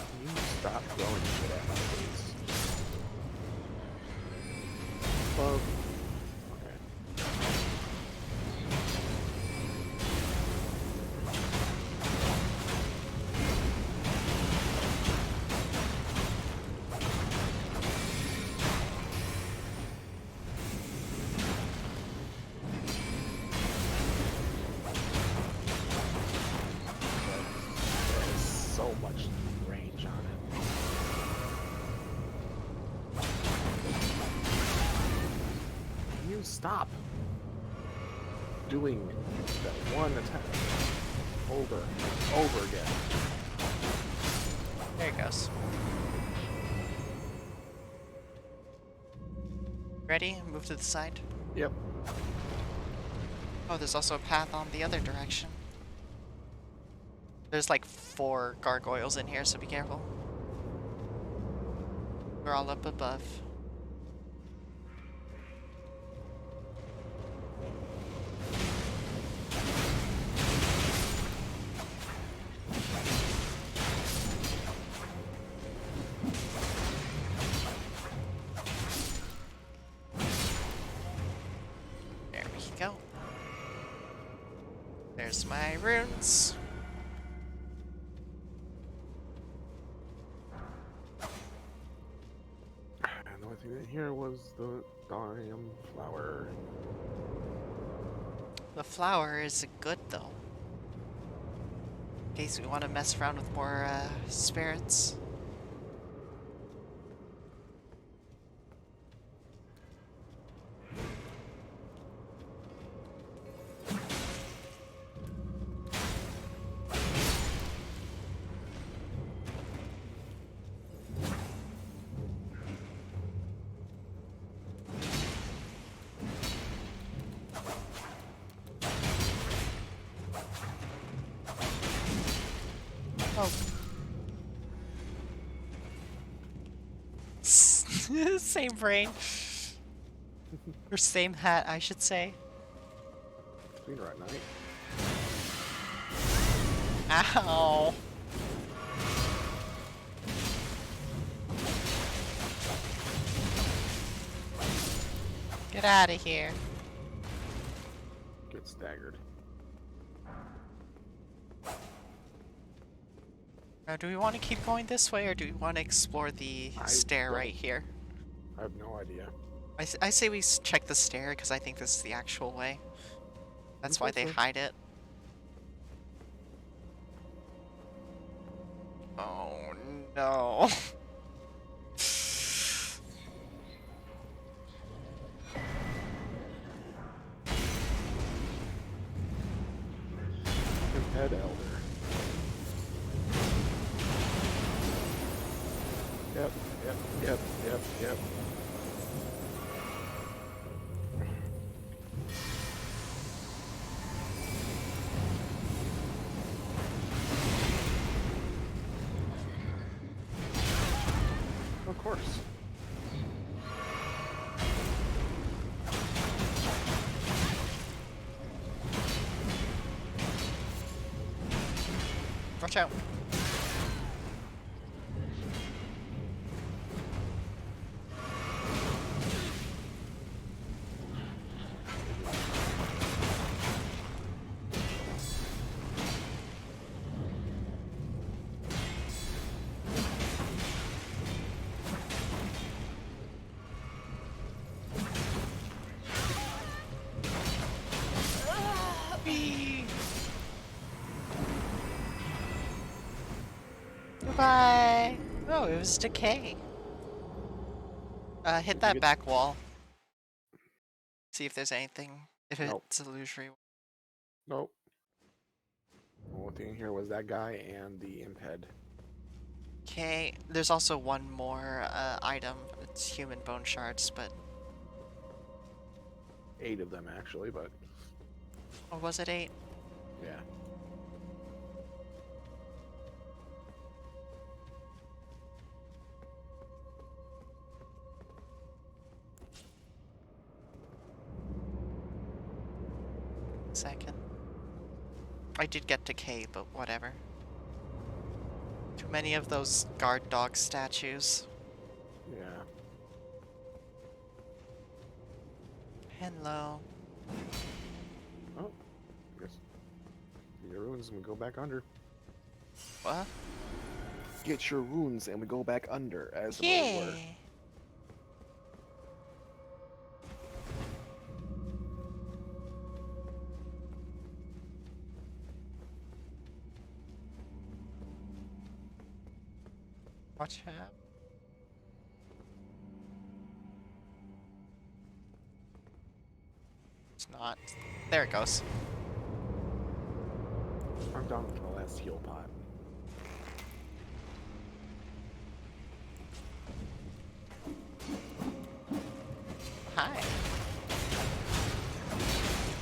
Can you stop throwing shit at my face? Okay. There's so much range on it. Can you stop doing that one attack over and over again? There it goes. Ready? Move to the side. Yep. Oh, there's also a path on the other direction. There's like 4 gargoyles in here, so be careful. We're all up above. There we go. There's my runes. And the only thing in here was the damn flower. The flower is good though. In case we want to mess around with more spirits. Oh. Same brain. Or same hat, I should say. Cleaner at night. Ow. Get out of here. Get staggered. Now, do we want to keep going this way, or do we want to explore the stair right here? I have no idea. I say we check the stair, because I think this is the actual way. That's why they hide it. Oh, no. Head elder. Yep, yep, yep. Of course. Watch out. Goodbye. Oh, it was decay. Hit Did you that get- back wall. See if there's anything. If Nope. it's illusory. Nope. Only thing here was that guy and the imp head. Okay, there's also one more item. It's human bone shards, but 8 of them actually, but or was it 8? yeah. Second. I did get decay, but whatever. Too many of those guard dog statues. Yeah. Hello. Oh. Guess your runes and we go back under. What? Get your runes and we go back under, as the Yeah. word. Watch out. It's not. There it goes. I'm down with the last heal pot. Hi.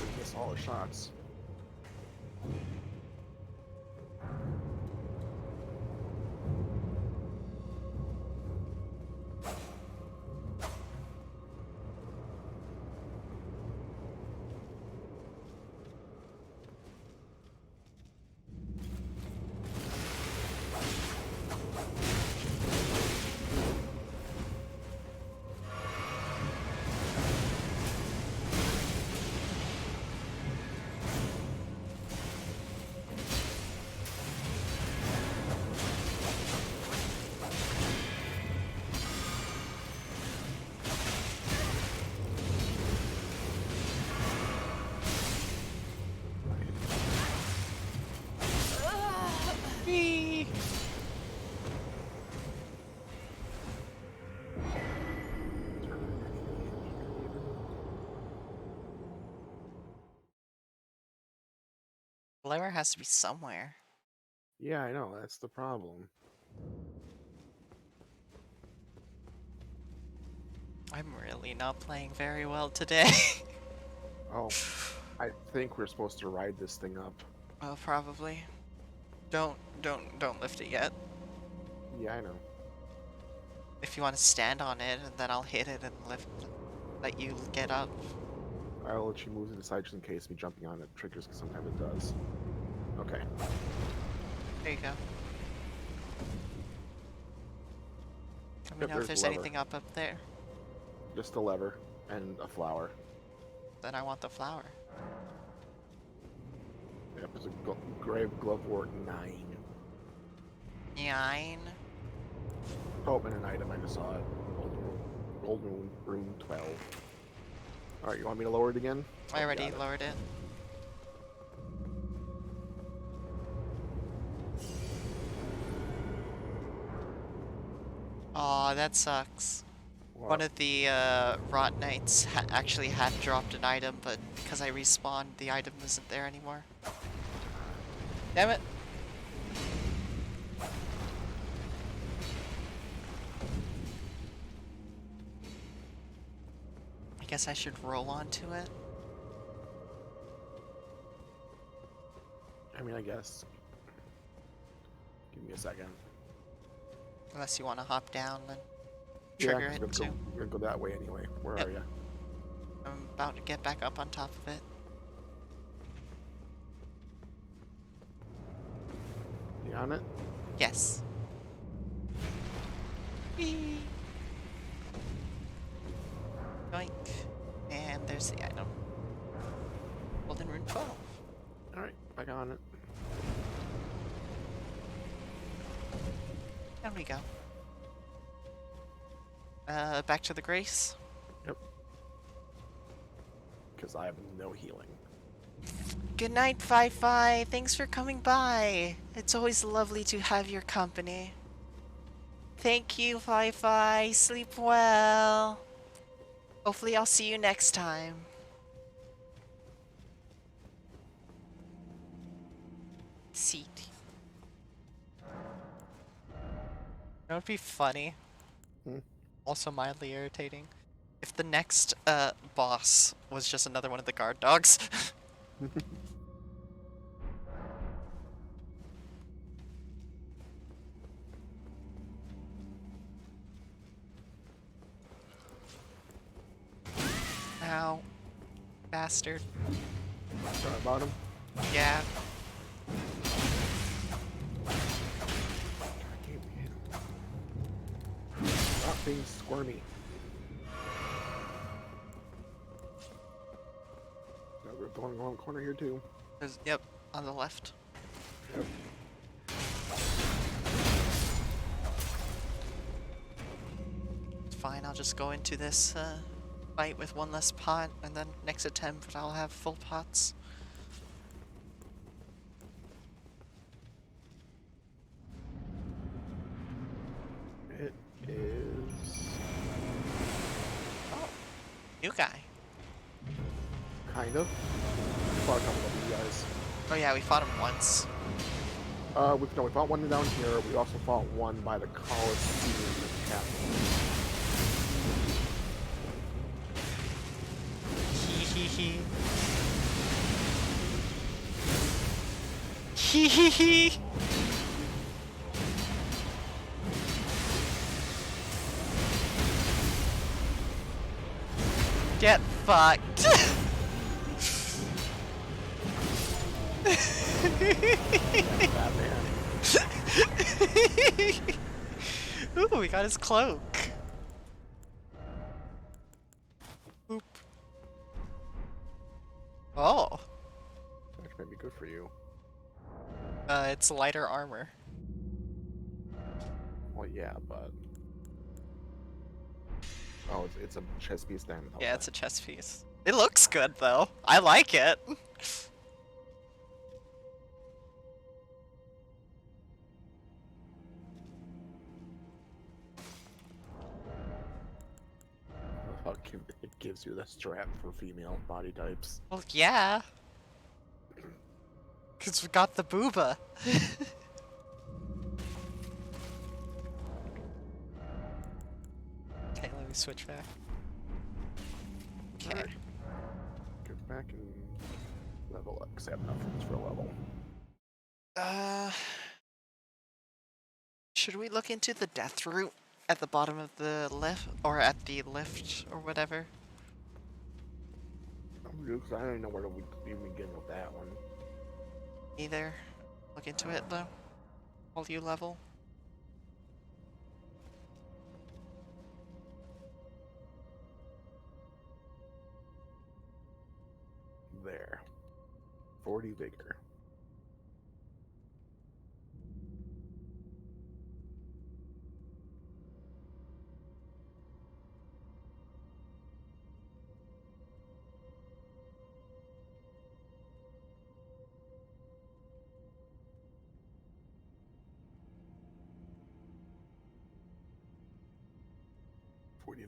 We miss all the shots. Whee! Lever has to be somewhere. Yeah, I know, that's the problem. I'm really not playing very well today. Oh, I think we're supposed to ride this thing up. Oh, probably. Don't lift it yet. Yeah, I know. If you want to stand on it, and then I'll hit it and let you get up. I'll let you move to the side just in case me jumping on it triggers, because sometimes it does. Okay. There you go. Let me Yep, know if there's there's the lever. anything up there. Just a lever and a flower. Then I want the flower. Yep, there's a grave glovewort 9. 9. Oh, and an item, I just saw it. Golden rune 12. Alright, you want me to lower it again? I Oh, already got it. lowered it. Aw, that sucks. What? One of the Rot Knights actually had dropped an item, but because I respawned, the item isn't there anymore. Damn it! guess I should roll onto it. I mean, I guess. Give me a second. Unless you want to hop down, then Yeah, trigger 'cause it we're too. gonna go that way anyway. Where Yep. are you? I'm about to get back up on top of it. You on it? Yes. Whee! Yoink. And there's the item. Elden Ring 12. Alright, back on it. Down we go. Back to the Grace. Yep. Because I have no healing. Good night, Fi-Fi. Thanks for coming by. It's always lovely to have your company. Thank you, Fi-Fi. Sleep well. Hopefully I'll see you next time. Seat. That would be funny. Hmm? Also mildly irritating. If the next boss was just another one of the guard dogs. Ow. Bastard. Sorry about him. Yeah. Stop being squirmy. No, we're going around the corner here too. Yep, on the left. Yep. It's fine, I'll just go into this fight with one less pot, and then next attempt I'll have full pots. It is Oh, new guy. kind of. Fought a couple of you guys. Oh yeah, we fought him once. We fought one down here. We also fought one by the Coliseum Capital. Hee hee hee. Hee hee hee. Get fucked. Batman. Ooh, we got his cloak. Oop. Oh. Which may be good for you. It's lighter armor. Well, yeah, but oh, it's a chest piece then. Yeah, it's a chest piece. It looks good though. I like it. It gives you the strap for female body types. Well, yeah. Cause we got the booba. Okay, let me switch back. Okay. Alright. Get back and level up, because I have enough rooms for a level. Should we look into the death route at the bottom of the lift, or at the lift, or whatever? Because I don't even know where to even begin with that one. Either. Look into it though. While you level. There. 40 vigor.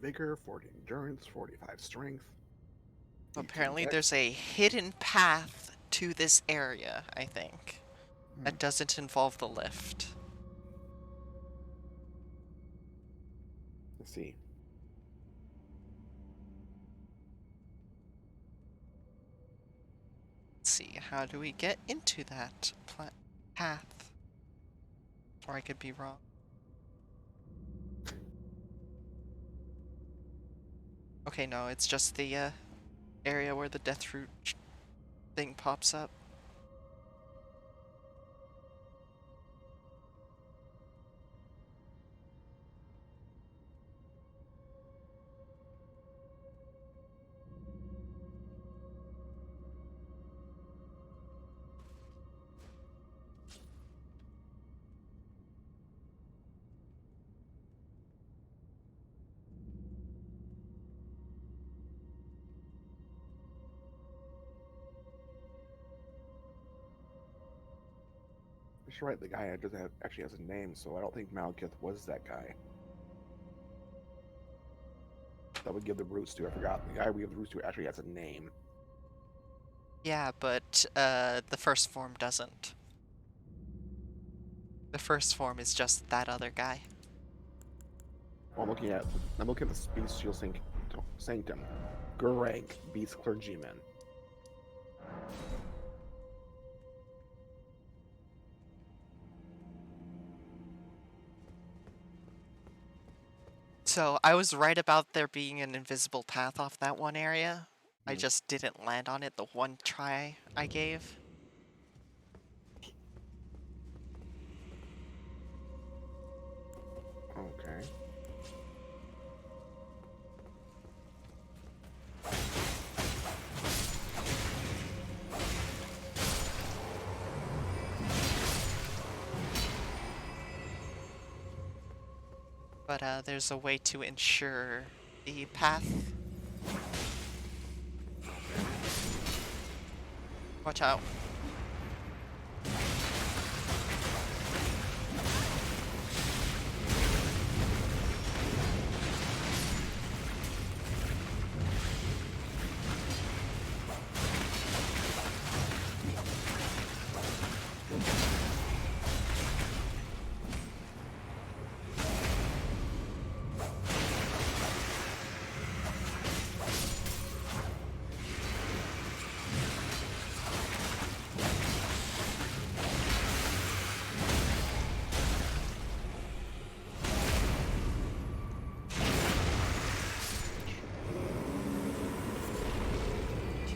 Vigor, 40 endurance, 45 strength. 18 Apparently dex. there's a hidden path to this area, I think. That doesn't involve the lift. Let's see. how do we get into that path? Or I could be wrong. Okay, no, it's just the area where the death root thing pops up. You're right, the guy doesn't have, actually has a name, so I don't think Malekith was that guy. That would give the roots to. I forgot. The guy we give the roots to actually has a name. Yeah, but the first form doesn't. The first form is just that other guy. Well, I'm looking at the Bestial Sanctum. Gurrank, Beast Clergyman. So I was right about there being an invisible path off that one area. I Hmm. just didn't land on it the one try I gave. Okay. But there's a way to ensure the path. Watch out.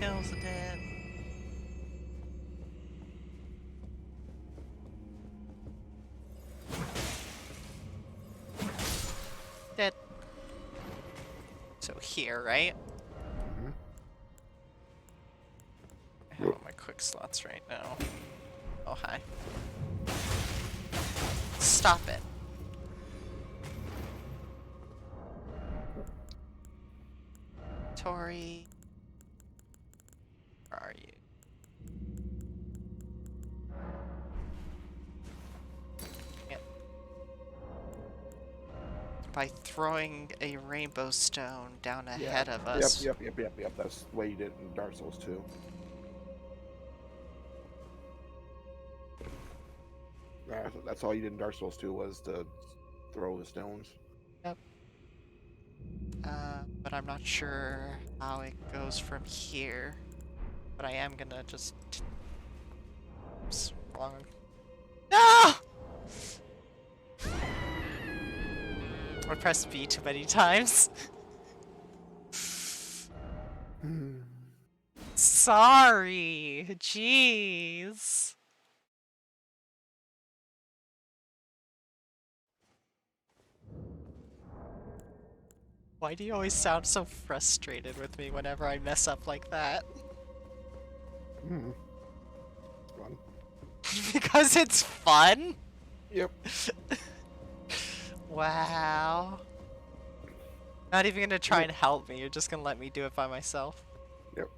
Kills it. Dead. So here, right? Mm-hmm. I have all my quick slots right now. Oh, hi. Stop it. Tori. Where are you? Yeah. By throwing a rainbow stone down ahead of us. Yep. That's the way you did it in Dark Souls 2. That's all you did in Dark Souls 2 was to throw the stones. Yep. But I'm not sure how it goes from here. But I am gonna just... Oops, wrong. No! I pressed B too many times. Sorry. Jeez. Why do you always sound so frustrated with me whenever I mess up like that? It's fun. Because it's fun? Yep. Wow. Not even gonna try and help me, you're just gonna let me do it by myself. Yep.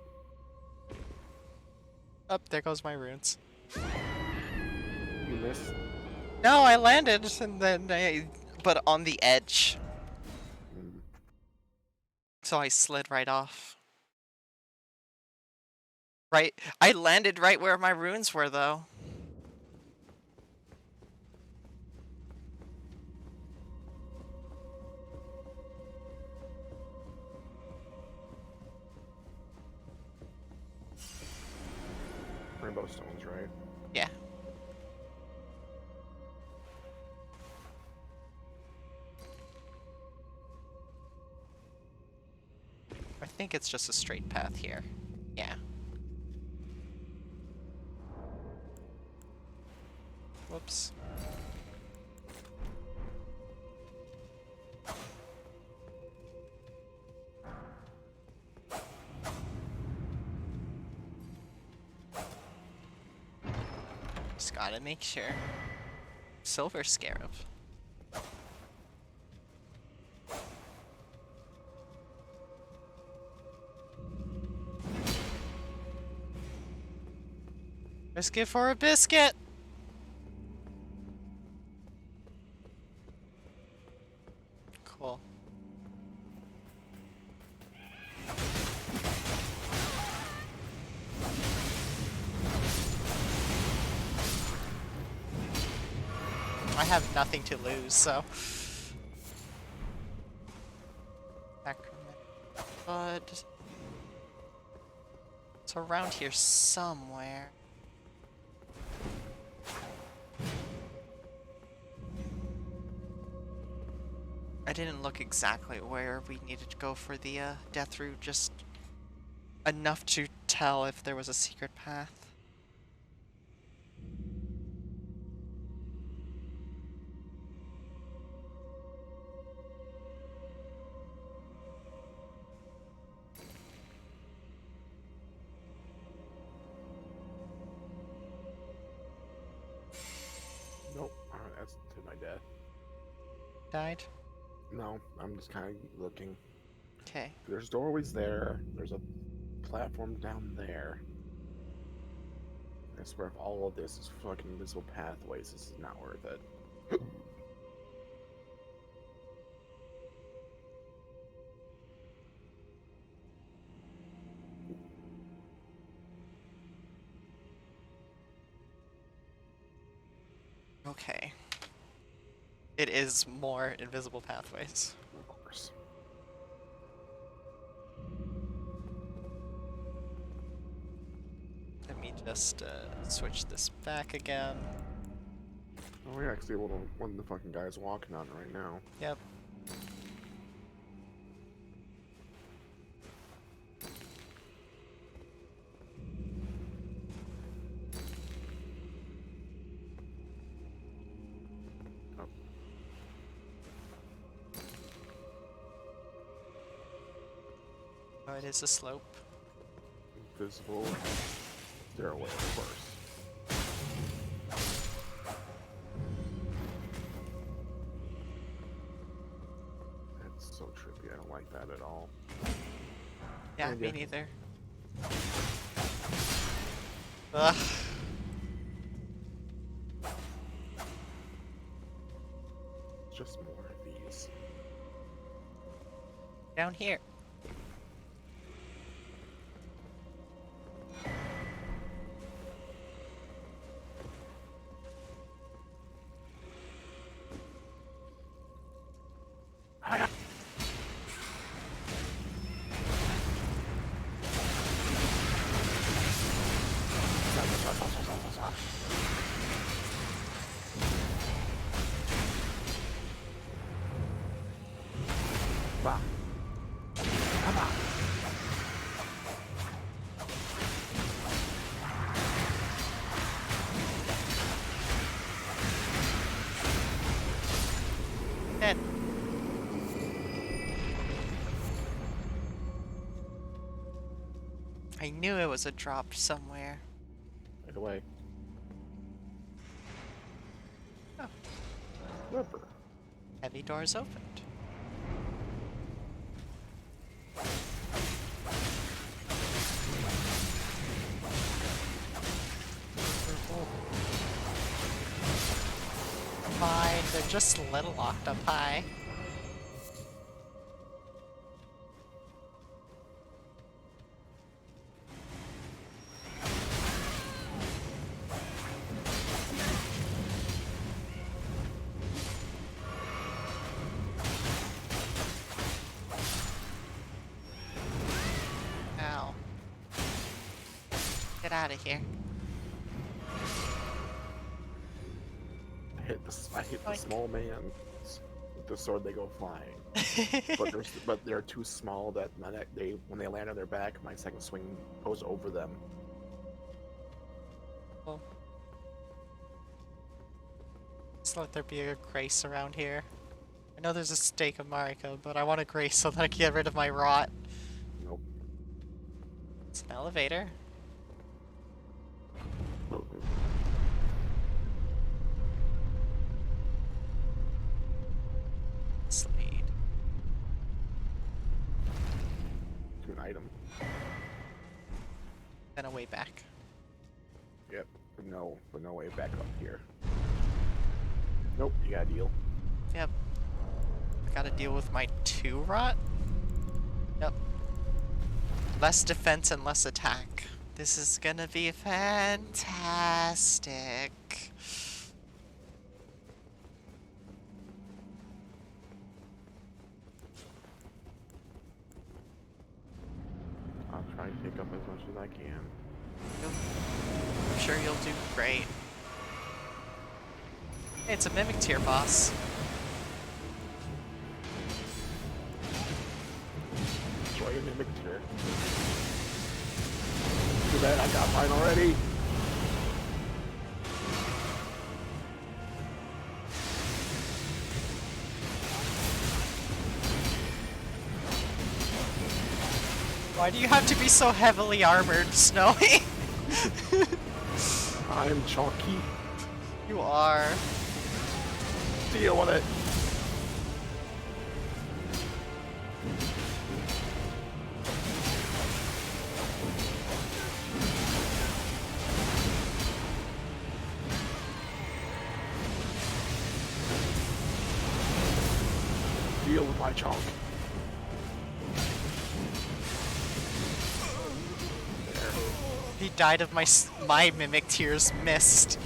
Oh, there goes my runes. You missed. No, I landed, and then but on the edge. So I slid right off. Right, I landed right where my runes were, though. rainbow stones, right? Yeah. I think it's just a straight path here. Yeah. Whoops. Just gotta make sure. Silver Scarab. Biscuit for a biscuit! Cool. I have nothing to lose, so. Sacrament. But it's around here somewhere. I didn't look exactly where we needed to go for the death route, just enough to tell if there was a secret path. Nope. That's to my death. Died? No, I'm just kind of looking. Okay. There's doorways there. There's a platform down there. I swear, if all of this is fucking invisible pathways, this is not worth it. Okay. It is more invisible pathways. Of course. Let me just switch this back again. Oh, we're actually able to one the fucking guy's walking on right now. Yep. Oh. Oh, it is a slope. Invisible stairway, of course. That's so trippy. I don't like that at all. Yeah, And me yeah. neither. Ugh. Just more of these. Down here. Bah. Come on. Dead. I knew it was a drop somewhere. Right away. Oh. Rubber. Heavy doors opened. Fine, they're just a little octopi. Ow. Get out of here. I hit the Like- small man with the sword. They go flying, but they're too small that when they land on their back, my second swing goes over them. Well, just let there be a grace around here. I know there's a stake of Marika, but I want a grace so that I can get rid of my rot. Nope. It's an elevator. Slade. To an item. Then a way back. Yep. But no way back up here. Nope. You gotta deal. Yep. I gotta deal with my 2 rot? Yep. Less defense and less attack. This is gonna be fantastic. I'll try and pick up as much as I can. I'm sure you'll do great. Hey, it's a Mimic tier boss. Destroy a mimic tier. Too bad I got mine already. Why do you have to be so heavily armored, Snowy? I'm chunky. You are. Deal with it. Deal with my chunk. He died of my Mimic Tears missed.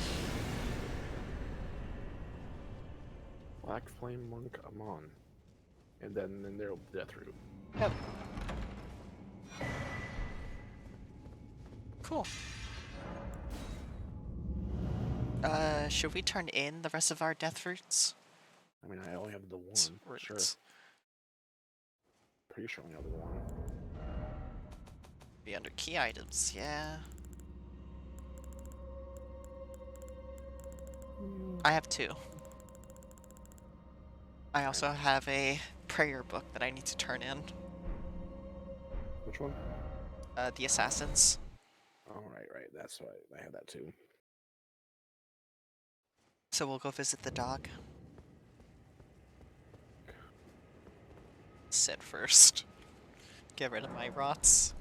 Black Flame Monk Amon. And then there'll be Death Root. Yep. Cool. Should we turn in the rest of our death roots? I mean, I only have the one. Sure. Roots. Pretty sure I only have the one. Be under key items, yeah. I have 2. I also have a prayer book that I need to turn in. Which one? The Assassins. Oh, right. That's right. I have that too. So we'll go visit the dog. Sit first. Get rid of my rots.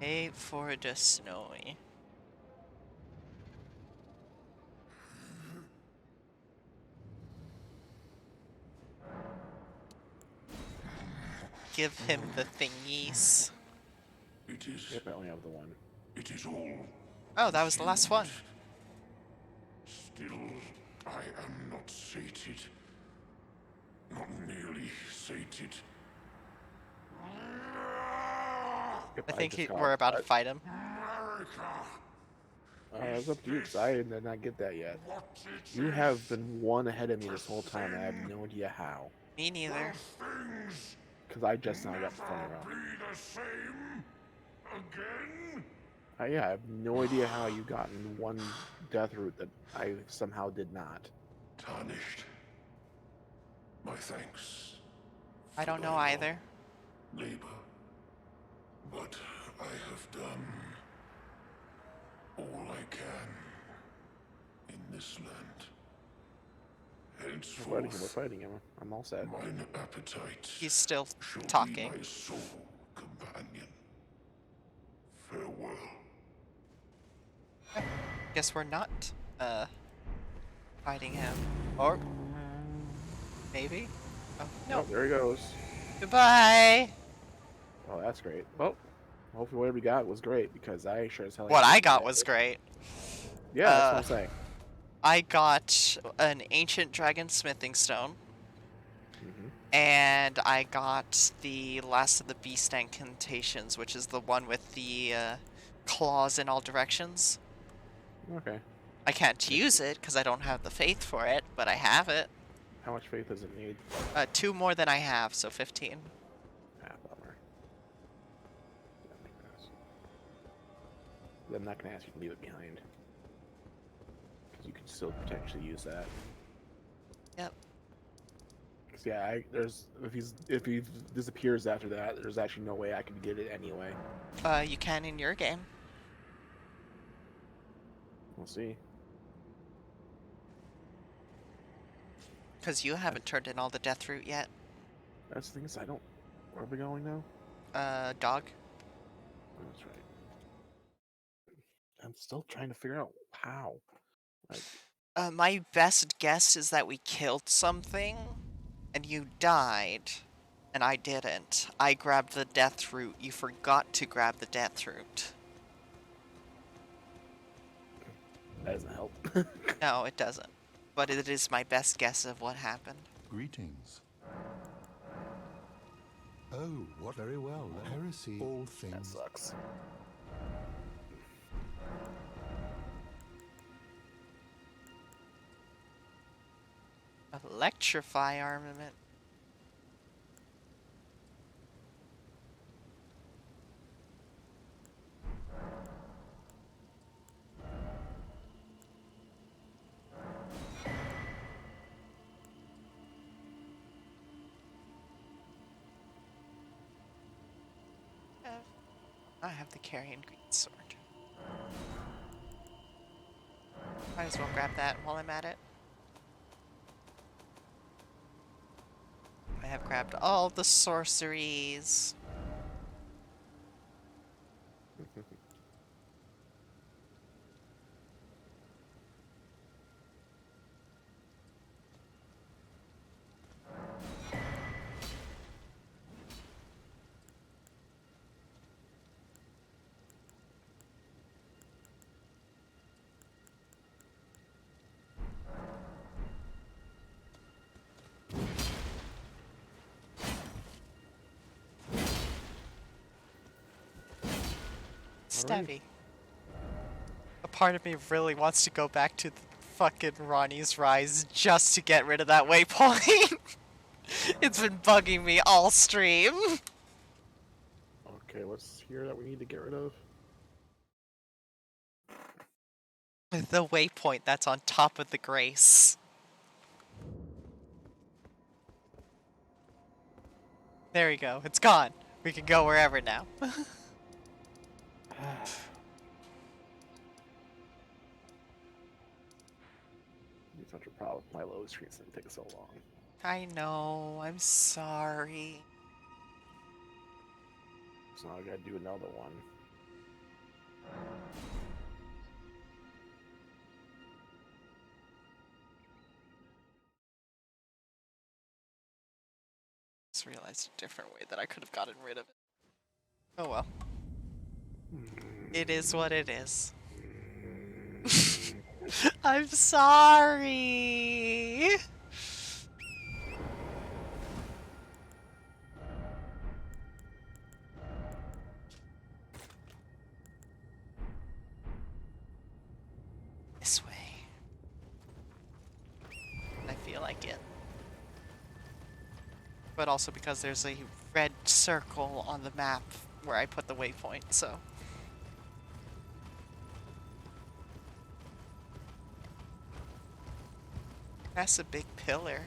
A for the Snowy. Give him the thingies. It is. Yep, I only have the one. It is all. Oh, that was the last one. Still, I am not sated. Not nearly sated. Yep, I think just got- we're about to fight him. America! It's up to you, because I did not get that yet. What it You is, have been one ahead of me this whole time, and I have no idea how. Me neither. things Because I just now got the front never row. be the same again? Yeah, I have no idea how you gotten one death route that I somehow did not. Tarnished. My thanks. I don't for know thy either. labor. But I have done all I can in this land. We're Henceforth, fighting him. I'm all set. mine appetite He's still shall talking. be my sole companion. Farewell. Guess we're not, fighting him. Or maybe? Oh, no. Oh, there he goes. Goodbye! Oh, that's great. Well, hopefully whatever we got was great, because I sure as hell... What ain't I getting got that. was great. Yeah, that's what I'm saying. I got an ancient dragon smithing stone, Mm-hmm. and I got the last of the beast incantations, which is the one with the claws in all directions. Okay. I can't use it because I don't have the faith for it, but I have it. How much faith does it need? 2 more than I have, so 15. Ah, bummer. I'm not gonna ask you to leave it behind. Because you could still potentially use that. Yep. 'Cause yeah, if he disappears after that, there's actually no way I can get it anyway. You can in your game. We'll see. Because you haven't turned in all the death root yet. That's the thing is, I don't. Where are we going now? Dog. Oh, that's right. I'm still trying to figure out how. Like, My best guess is that we killed something, and you died, and I didn't. I grabbed the death root. You forgot to grab the death root. that doesn't help. No, it doesn't. But it is my best guess of what happened. Greetings. Oh, what very well. Heresy, all That things. sucks. Electrify armament. I have the carrion green sword. Might as well grab that while I'm at it. I have grabbed all the sorceries. Stabby. A part of me really wants to go back to the fucking Ronnie's Rise just to get rid of that waypoint. It's been bugging me all stream. Okay, what's here that we need to get rid of? The waypoint that's on top of the Grace. There we go. It's gone. We can go wherever now. Such a problem. My load screens didn't take so long. I know. I'm sorry. So now I gotta do another one. Just realized a different way that I could have gotten rid of it. Oh well. It is what it is. I'm sorry. This way. I feel like it. But also because there's a red circle on the map where I put the waypoint, so. That's a big pillar.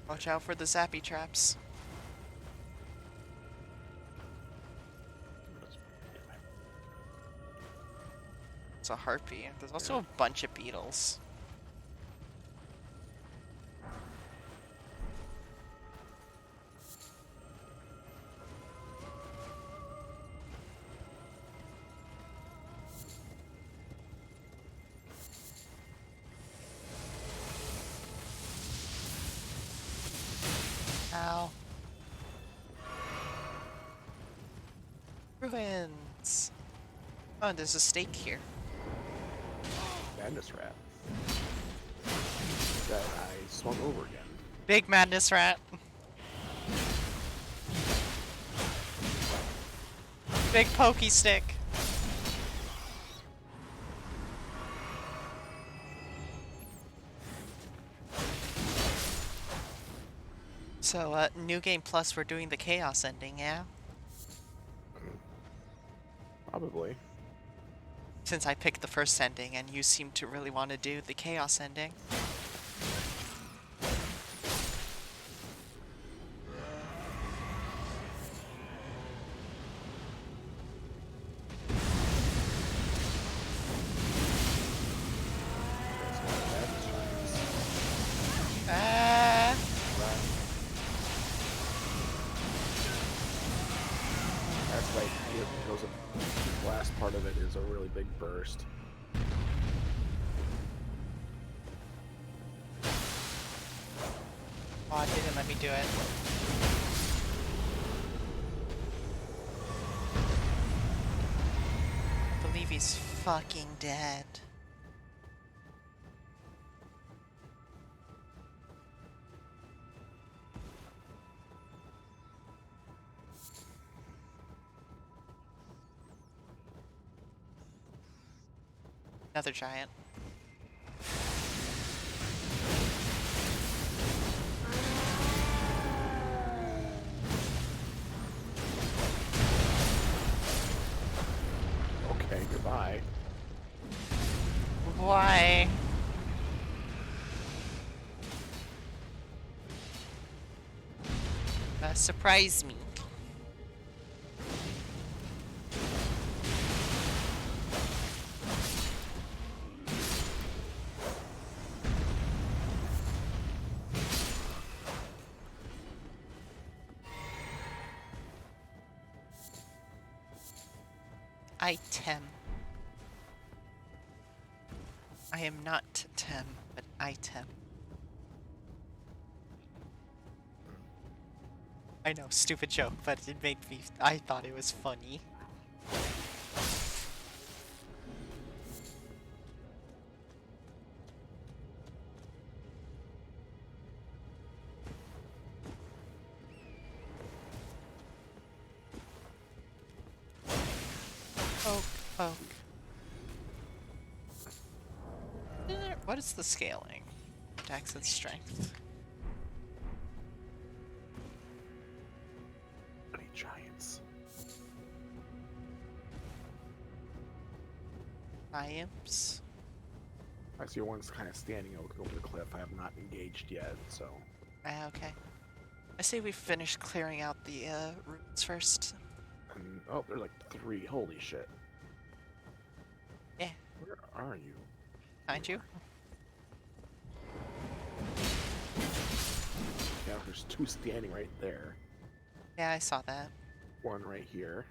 Watch out for the zappy traps. It's a harpy. There's also a bunch of beetles. Ow. Ruins. Oh, and there's a stake here. madness rat that I swung over again. Big madness rat. Big pokey stick. So, New Game Plus, we're doing the Chaos ending, yeah? Probably. Since I picked the first ending and you seem to really want to do the Chaos ending. That's one of the madness rats. Ah! That's right. It goes up. The last part of it is a really big burst. Oh, it didn't let me do it. I believe he's fucking dead. Another giant. Okay, goodbye. Why? Surprise me. Item. I am not Tem, but item. I know, stupid joke, but it made me. I thought it was funny. Poke, poke. What is the scaling? Dex and strength. Any giants? Imps. I see one's kind of standing looking over the cliff. I have not engaged yet, so. Ah, okay. I say we finish clearing out the ruins first. And, oh, there's like 3. Holy shit. Yeah. Where are you? Find you? Yeah, there's 2 standing right there. Yeah, I saw that. 1 right here.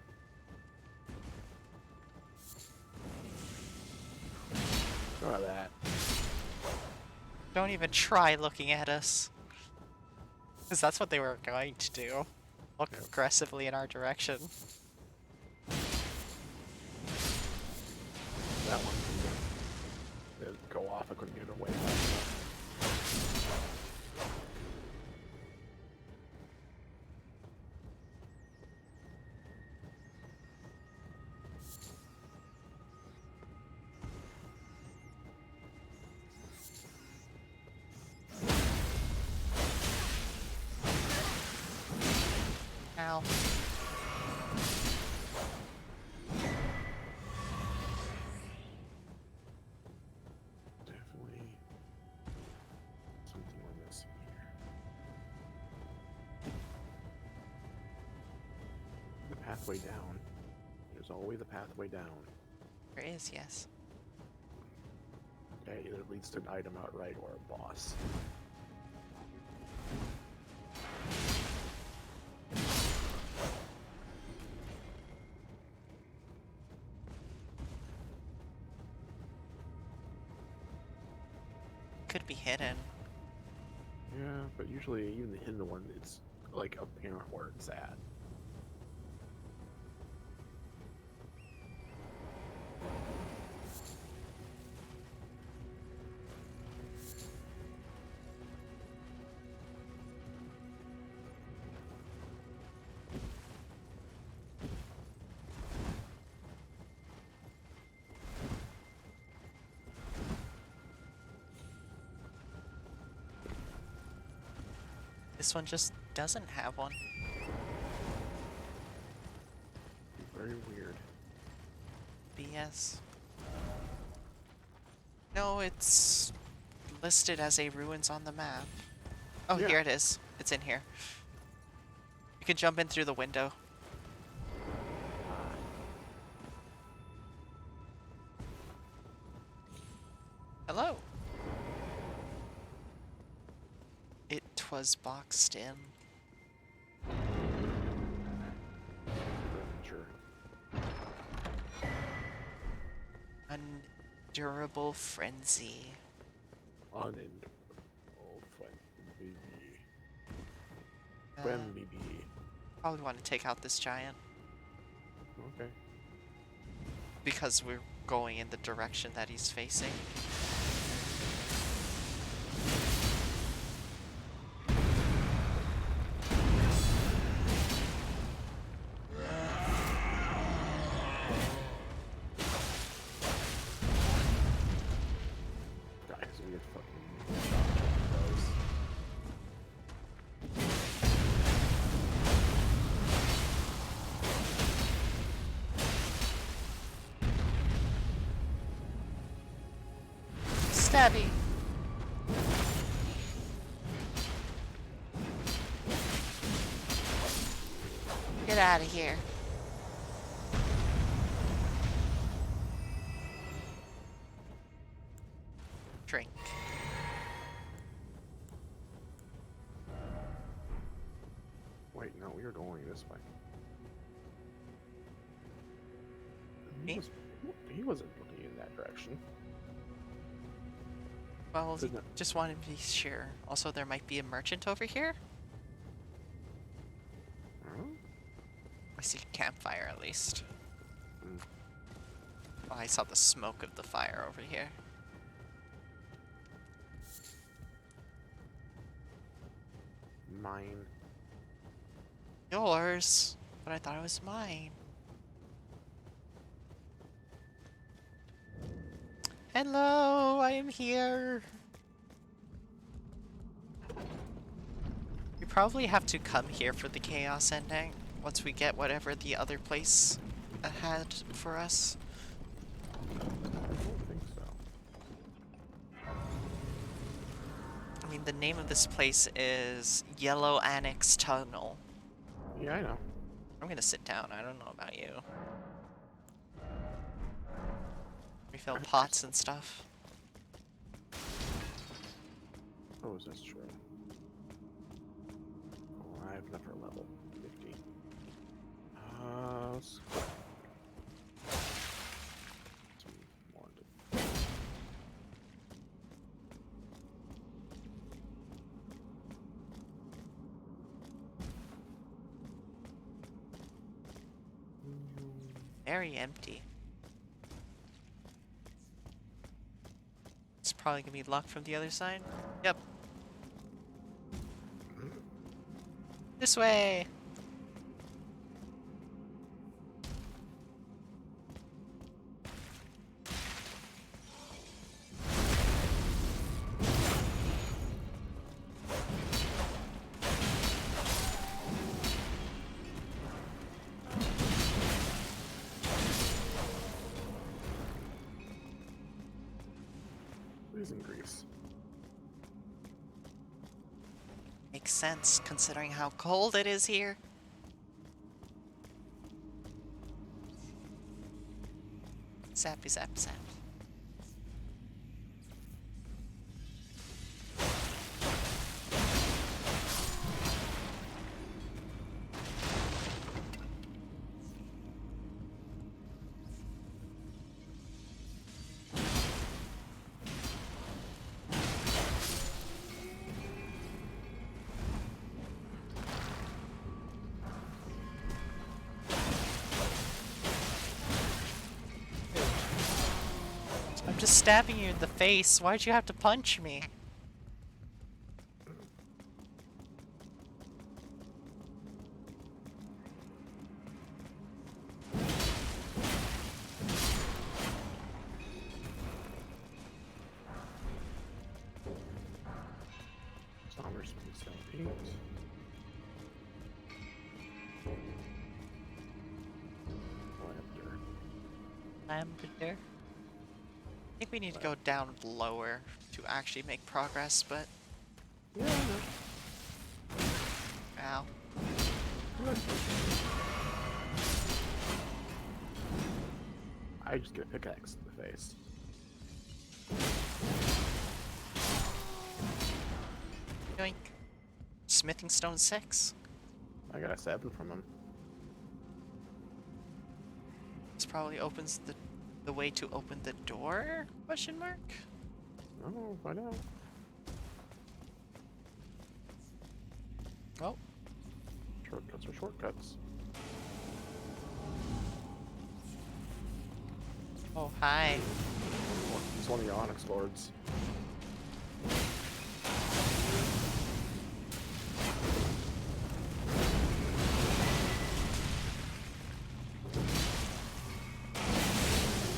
None of that. Don't even try looking at us. Because that's what they were going to do. Look Yep. aggressively in our direction. That one didn't go off. I couldn't get it away. Ow. Definitely something we're missing here. The pathway down. There's always a pathway down. There is, yes. Okay, either leads to an item outright or a boss. Could be hidden. Yeah, but usually even the hidden one, it's like apparent where it's at. This one just doesn't have one. Very weird. BS. No, it's listed as a ruins on the map. Oh, Yeah. here it is. It's in here. You can jump in through the window. Hello. It was boxed in. Sure. Undurable frenzy. Unendurable frenzy. Uh, Frenzy. Probably want to take out this giant Okay. because we're going in the direction that he's facing. Guys, we get fucking those. Stabby. Get out of here. Drink. Wait, no, we were going this way. Me? He wasn't looking in that direction. Well, Isn't it? just wanted to be sure. Also, there might be a merchant over here. Huh? I see a campfire at least. Mm. Oh, I saw the smoke of the fire over here. Mine. Yours, but I thought it was mine. Hello, I am here. We probably have to come here for the chaos ending once we get whatever the other place had for us. I don't think so. I mean, the name of this place is Yellow Annex Tunnel. Yeah, I know. I'm gonna sit down. I don't know about you. Refill pots and stuff. Oh, is that true? Oh, I have enough for level 50. Let's go. Some more to- Very empty. It's probably gonna be locked from the other side. Yep. This way! Who's in Greece? Makes sense considering how cold it is here. Zappy zap zap. I'm just stabbing you in the face. Why'd you have to punch me? Commerce Stone 8. Lavender. I think we need to go down lower to actually make progress, but... Yeah, I know. Ow. I just get a pickaxe in the face. Yoink. Smithing stone 6. I got a 7 from him. This probably opens the way to open the door? Question mark? Oh, I know. Oh. Shortcuts are shortcuts. Oh, hi. It's one of the Onyx Lords.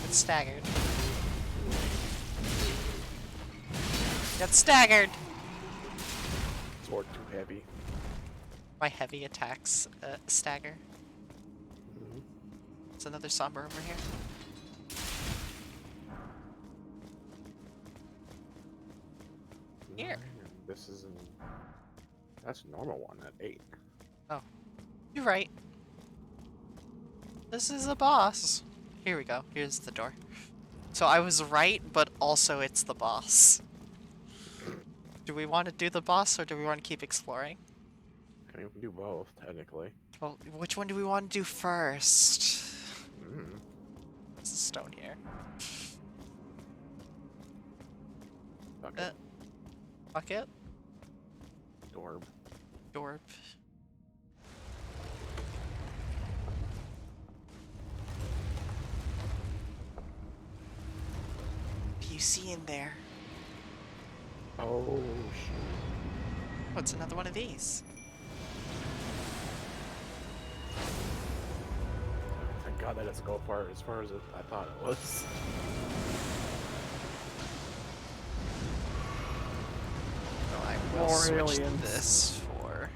It's staggered. Got staggered! Sword too heavy. My heavy attacks stagger. Mm-hmm. There's another somber over here. Here. This is that's a normal one at 8. Oh. You're right. This is a boss. Here we go. Here's the door. So I was right, but also it's the boss. Do we want to do the boss or do we want to keep exploring? I mean, we can do both, technically. Well, which one do we want to do first? Mm. There's a stone here. Bucket. Bucket? Dorb. Dorp. What do you see in there? Oh, shoot. What's another one of these? Thank God that doesn't go as far as I thought it was. Oh, I will More switch aliens. this for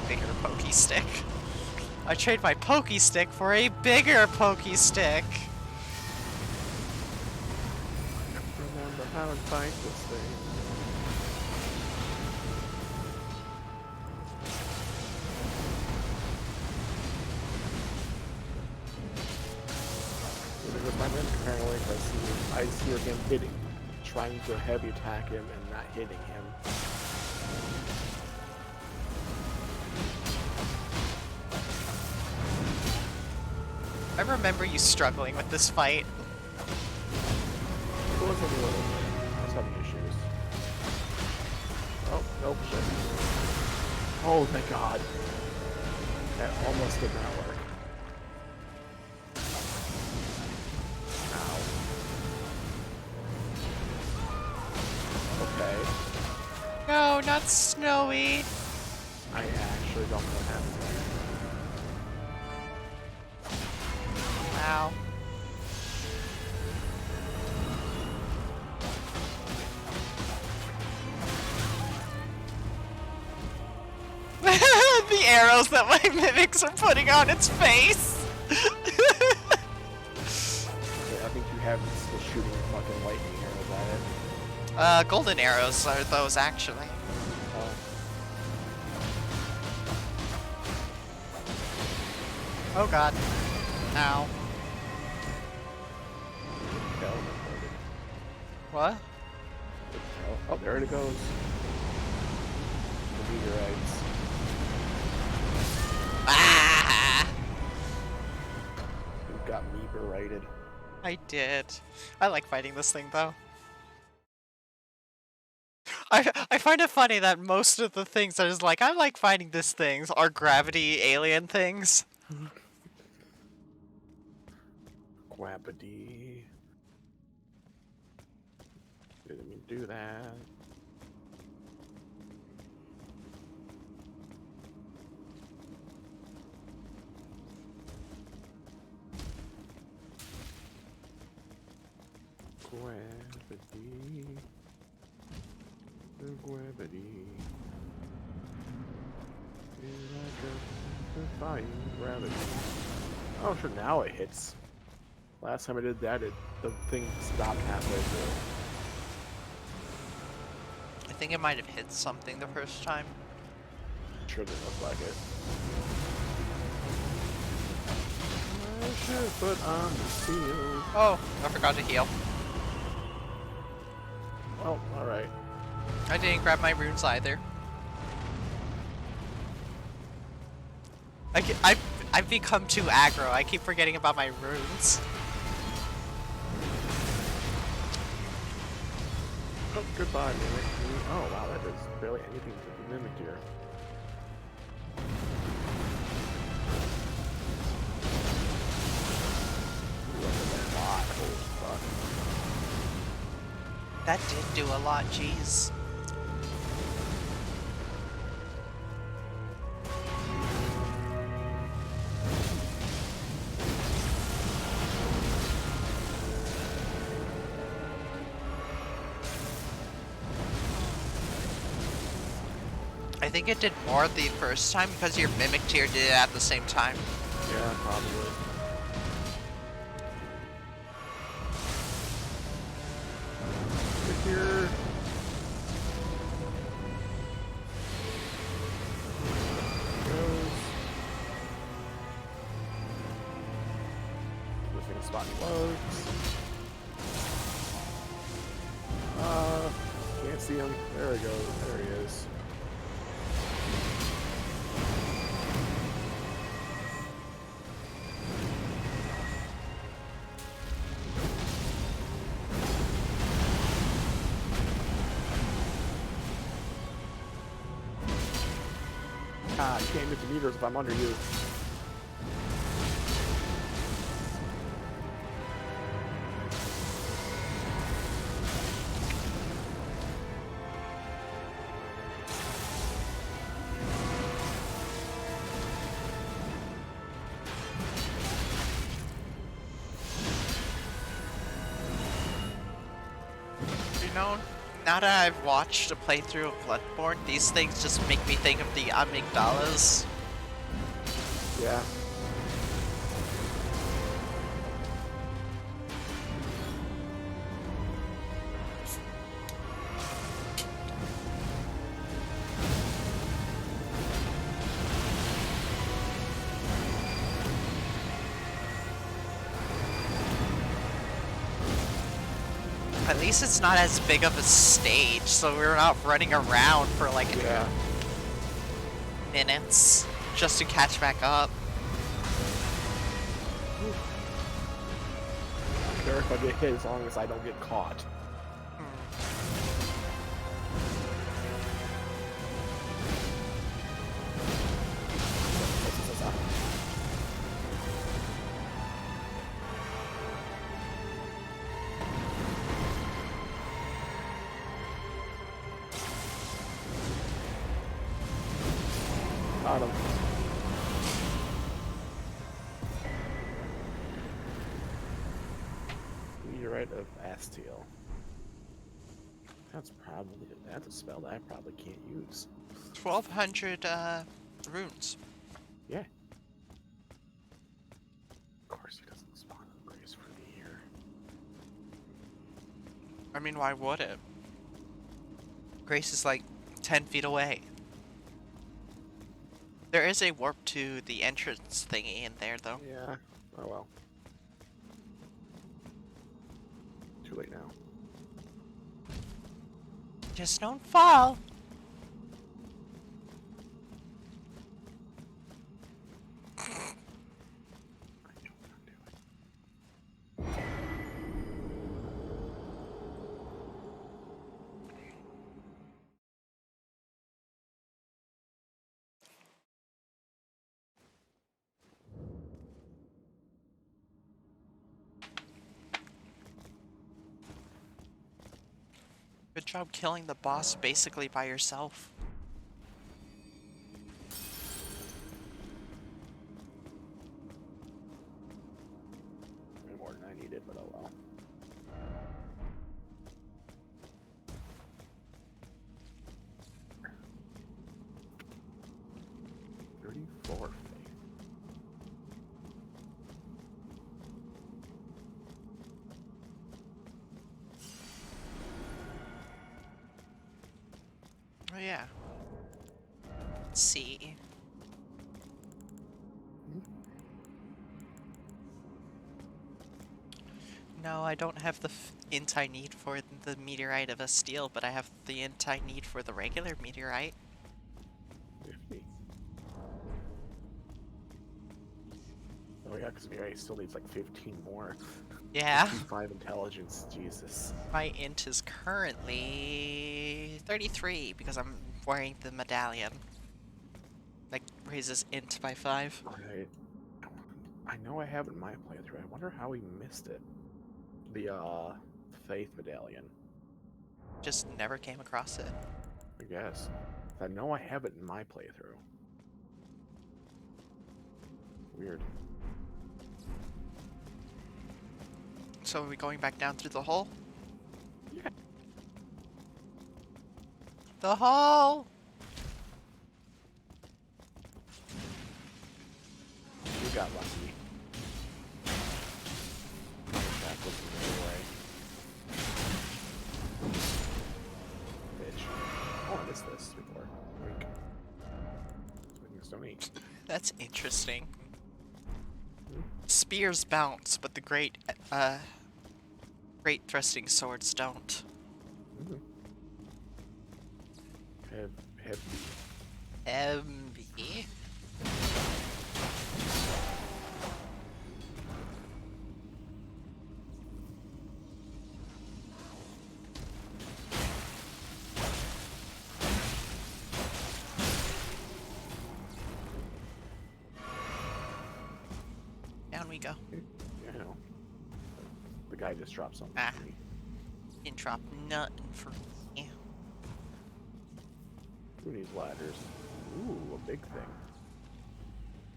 bigger pokey stick. I trade my pokey stick for a bigger pokey stick. Remember how to fight this thing. With my men apparently, I see him hitting, trying to heavy attack him and not hitting him. I remember you struggling with this fight. It wasn't a little bit. I was having issues. Oh, nope, shit. Oh, thank God. That almost did not work. Ow. Okay. No, not Snowy. I actually don't know what happened there. Ow. The arrows that my mimics are putting on its face. Okay, I think you have the shooting fucking lightning arrows at it. Golden arrows are those actually. Oh god. Ow. What? Oh, there it goes. The meteorites. Ah! You got meteorited. I did. I like fighting this thing though. I find it funny that most of the things that is like, I like fighting this things are gravity alien things. Quapity. Didn't mean to do that. Gravity. Gravity. Here I go, defying gravity. Oh, sure, now it hits. Last time I did that, the thing stopped halfway through. I think it might have hit something the first time. Sure didn't look like it. I should put on the seal. Oh, I forgot to heal. Oh, alright. I didn't grab my runes either. I've become too aggro. I keep forgetting about my runes. Oh, goodbye, Mimic. Oh, wow, that does barely anything to the Mimic here. Ooh, that does a lot. Holy fuck. That did do a lot, jeez. I think it did more the first time because your Mimic tier did it at the same time. Yeah, probably. Get here. Goes. This thing spot loads. Can't see him. There he goes. There he is. Ah, you can't get the meters if I'm under you. You know, now that I've watched a playthrough of Bloodborne, these things just make me think of the amygdalas. Yeah. At least it's not as big of a stage, so we're not running around for like Yeah. minutes just to catch back up. I don't care if I get hit as long as I don't get caught. Got him. Meteorite of Astiel. That's a spell that I probably can't use. 1,200 runes. Yeah. Of course he doesn't spawn a grace for me here. I mean, why would it? Grace is like 10 feet away. There is a warp to the entrance thingy in there, though. Yeah. Oh well. Too late now. Just don't fall. I know what I'm doing. Good job killing the boss basically by yourself. Way more than I needed, but oh well. yeah. Let's see. No, I don't have the int I need for the meteorite of a steel, but I have the int I need for the regular meteorite. 50. Oh yeah, because Miri still needs like 15 more. Yeah. 55 intelligence, Jesus. My int is currently 33 because I'm wearing the medallion. Like, raises int by 5. Alright. I know I have it in my playthrough. I wonder how we missed it. The, Faith Medallion. Just never came across it. I guess. I know I have it in my playthrough. Weird. So are we going back down through the hole? Yeah. The hole! We got lucky. That was in the way. Bitch. Oh, I missed this before. Wink. Swinging Stone 8. That's interesting. Spears bounce, but the great thrusting swords don't. Mm-hmm. Have Envy. Down we go. you know. The guy just dropped something. Ah. For me. Didn't drop nothing for me. Who needs ladders? Ooh, a big thing.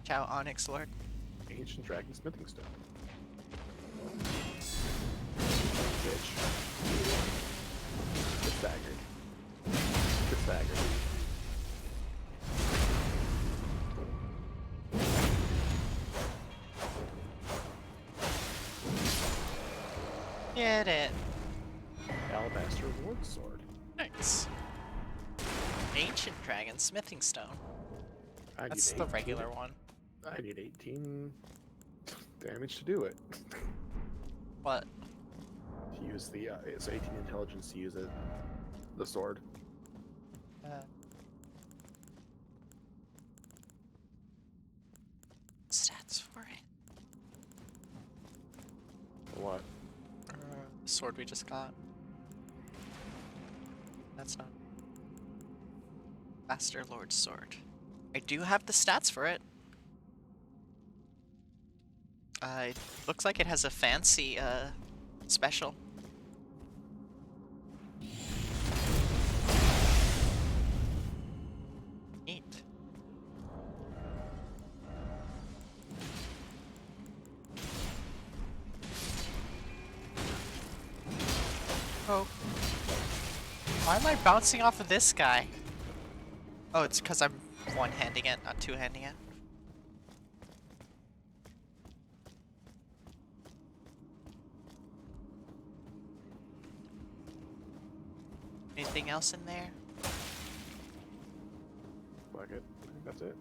Ciao, Onyx Lord. Ancient Dragon Smithing Stone. Bitch. Get staggered. Get staggered. Get it. Alabaster Lord Sword. Nice. Ancient Dragon Smithing Stone. I That's need the 18 regular one. I need 18 damage to do it. What? To use the, it's 18 intelligence to use it. The sword. Stats for it. For what? The sword we just got. That's not. Master Lord Sword. I do have the stats for it. It looks like it has a fancy, special. Neat. Oh. Why am I bouncing off of this guy? Oh, it's because I'm one-handing it, not two-handing it. Anything else in there? Fuck it. I think that's it.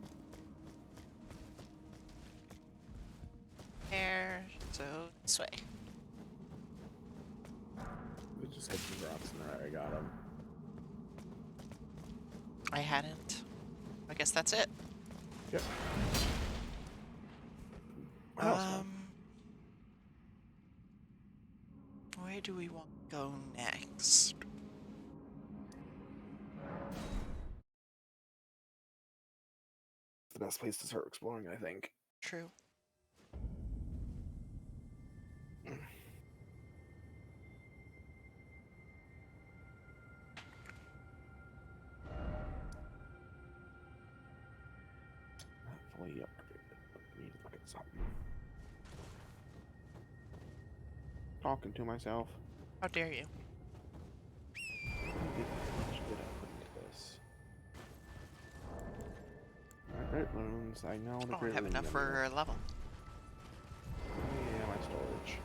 There. So, this way. We just hit some drops in there. I got them. I hadn't. I guess that's it. Yep. What else, man? Where do we want to go next? The best place to start exploring, I think. True. Not fully upgraded, but I need to look at something. Talking to myself. How dare you? How much did I put into this? Great runes. I know the I great don't have runes enough for a level. Yeah, my storage.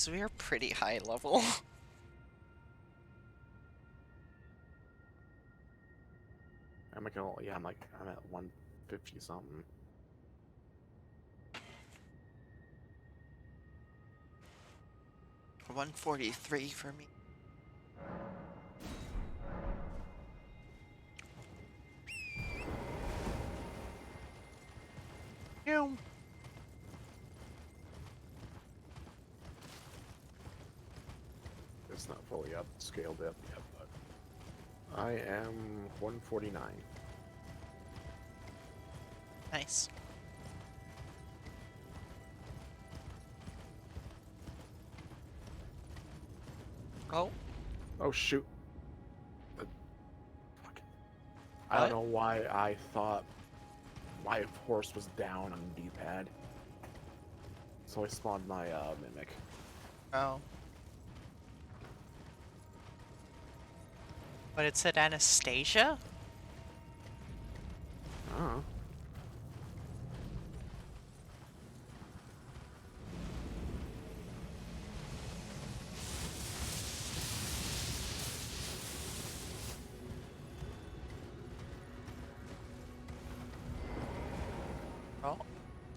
Jeez, we are pretty high level. I'm like, oh, yeah, I'm at 150 something. $143 for me. Ew. It's not fully up, scaled up yet, but I am 149. Nice. Oh, Oh shoot! Fuck. I What? don't know why I thought my horse was down on the D-pad, so I spawned my mimic. oh. But it said Anastasia? Oh. Oh,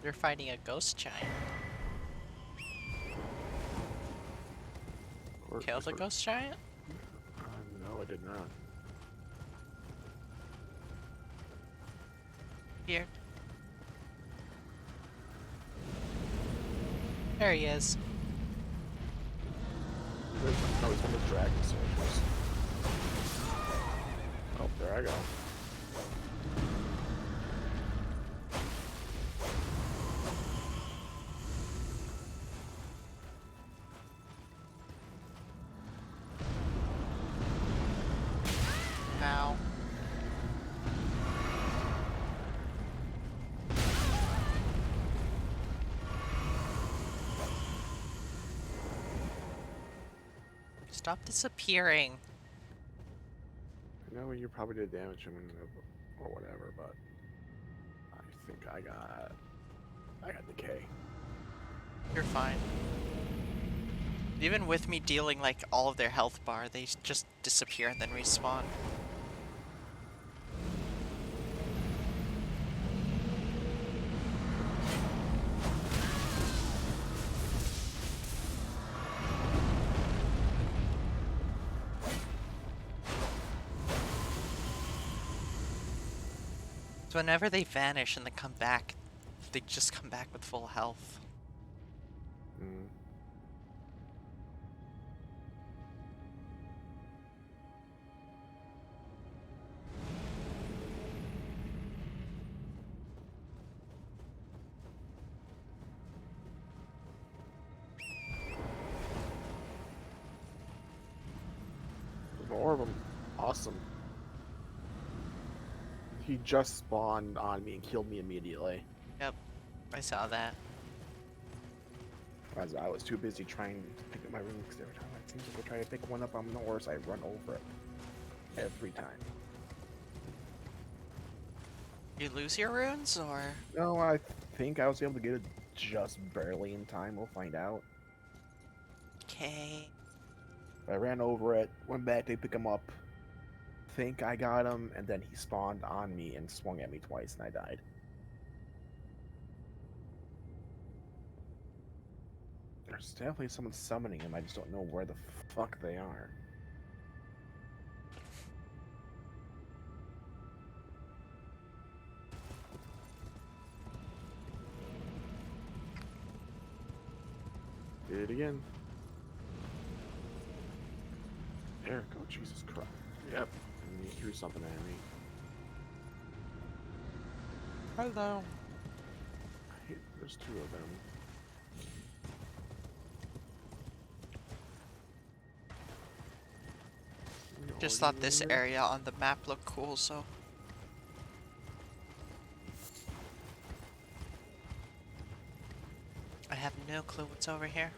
they're fighting a ghost giant. Kill the ghost giant? No, I did not. Here. There he is. No, he's one of the dragon soldiers. Oh, there I go. Ow. Stop disappearing. I know you probably did damage him or whatever, but I think I got decay. You're fine. Even with me dealing like all of their health bar, they just disappear and then respawn. So whenever they vanish and they come back, they just come back with full health. Mm. More of them. Awesome. He just spawned on me and killed me immediately. Yep, I saw that. As I was too busy trying to pick up my rune, because every time I seem to try to pick one up on the horse, I run over it. Every time. You lose your runes, or? No, I think I was able to get it just barely in time. We'll find out. Okay. I ran over it, went back to pick him up, think I got him, and then he spawned on me and swung at me twice, and I died. There's definitely someone summoning him, I just don't know where the fuck they are. Did it again. There it go, Jesus Christ. Yep, and he threw something at me. Hello. There's two of them. Just thought this area on the map looked cool, so. I have no clue what's over here.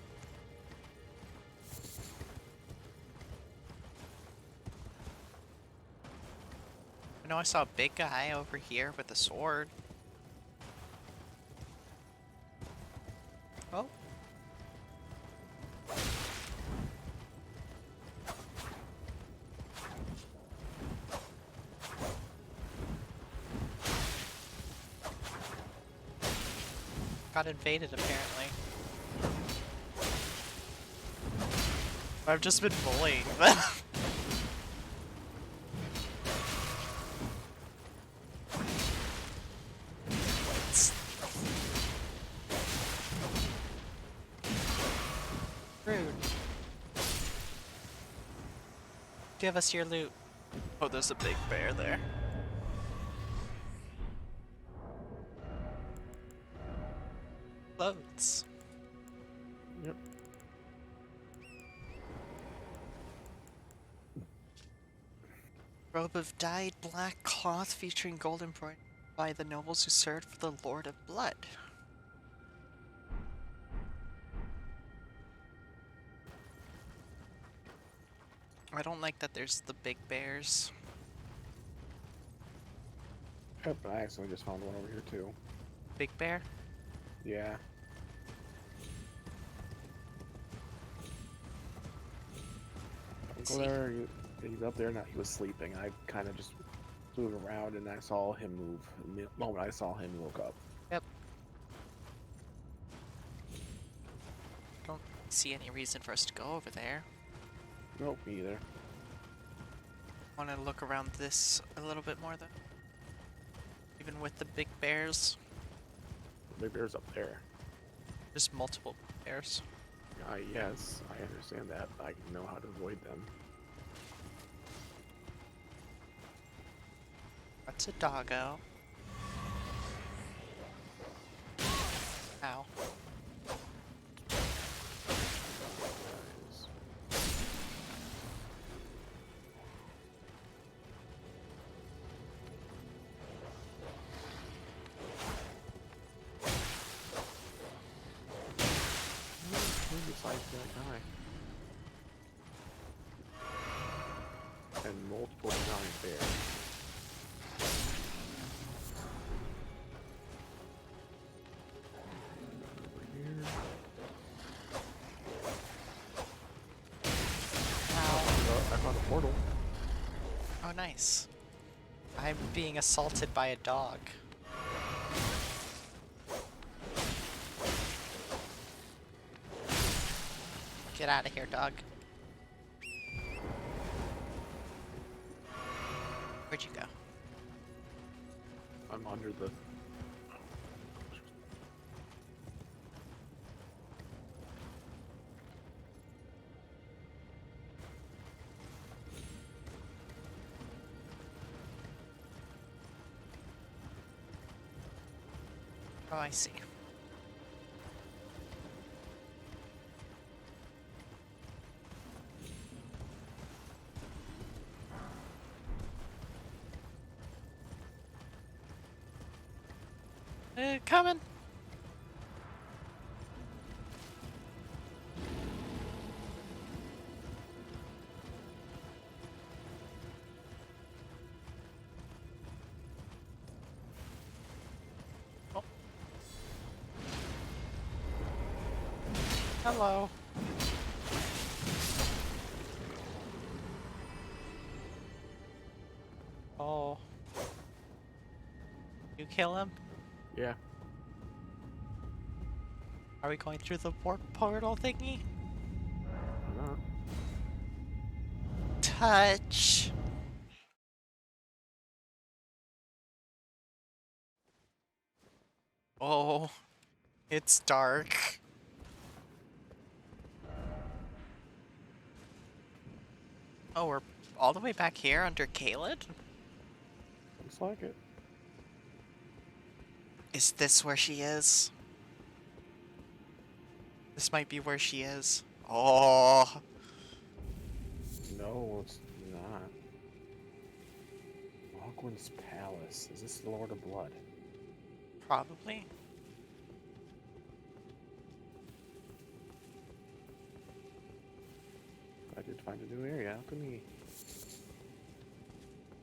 I know I saw a big guy over here with a sword. Oh. Got invaded apparently. I've just been bullying them. Rude. Give us your loot. Oh, there's a big bear there. Clothes. Yep. Robe of dyed black cloth featuring gold embroidery by the nobles who served for the Lord of Blood. I don't like that there's the big bears. Yep, I accidentally just found one over here too. Big bear? Yeah. Don't go there. He's up there now. He was sleeping. I kind of just flew around and I saw him move. The moment I saw him, he woke up. Yep. Don't see any reason for us to go over there. Nope, me either. Want to look around this a little bit more though? Even with the big bears? The big bear's up there. There's multiple bears. Yes, I understand that. I know how to avoid them. That's a doggo. Ow. Who decides that guy? And multiple giant bears. Over here. Oh, I found a portal. Oh, nice. I'm being assaulted by a dog. Get out of here, dog. Where'd you go? I'm under the... Oh, I see. Coming. Oh. Hello. Oh. You kill him? Yeah. Are we going through the warp portal thingy? Why not? Touch. Oh, it's dark. Oh, we're all the way back here under Kaled? Looks like it. Is this where she is? This might be where she is. Oh. No, it's not. Logwyn's Palace. Is this the Lord of Blood? Probably. I did find a new area. How come me?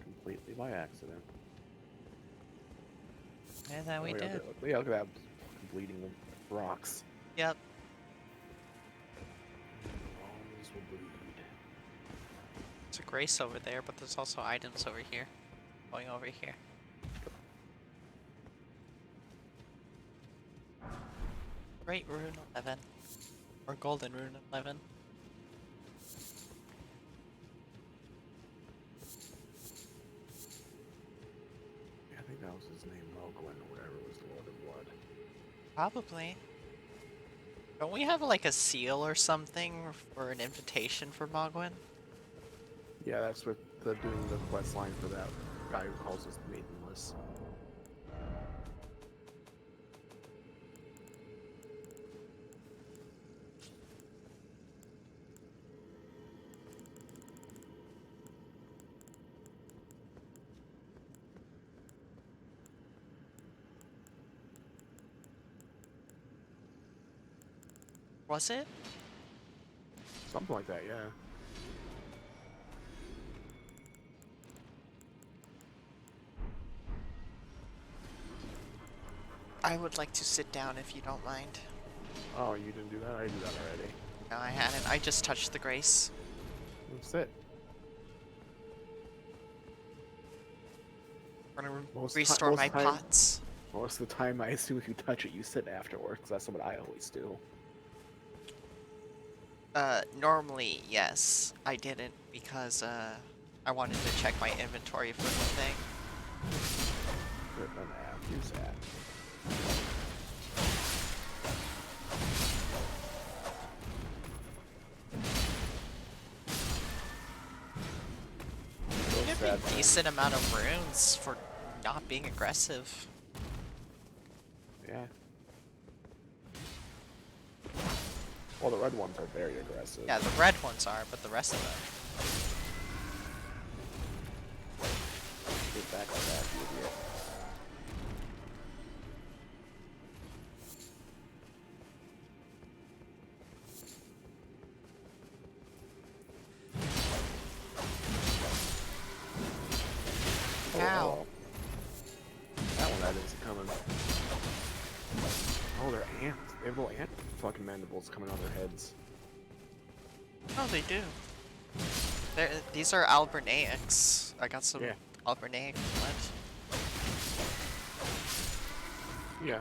Completely by accident. Yeah, that we yeah, did. Yeah, look at that. Bleeding the rocks. Yep. Bones will bleed. There's a grace over there, but there's also items over here. Going over here. Great Rune 11. Or Golden Rune 11. Yeah, I think that was his name, Mogwin, or whatever was the Lord of Blood. Probably. Don't we have like a seal or something for an invitation for Mogwin? Yeah, that's what doing the quest line for that guy who calls us maidenless. Was it? Something like that, yeah. I would like to sit down if you don't mind. Oh, you didn't do that? I did that already. No, I hadn't. I just touched the grace. That's it. I'm gonna Most restore my time- pots. Most of the time, I assume if you touch it, you sit afterwards. That's what I always do. Normally, yes. I didn't because, I wanted to check my inventory for the thing. Rip an app. Use that. You get a decent amount of runes for not being aggressive. Yeah. Well, the red ones are very aggressive. Yeah, the red ones are, but the rest of them. Get back on that, you idiot. Ow. Oh, that one that isn't coming. Oh, they're ants. They have little ant fucking mandibles coming out of their heads. Oh, they do. These are Albernaics. I got some Yeah. Albernaic blood. Yeah.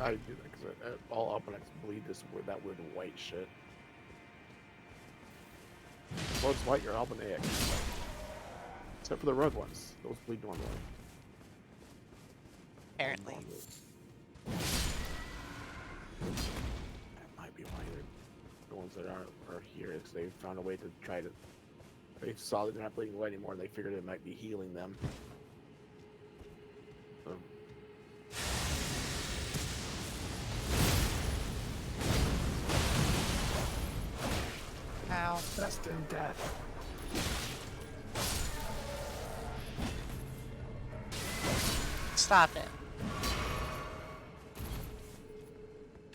I do that because all Albanites bleed that weird white shit. Blood's white, you're Albaniac. Except for the red ones. Those bleed normally. Apparently. That might be why the ones that are here is they found a way to try to. They saw that they're not bleeding white anymore, and they figured it might be healing them. So. Ow. Destined death. Stop it.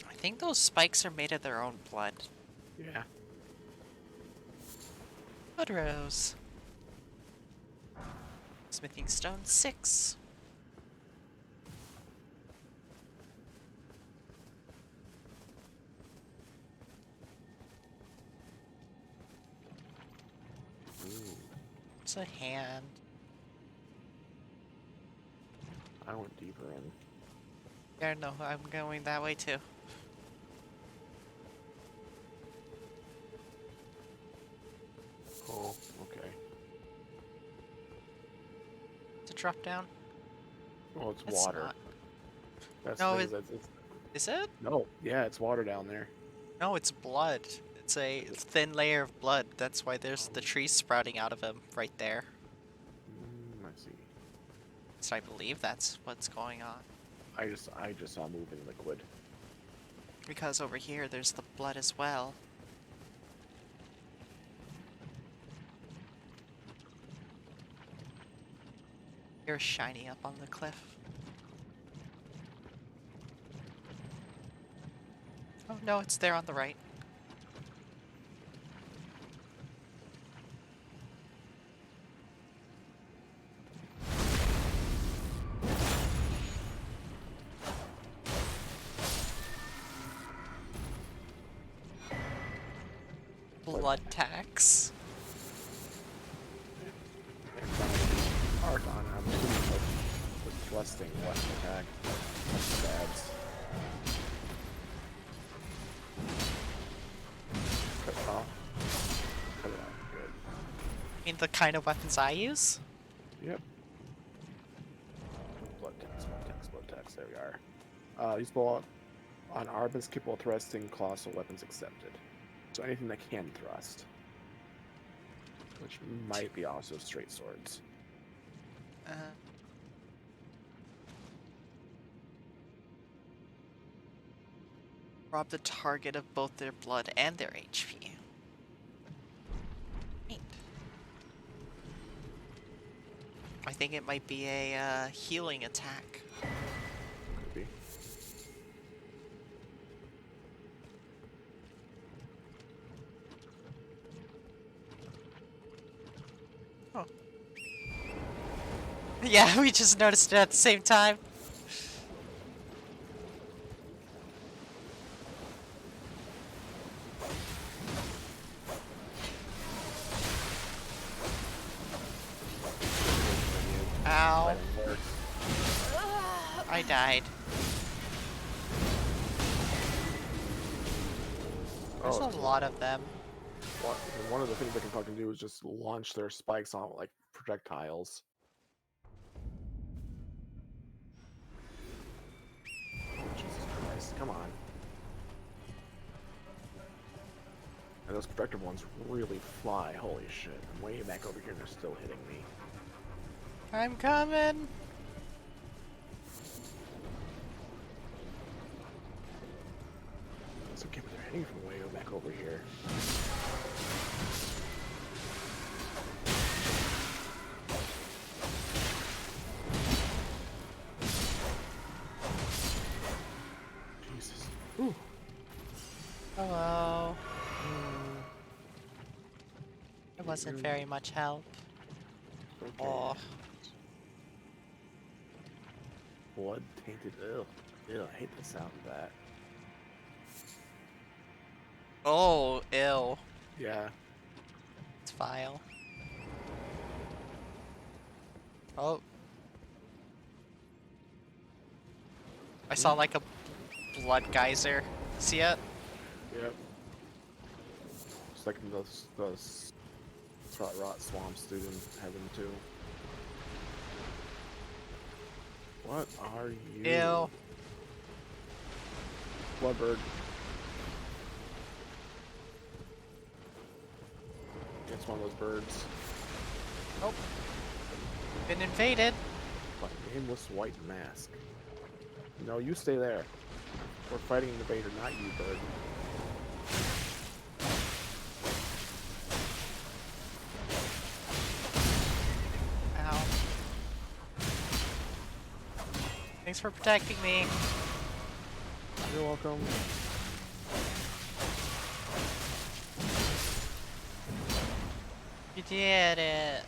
I think those spikes are made of their own blood. Yeah. Blood rose. Smithing stone 6. Ooh. It's a hand. I went deeper in. Yeah, no, I'm going that way too. Oh, okay. To drop down? Well, it's It's water. not. That's No, the thing, it's Is it? no, yeah, it's water down there. No, it's blood. It's a thin layer of blood. That's why there's the trees sprouting out of him right there. I see. So I believe that's what's going on. I just saw moving liquid. Because over here, there's the blood as well. You're shiny up on the cliff. Oh no, it's there on the right. Blood tax. Arc on it. I'm assuming the thrusting weapon attack. Stabs. Cut it off. Cut it off. Good. I mean, the kind of weapons I use? Yep. Blood text, blood text, blood text. There we are. Use blow on Arbus, capable of thrusting, colossal weapons accepted. So anything that can thrust. Which might be also straight swords. Rob the target of both their blood and their HP. Neat. I think it might be a healing attack. Could be. Oh. Yeah, we just noticed it at the same time. Ow. I died. There's a lot of them. One of the things they can fucking do is just launch their spikes on like projectiles. Oh, Jesus Christ, come on. And those projector ones really fly, holy shit. I'm way back over here and they're still hitting me. I'm coming. It's okay, but they're hitting from way back over here. Jesus. Ooh. Hello. It wasn't very much help. Okay. Oh. Blood tainted. Ugh. Ew, I hate the sound of that. Oh, ew. Yeah. It's vile. Oh. I saw like a blood geyser. See it? Yep. It's like those rot swamps dude in heaven too. What are you? Ew. Bloodbird. It's one of those birds. Oh. Been invaded. Like nameless white mask. No, you stay there. We're fighting an invader, not you, bird. Ow. Thanks for protecting me. You're welcome. You did it.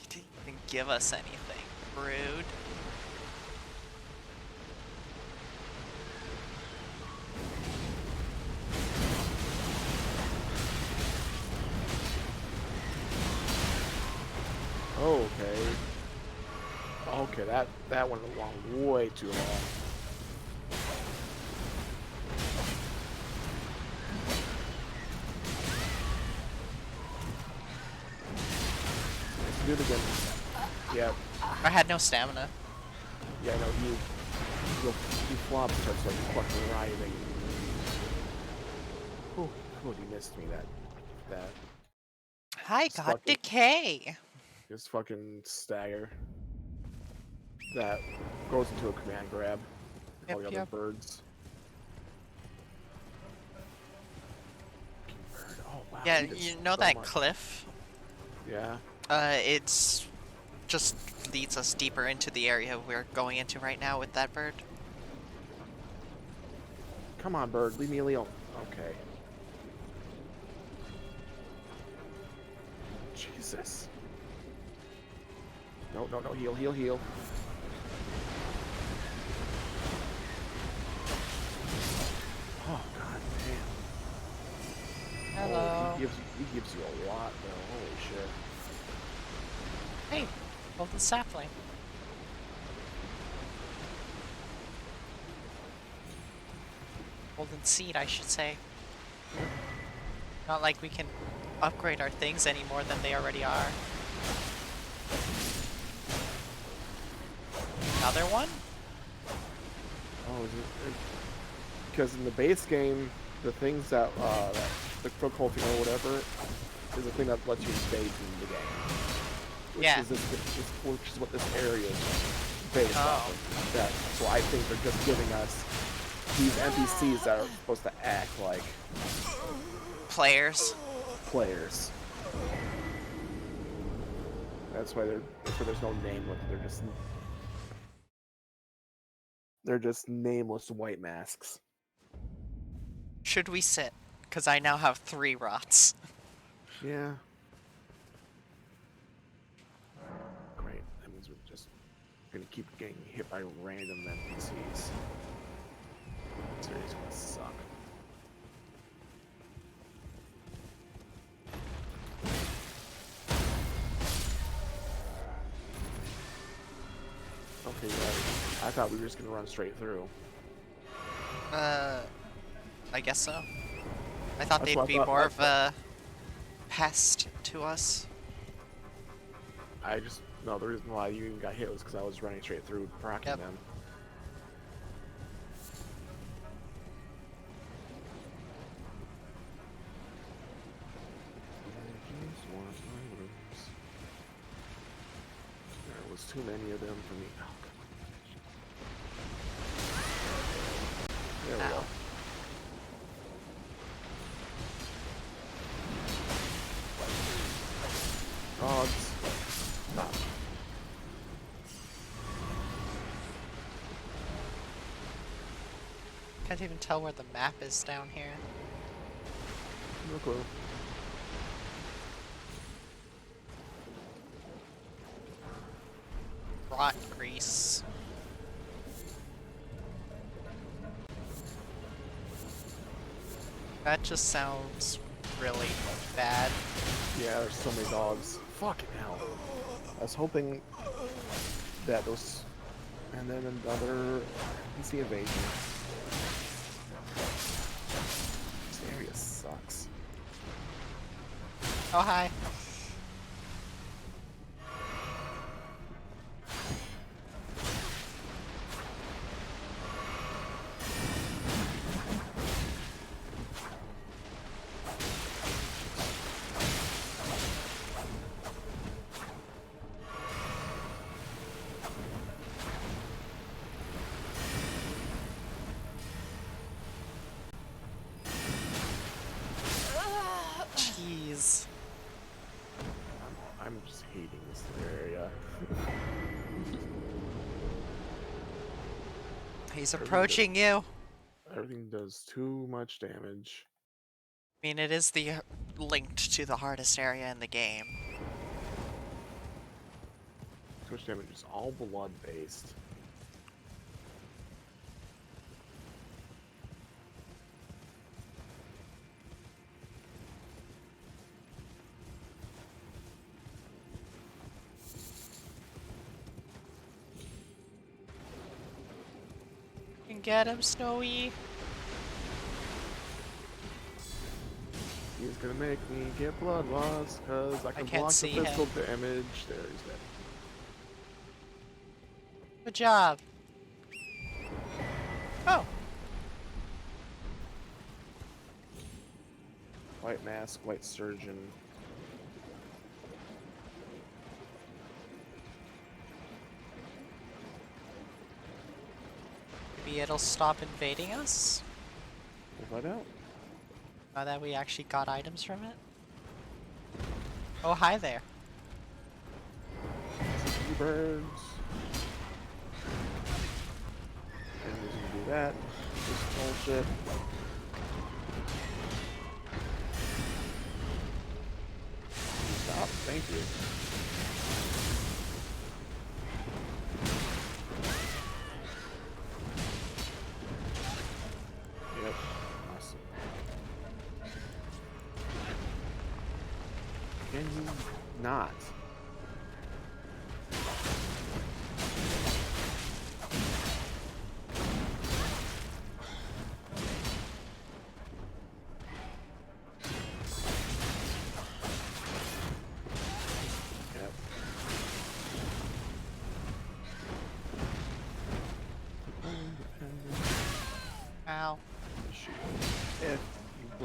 You didn't even give us anything. Rude. Okay. Okay, that went along way too long. Let's do it again. Yep. I had no stamina. Yeah, no, you flop starts like fucking writhing. Oh, you missed me that. I got Fucking- decay. This fucking stagger that goes into a command grab. Like all the Yep, other birds. Bird. Oh wow. Yeah, did you know so that much. cliff? Yeah. It's just leads us deeper into the area we're going into right now with that bird. Come on, bird. Leave me alone. Okay. Jesus. No, heal. Oh, god damn. Hello. Oh, he gives you a lot, though. Holy shit. Hey, well, the sapling. Golden seed, I should say. Not like we can upgrade our things any more than they already are. Another one? Oh, is it? Because in the base game, the things that the difficulty or whatever is the thing that lets you invade in the game. Which Yeah. is which is what this area is based off of. That, so I think they're just giving us these NPCs that are supposed to act like Players. players. That's why there's no name with it. They're just nameless white masks. Should we sit? Because I now have 3 rots. Yeah. Great. That means we're just gonna keep getting hit by random NPCs. This area's gonna suck. Okay, yeah. I thought we were just gonna run straight through. I guess so. I thought That's what they'd I be thought- more of a pest to us. No, the reason why you even got hit was because I was running straight through, procking Yep. them. There was too many of them for me. Oh, come on. There we go. Ow. Dogs. Stop. Can't even tell where the map is down here. No clue. Rot grease. That just sounds really bad. Yeah, there's so many dogs. Fucking hell. I was hoping that those... And then another NPC invasion. This area sucks. Oh, hi. Jeez. I'm just hating this area. He's approaching you. Everything does too much damage. I mean, it is the linked to the hardest area in the game. Too much damage is all blood based. You can get him, Snowy. He's gonna make me get blood loss because I can can't block the see physical him. damage. There, he's dead. Good job. Oh. White mask, white surgeon. Maybe it'll stop invading us? We'll find out. Now that we actually got items from it? Oh, hi there. Some birds. And he's gonna do that. This bullshit. Stop, thank you. Yep, awesome. Can you not?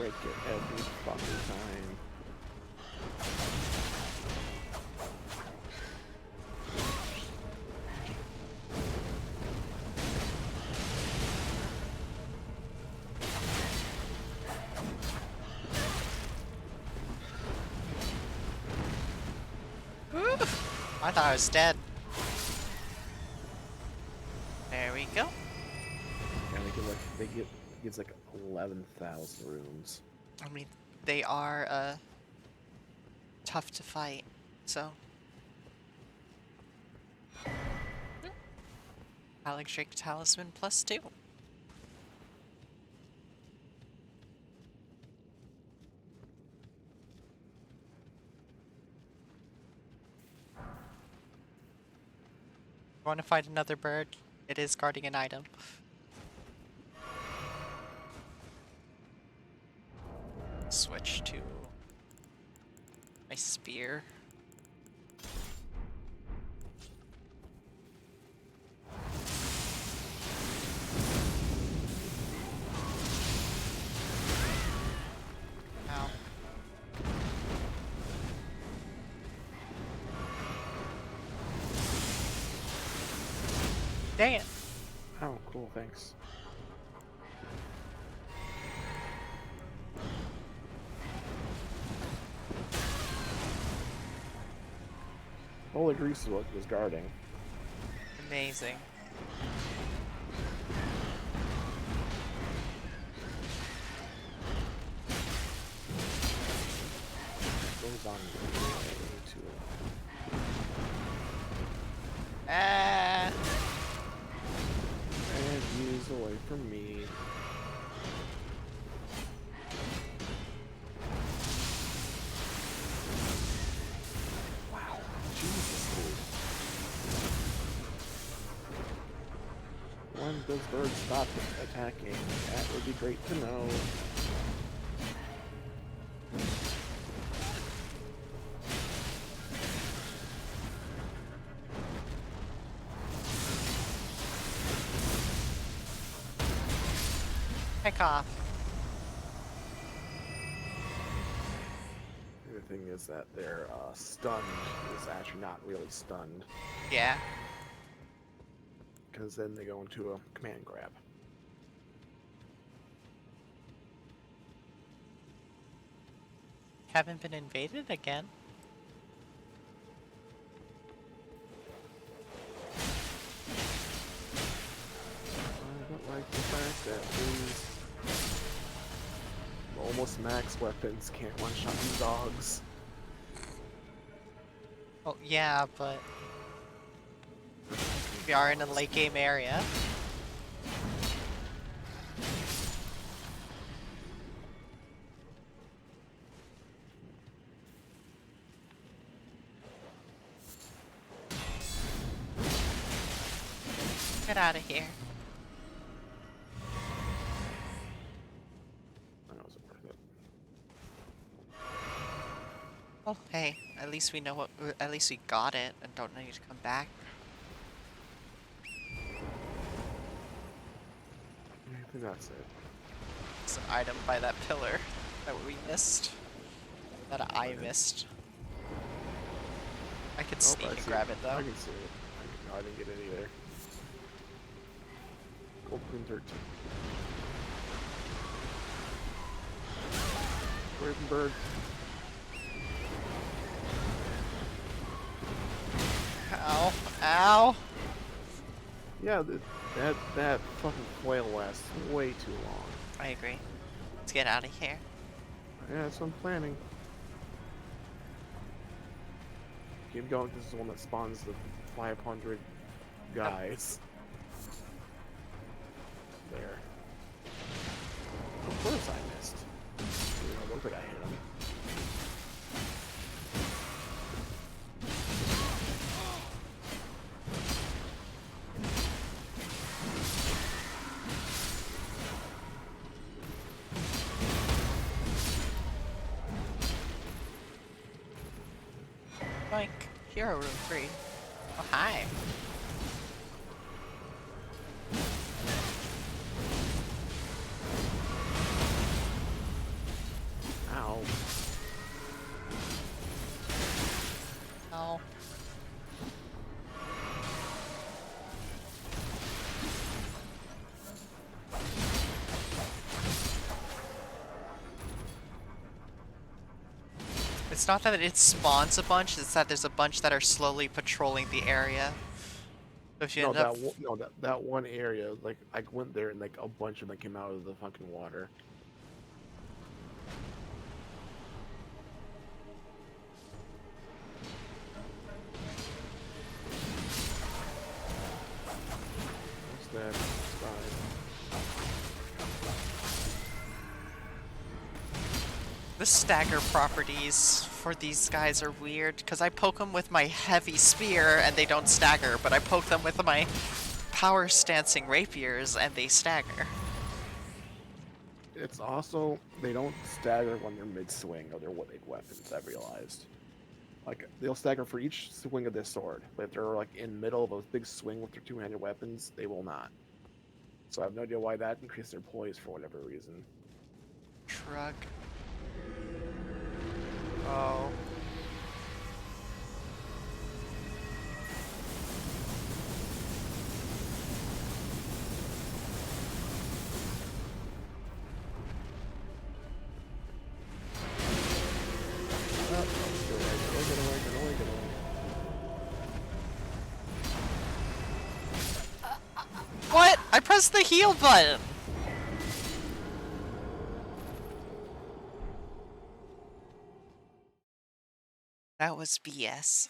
break it every fucking time. I thought I was dead. There we go. Yeah, they get like 11,000 runes. I mean, they are tough to fight, so. Alex Drake Talisman +2. Want to find another bird? It is guarding an item. Switch to my spear. Ow. Dang it. Oh, cool, thanks. Holy grease is what was guarding. Amazing. Goes on way too long. Ah. And he's away from me. Wow, Jesus, dude. When does bird stop attacking? That would be great to know. Heck off. The thing is that their stunned is actually not really stunned, Yeah. because then they go into a command grab. Haven't been invaded again. I don't like the fact that these almost max weapons can't one-shot these dogs. Oh, yeah, but we are in a late game area. Get out of here. That wasn't worth it. Well, hey, at least we know what. At least we got it and don't need to come back. I think that's it. It's an item by that pillar that we missed. That I missed. I could Oh, sneak I and see grab it though. I can see it. No, I didn't get it either. Gold Queen 13. Raven Bird. Ow! Ow! Yeah, that fucking flail lasts way too long. I agree. Let's get out of here. Yeah, that's what I'm planning. Keep going. This is the one that spawns the 500 guys. There. Of course I missed. It looked like I hit him. Like, hero room 3. Oh, hi. Ow. It's not that it spawns a bunch, it's that there's a bunch that are slowly patrolling the area. So if you No, end up... that one area, like I went there and like a bunch of them came out of the fucking water. What's that? The stagger properties for these guys are weird, because I poke them with my heavy spear and they don't stagger, but I poke them with my power stancing rapiers and they stagger. It's also, they don't stagger when they're mid-swing of their big weapons, I've realized. Like, they'll stagger for each swing of their sword, but if they're like in middle of a big swing with their two-handed weapons, they will not. So I have no idea why that increased their poise for whatever reason. Truck. Oh. What? I pressed the heal button! That was BS.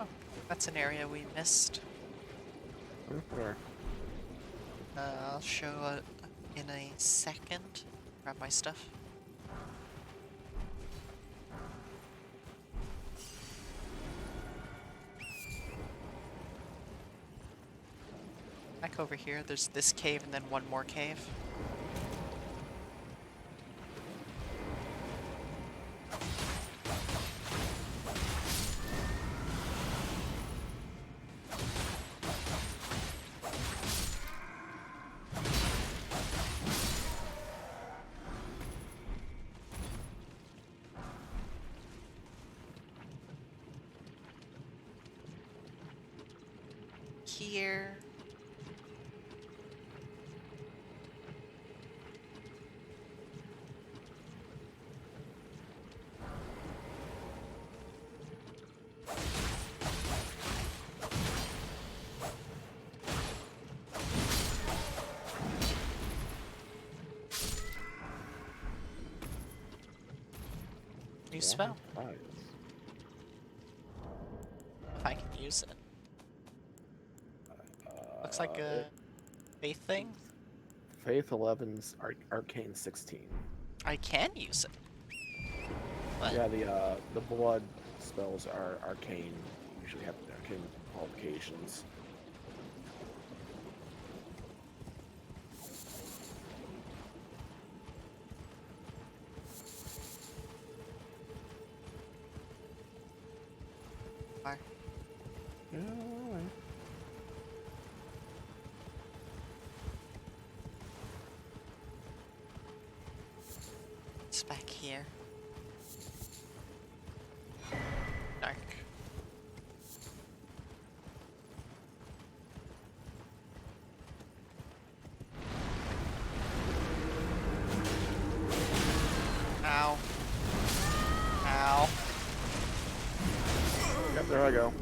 Oh, that's an area we missed. Where? I'll show it in a second. Grab my stuff. Back over here, there's this cave and then one more cave. Here. New spell. Nice. If I can use it. Looks like a faith thing. Faith 11's Arcane 16. I can use it. What? Yeah, the blood spells are arcane. Usually have arcane qualifications. Fire. Yeah, alright. It's back here. Dark. Ow. Ow. Yep, there I go.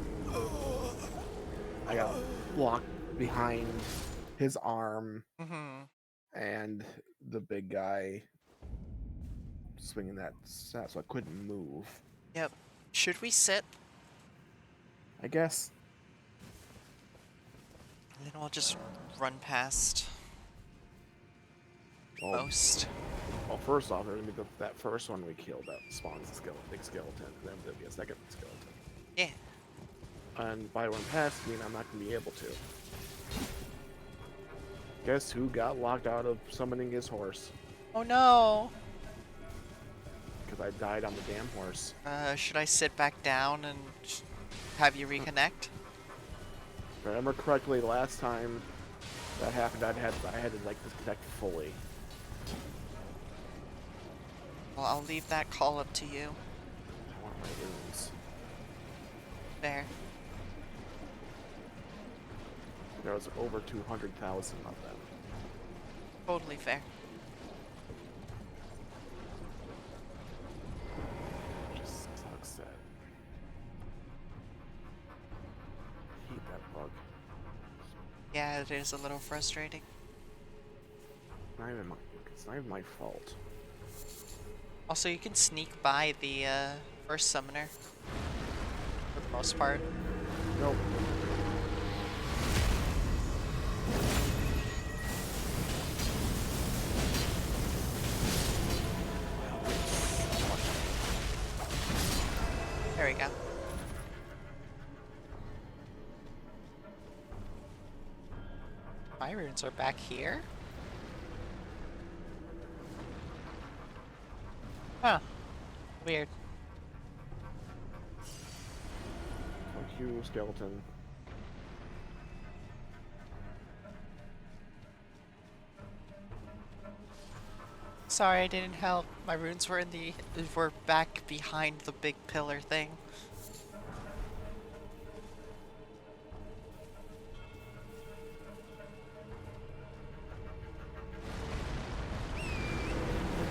I got blocked behind his arm Mm-hmm. and the big guy swinging that set, so I couldn't move. Yep. Should we sit? I guess. And then we'll just run past Well, most. well, first off, there's gonna be that first one we killed that spawns the big skeleton, and then there'll be a second skeleton. Yeah. And by run past me, I'm not going to be able to. Guess who got locked out of summoning his horse? Oh no! Because I died on the damn horse. Should I sit back down and have you reconnect? If I remember correctly, the last time that happened, I had to like disconnect fully. Well, I'll leave that call up to you. I want my runes. There. There was over 200,000 of them. Totally fair. Just sucks that. I hate that bug. Yeah, it is a little frustrating. It's not even my fault. Also, you can sneak by the first summoner for the most part. Nope. There we go. My runes are back here? Huh. Weird. Fuck you, skeleton. Sorry, I didn't help. My runes were back behind the big pillar thing.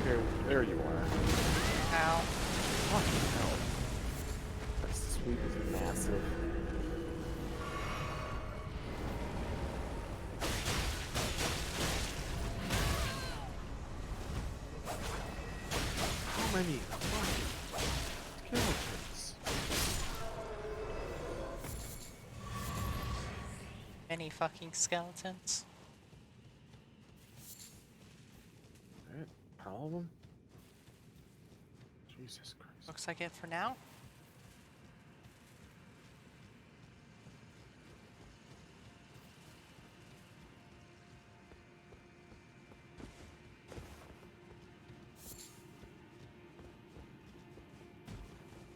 Okay, there you are. Ow. Fucking hell. That sweep is massive. How many fucking skeletons? Many fucking skeletons. Alright, all of them? Jesus Christ. Looks like it for now.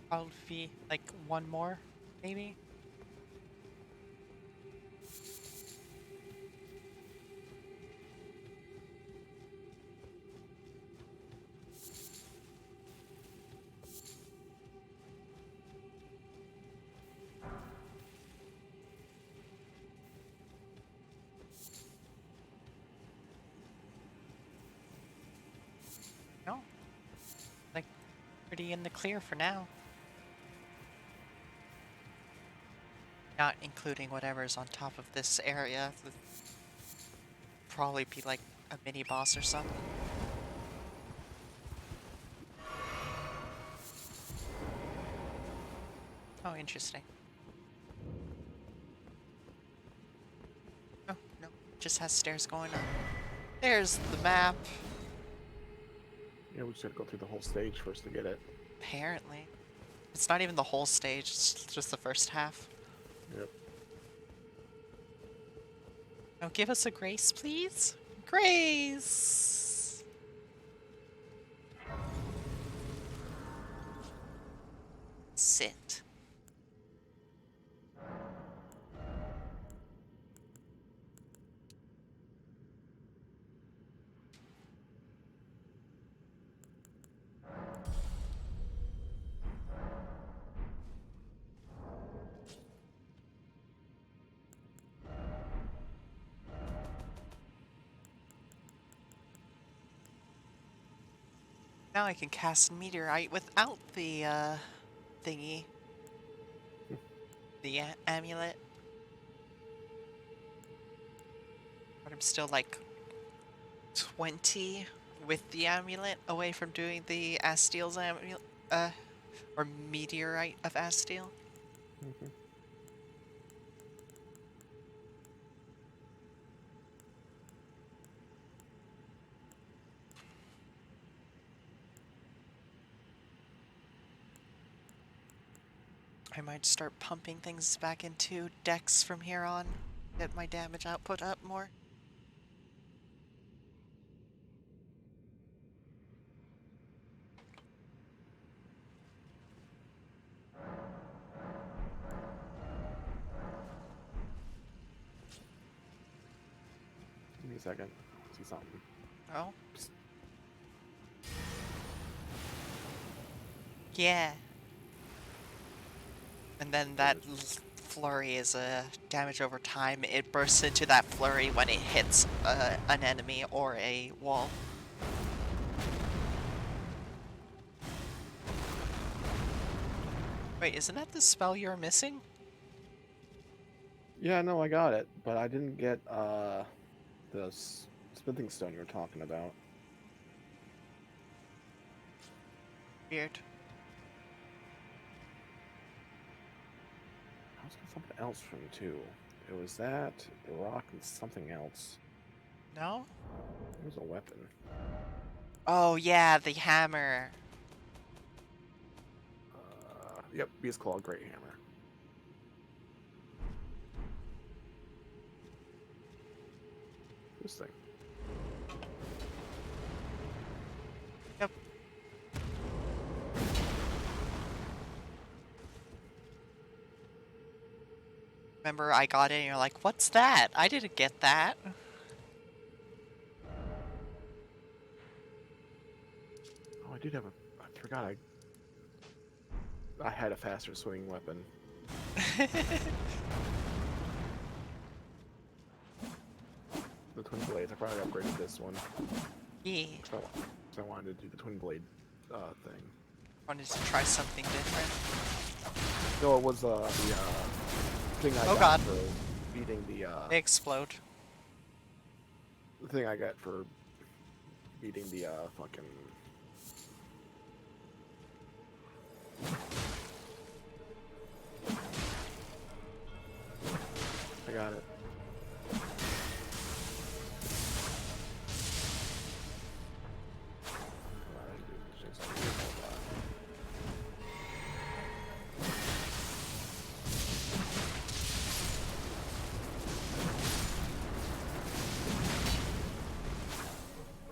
Probably be like one more, maybe. No, like pretty in the clear for now. Not including whatever's on top of this area. Probably be like a mini boss or something. Oh, interesting. Oh, no. Just has stairs going up. There's the map. Yeah, we just gotta go through the whole stage first to get it. Apparently. It's not even the whole stage, it's just the first half. Yep. Now give us a grace, please. Grace! Sit. Now I can cast Meteorite without the, thingy. The amulet. But I'm still like 20 with the amulet away from doing the Astiel's amulet, or Meteorite of Astiel. Mm-hmm. I might start pumping things back into Dex from here on. Get my damage output up more. Give me a second. See something. Oh? Yeah. And then that flurry is damage over time. It bursts into that flurry when it hits an enemy or a wall. Wait, isn't that the spell you're missing? Yeah, no, I got it, but I didn't get the smithing stone you were talking about. Weird. I was getting something else from you too. It was that, the rock, and something else. No? It was a weapon. Oh yeah, the hammer. Yep, Beast Claw, Great Hammer. This thing. Yep. Remember, I got it and you're like, what's that? I didn't get that. Oh, I did have a. I forgot I had a faster swinging weapon. The twin blades. I probably upgraded this one. Yeah. So I wanted to do the twin blade thing. Wanted to try something different. No, it was the thing I Oh, got God. for beating the They explode. the thing I got for beating the fucking. I got it.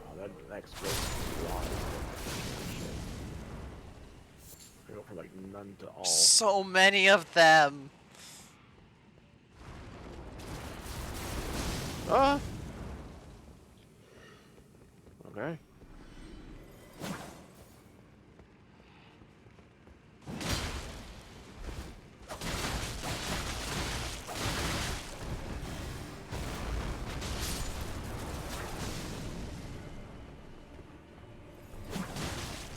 Oh, that explodes a lot. I go from like none to all. So many of them. Okay.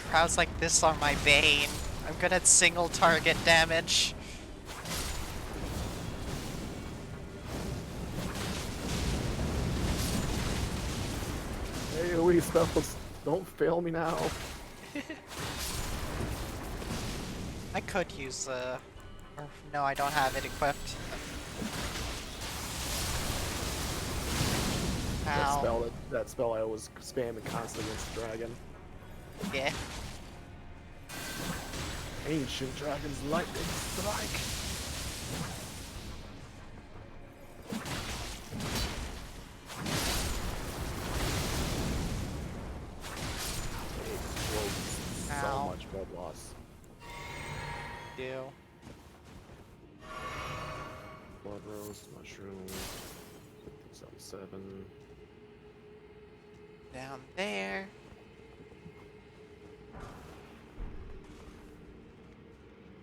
Crowds like this are my bane. I'm good at single target damage. Hey, AoE spells, don't fail me now. I could use or no, I don't have it equipped. Ow. That spell I was spamming constantly against the dragon. Yeah. Ancient Dragon's Lightning Strike. So Ow. much blood loss. Do. Blood rose, mushroom. 7. Down there.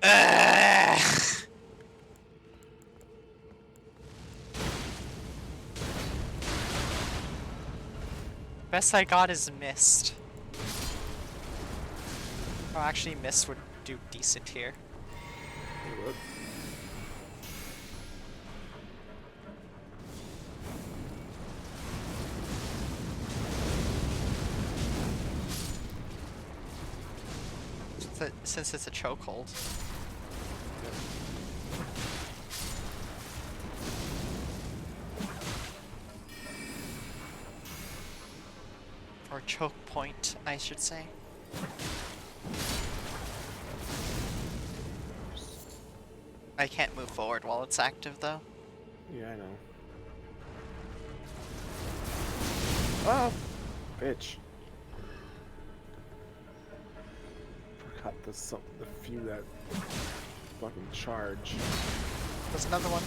Ugh. Best I got is mist. Oh, actually, mist would do decent here. Hey, look. Since it's a chokehold. Or choke point, I should say. I can't move forward while it's active, though. Yeah, I know. Oh, bitch. Forgot the few that fucking charge. There's another one.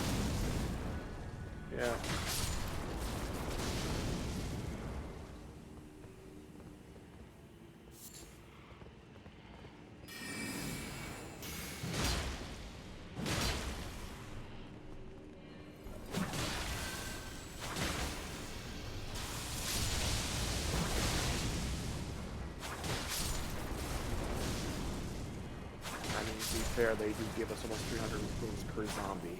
Yeah. I mean, to be fair, they do give us almost 300 wounds per zombie.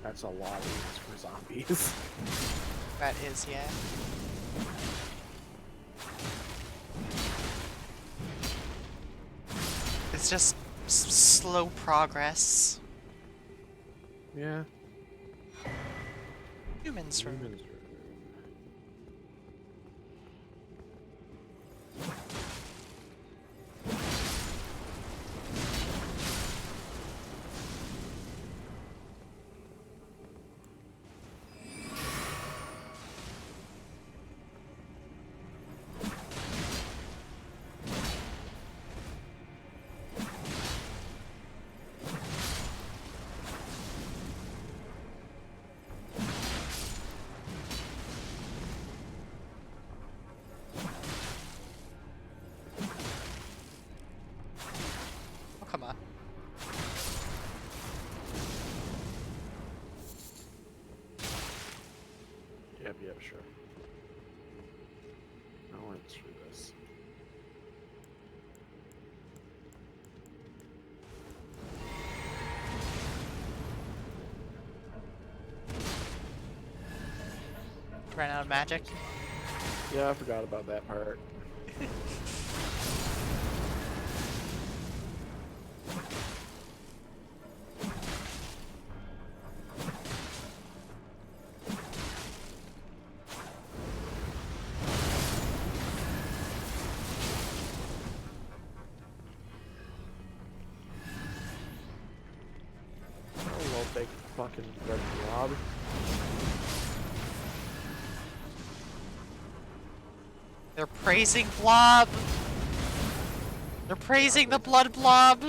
That's a lot of wounds for zombies. That is, yeah. It's just slow progress. Yeah. Humans room. Humans. Oh, come on. Yep, sure. I went through this. Ran out of magic. Yeah, I forgot about that part. Hello, big fucking red blob. They're praising Blob. They're praising the blood blob.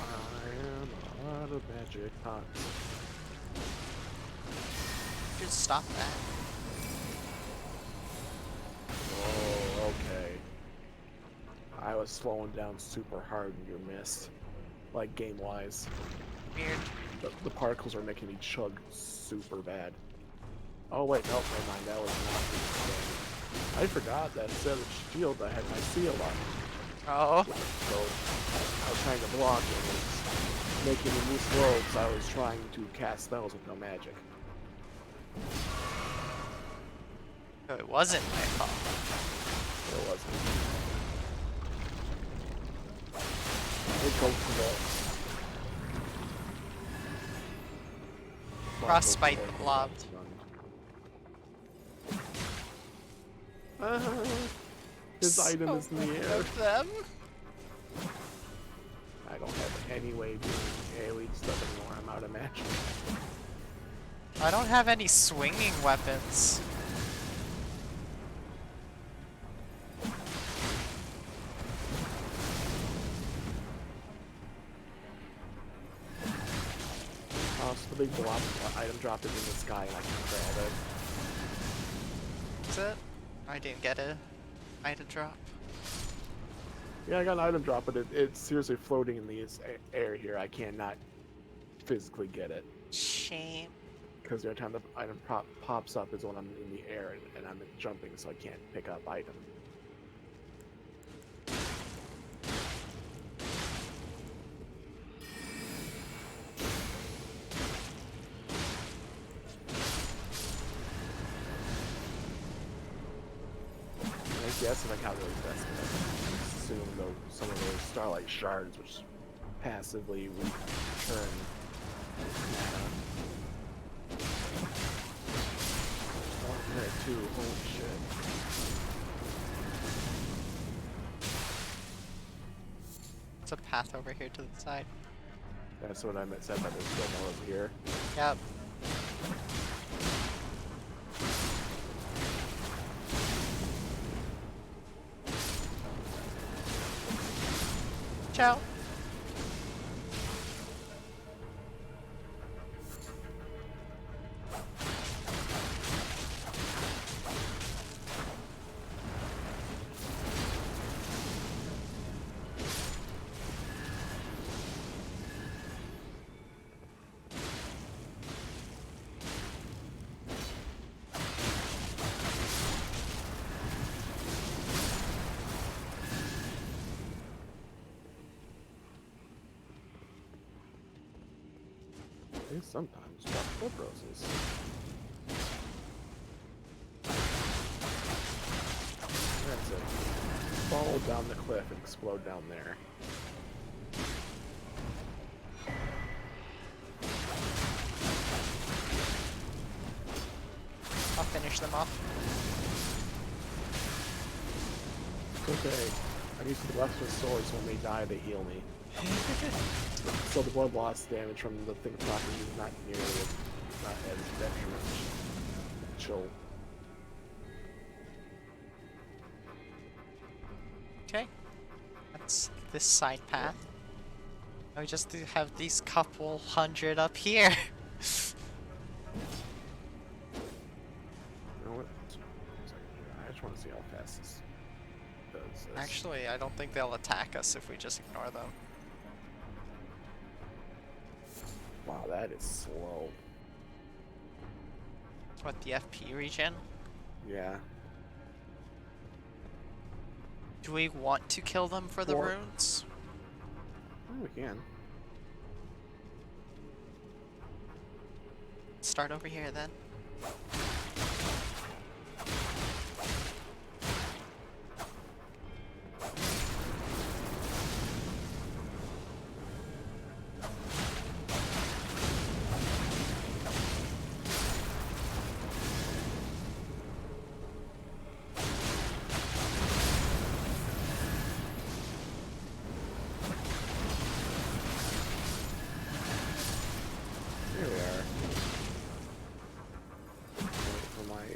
I am out of magic pots. Just stop that. Oh, okay. I was slowing down super hard and you missed. Like, game-wise. Weird. The particles are making me chug super bad. Oh wait, nope, never mind, that was not the thing. I forgot that instead of the shield I had my seal on. Oh. So I was trying to block it. It was making me move slow because I was trying to cast spells with no magic. No, it wasn't my fault. It wasn't. It goes to the Frostbite blob. His item is in the many air. of them. I don't have any way of doing AoE stuff anymore. I'm out of magic. I don't have any swinging weapons. So the big blob item drop is in the sky and I can grab it. Is it? I didn't get a item drop. Yeah, I got an item drop, but it's seriously floating in the air here. I cannot physically get it. Shame. Because every time the item pops up is when I'm in the air and I'm jumping, so I can't pick up item. I guess if I calculate this, I assume though some of those starlight shards, which passively turn. Oh, minute too. Holy shit. It's a path over here to the side. That's what I meant said, but there's still more over here. Yep. Ciao. They sometimes drop blood roses. That's it. Fall down the cliff and explode down there. I'll finish them off. It's okay. I'm using the Lustrous swords, so when they die, they heal me. So the blood loss damage from the thing property is not nearly not as detrimental. Chill. Okay. That's this side path. Now we just have these couple hundred up here. You know what? I just want to see how fast this does this. Actually, I don't think they'll attack us if we just ignore them. Wow, that is slow. What, the FP regen? Yeah. Do we want to kill them for the Or- runes? Oh, we can. Start over here then. Here we are. Wait for my...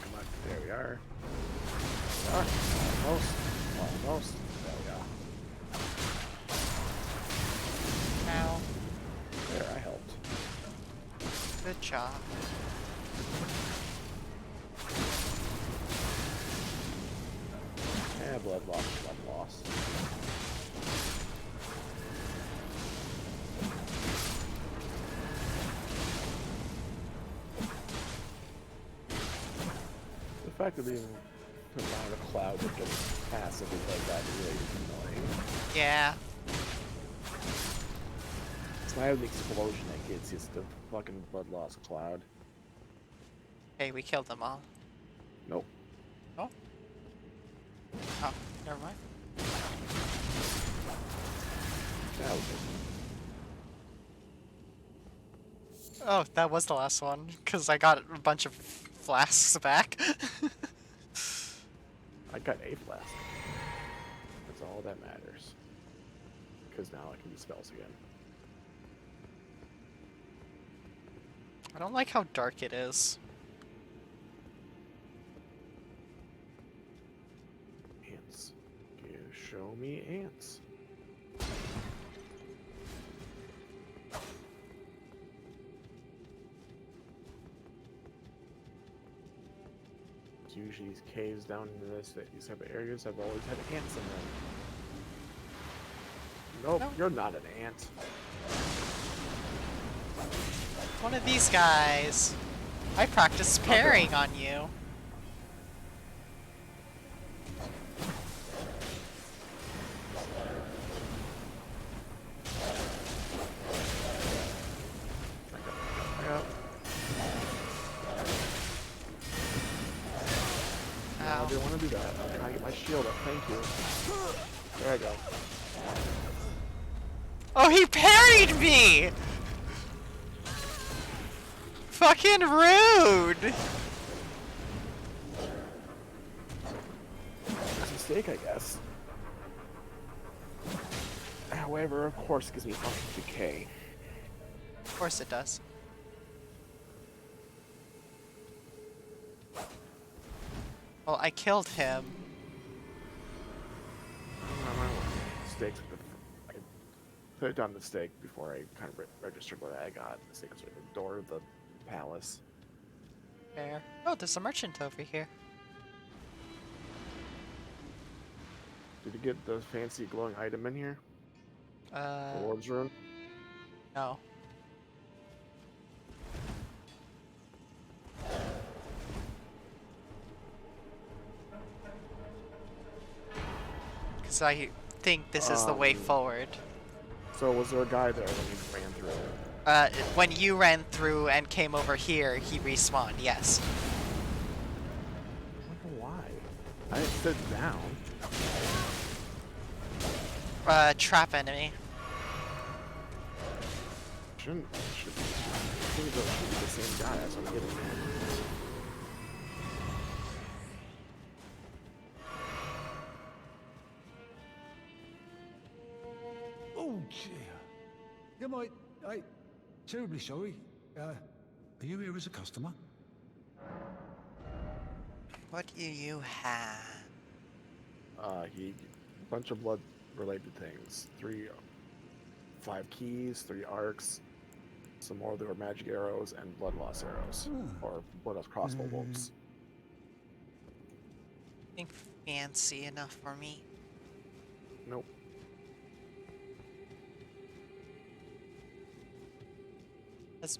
Come on, there we are. Ah, almost. Almost. There we go. Ow. There, I helped. Good job. Yeah, blood loss, blood loss. The fact that even around a cloud that gets passively like that is really annoying. Yeah. It's not even the explosion that gets, it's the fucking blood loss cloud. Hey, we killed them all. Nope. Oh. Oh, never mind. That was it. Oh, that was the last one, because I got a bunch of flasks back. I got a flask. That's all that matters. Because now I can use spells again. I don't like how dark it is. Ants. You show me ants. Usually these caves down in these type of areas have always had ants in them. Nope, No. you're not an ant. One of these guys. I practiced parrying on you. Yep. No, I Ow. didn't want to do that. I'm trying to get my shield up. Thank you. There I go. Oh, he parried me! Fucking rude! It's a mistake, I guess. However, of course, it gives me fucking decay. Of course it does. Well, I killed him. Mistakes with the. I could have done the mistake before I kind of registered what I got. The mistake was at the door of the palace. Fair. Oh, there's a merchant over here. Did you get the fancy glowing item in here? The Lord's Rune? No. Because I think this is the way forward. So was there a guy there when you ran through? When you ran through and came over here, he respawned, yes. I wonder why. I didn't sit down. Trap enemy. Shouldn't be the same guy as I'm getting at. Oh dear. Am I terribly sorry. Are you here as a customer? What do you have? A bunch of blood related things. 5 keys, 3 arcs, some more of their magic arrows, and blood loss arrows. Or blood loss crossbow bolts. Think fancy enough for me. Nope.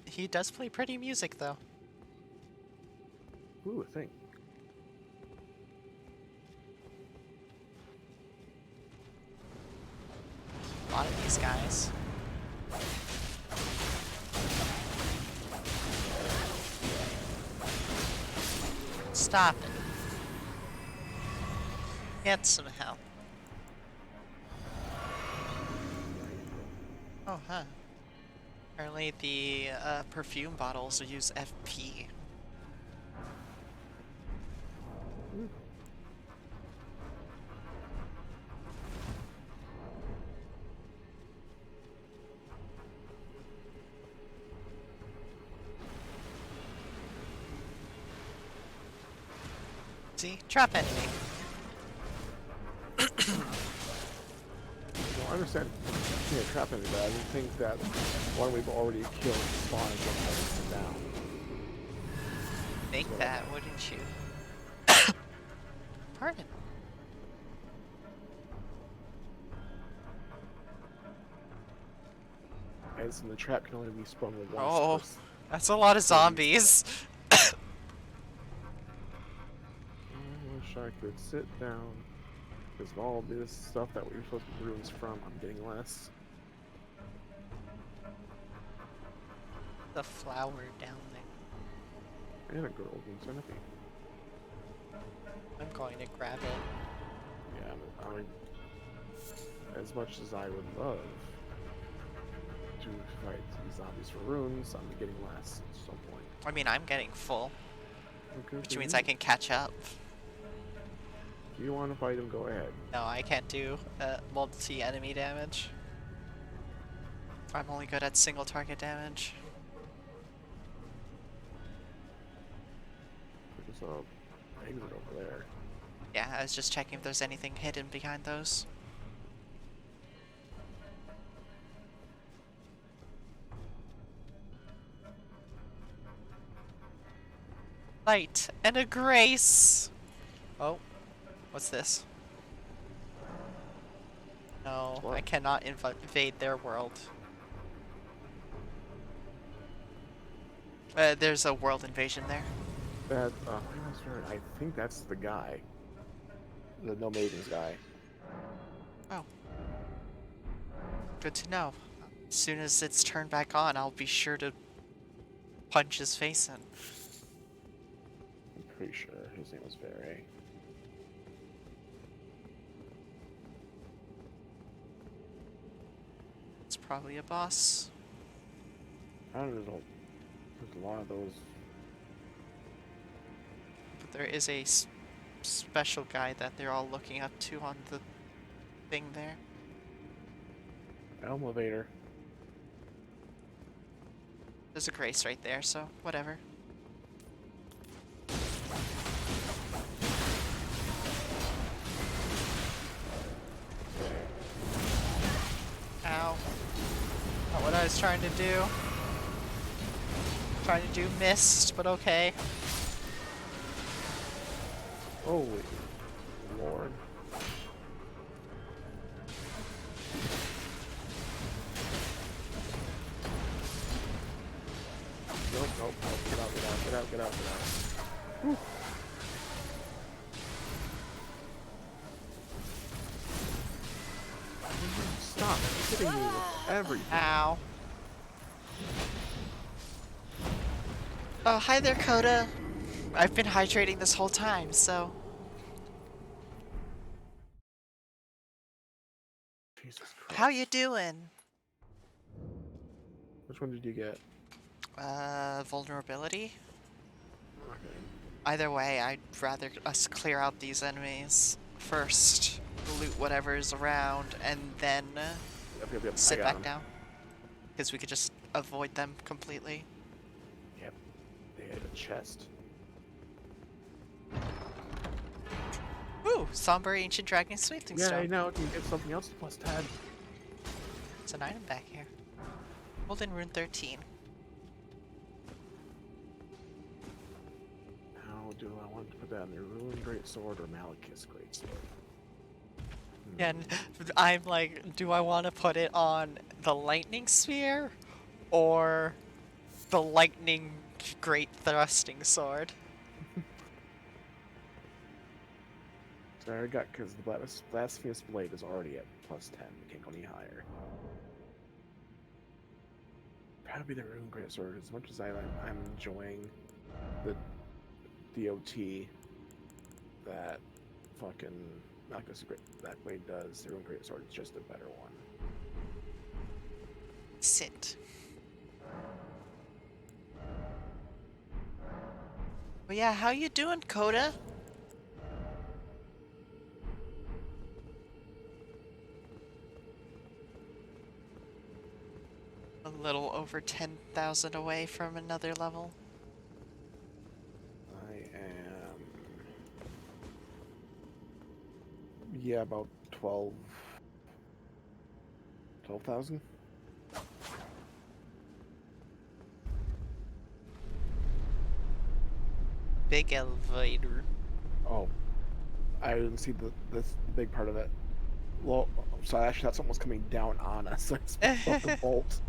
He does play pretty music, though. Ooh, I think. A lot of these guys. Stop it. Get some help. Oh, huh. Apparently the perfume bottles use FP. See? Trap enemy. Well, I understand being a trap enemy, but I didn't think that one we've already killed spawned and down. Think that, wouldn't you? Pardon. As in the trap can only be sprung with once. Oh, per that's a lot of zombies. I wish I could sit down. Because of all this stuff that we were supposed to get runes from, I'm getting less. The flower down there. And a girl being centipede. I'm going to grab it. Yeah, I mean, as much as I would love to fight these zombies for runes, I'm getting less at some point. I mean, I'm getting full, Okay, which for means you. I can catch up. If you want to fight him, go ahead. No, I can't do multi-enemy damage. I'm only good at single target damage. There's a exit over there. Yeah, I was just checking if there's anything hidden behind those. Light and a grace! Oh, what's this? No, I What? cannot invade their world. There's a world invasion there. That, I think that's the guy. The No Mavens guy. Oh. Good to know. As soon as it's turned back on, I'll be sure to punch his face in. I'm pretty sure his name was Vere. It's probably a boss. I don't know. There's a lot of those. But there is a special guy that they're all looking up to on the thing there. Elevator. There's a Grace right there, so whatever. Ow. Not what I was trying to do. Trying to do mist, but okay. Holy Lord. Nope, nope, nope. Get out, get out, get out, get out, get out. Whew. Stop hitting me with everything. Ow. Oh, hi there, Coda. I've been hydrating this whole time, so... Jesus Christ. How you doing? Which one did you get? Vulnerability? Okay. Either way, I'd rather us clear out these enemies first, loot whatever's around, and then Yep. sit I got back 'em. down. Because we could just avoid them completely. Yep. They had a chest. Ooh, Somber Ancient Dragon Smithing Yeah, I Stone. know. Can you get something else plus 10? It's an item back here. Golden Rune 13. How do I want to put that in the Ruined Greatsword or Malekith's Greatsword? And I'm like, do I want to put it on the Lightning Sphere or the Lightning Great Thrusting Sword? So I already got, because the Blasphemous Blade is already at plus 10. We can't go any higher. Probably the Ruined Greatsword. As much as I'm enjoying the DOT that fucking Malekith's that blade does, the Ruined Greatsword is just a better one. Sit. Well, yeah, how you doing, Coda? A little over 10,000 away from another level. I am... Yeah, about 12,000? Big elevator. Oh, I didn't see this big part of it. Well, so I actually thought something was coming down on us. So I was about to bolt.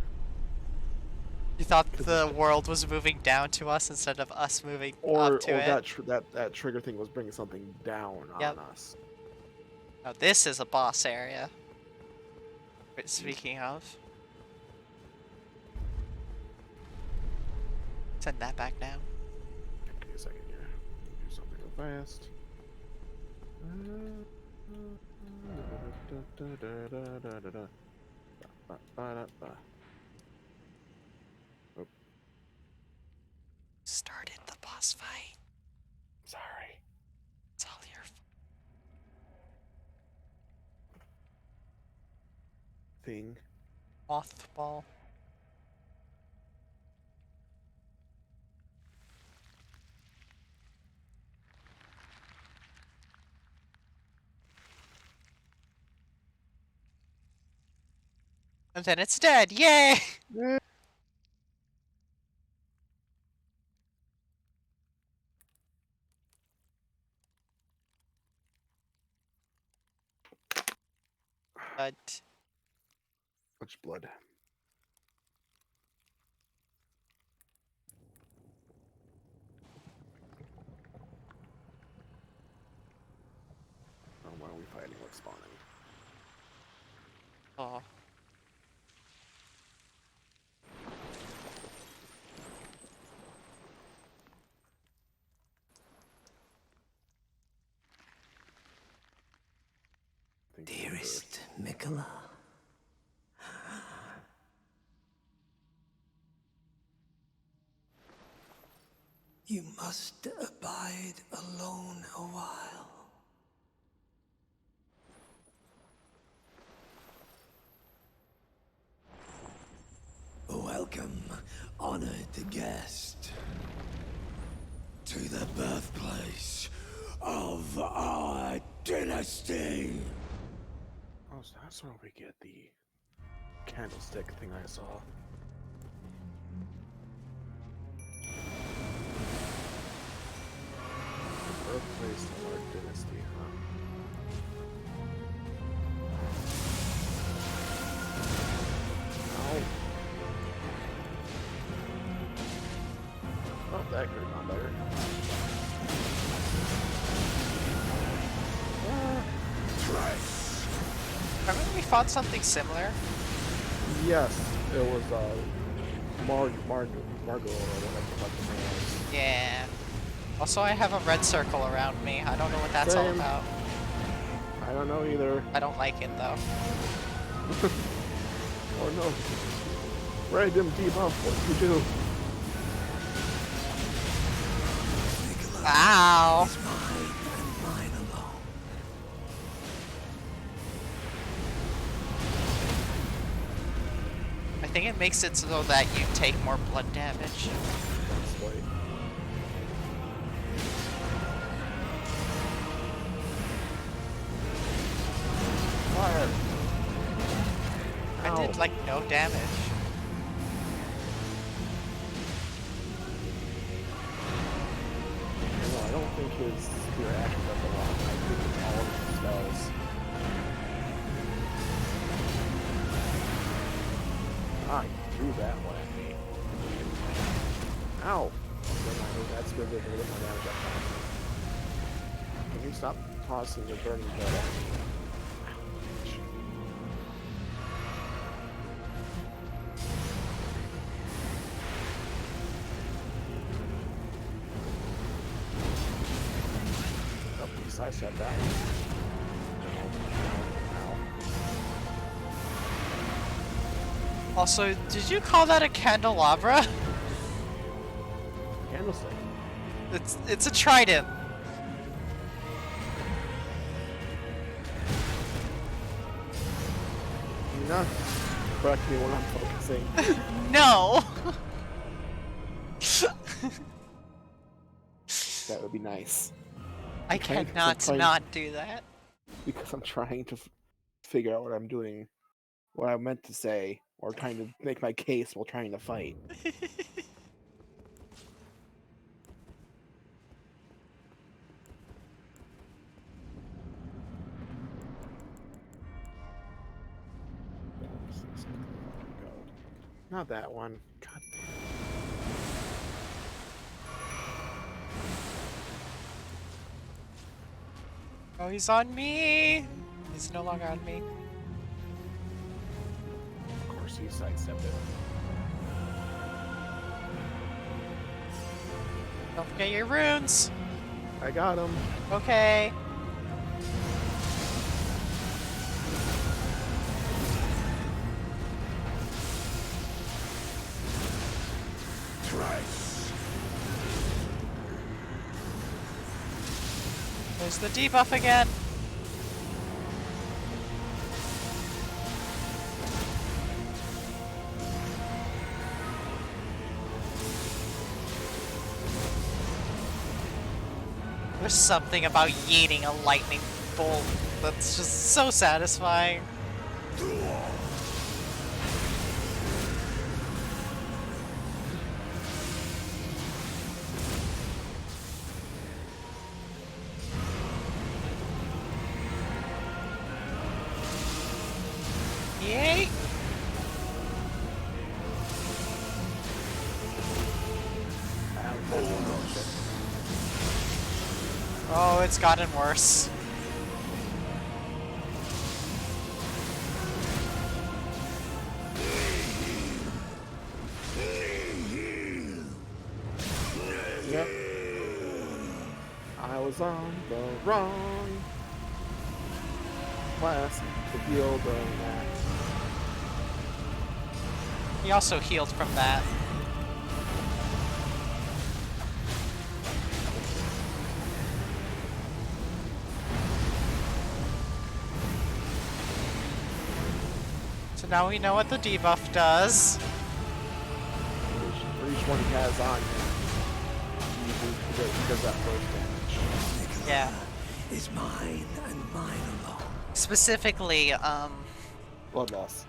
You thought the world was moving down to us instead of us moving Or up to it? that trigger thing was bringing something down Yep. on us. Now this is a boss area. Wait, speaking of. Send that back down. Give me a second here. Do something real fast. Oh, Started the boss fight. sorry. It's all your fault. Thing. Mothball. And then it's dead. Yay! But Much blood. Oh, why are we fighting? What's spawning? oh, I think Dearest Mikola, You must abide alone a while. Welcome, honored guest, to the birthplace of our dynasty. Oh, so that's where we get the candlestick thing I saw. Birthplace of our dynasty, huh? Ow. Oh, that could have gone better. Remember we fought something similar? Yes, it was Margot or whatever the fuck the name was. Yeah. Also, I have a red circle around me. I don't know what that's all Same. about. I don't know either. I don't like it though. Oh no. Random debuff, what do you do? Ow! Is mine and mine alone. I think it makes it so that you take more blood damage. That's why. Fire! I did Ow. like no damage. No, I don't think his reaction does a lot. I think it's all of his spells. I threw that one at me. Ow! That's good to hit my damage up. Can you stop tossing your burning blood at me? Ouch. Oh, he sidestepped that. Ow. Also, did you call that a candelabra? Candlestick. It's a trident. You're not correct me when I'm focusing. No. That would be nice. I Okay, cannot so not do that. Because I'm trying to figure out what I'm doing, what I meant to say, or trying to make my case while trying to fight. Not that one. God damn. Oh, he's on me. He's no longer on me. Of course he sidestepped it. Don't forget your runes. I got him. Okay. There's the debuff again. There's something about yeeting a lightning bolt that's just so satisfying. Yay! Oh, it's gotten worse. Yep. I was on the wrong class to deal the that. He also healed from that. So now we know what the debuff does. For each one he has on him, he does that first damage. Yeah. Is mine and mine alone. Specifically, Blood loss.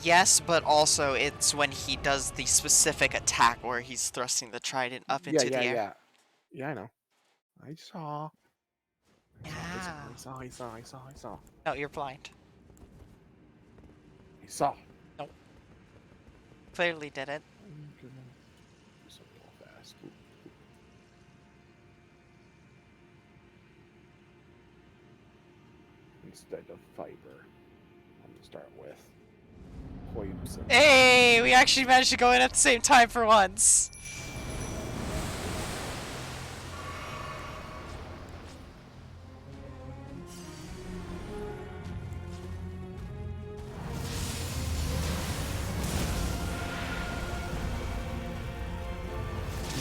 yes, but also it's when he does the specific attack where he's thrusting the trident up into the air. Yeah, I know. I saw. Yeah. I saw. No, you're blind. I saw. Nope. Clearly did it. So fast. Instead of fiber, I'm gonna start with poison. Hey, we actually managed to go in at the same time for once.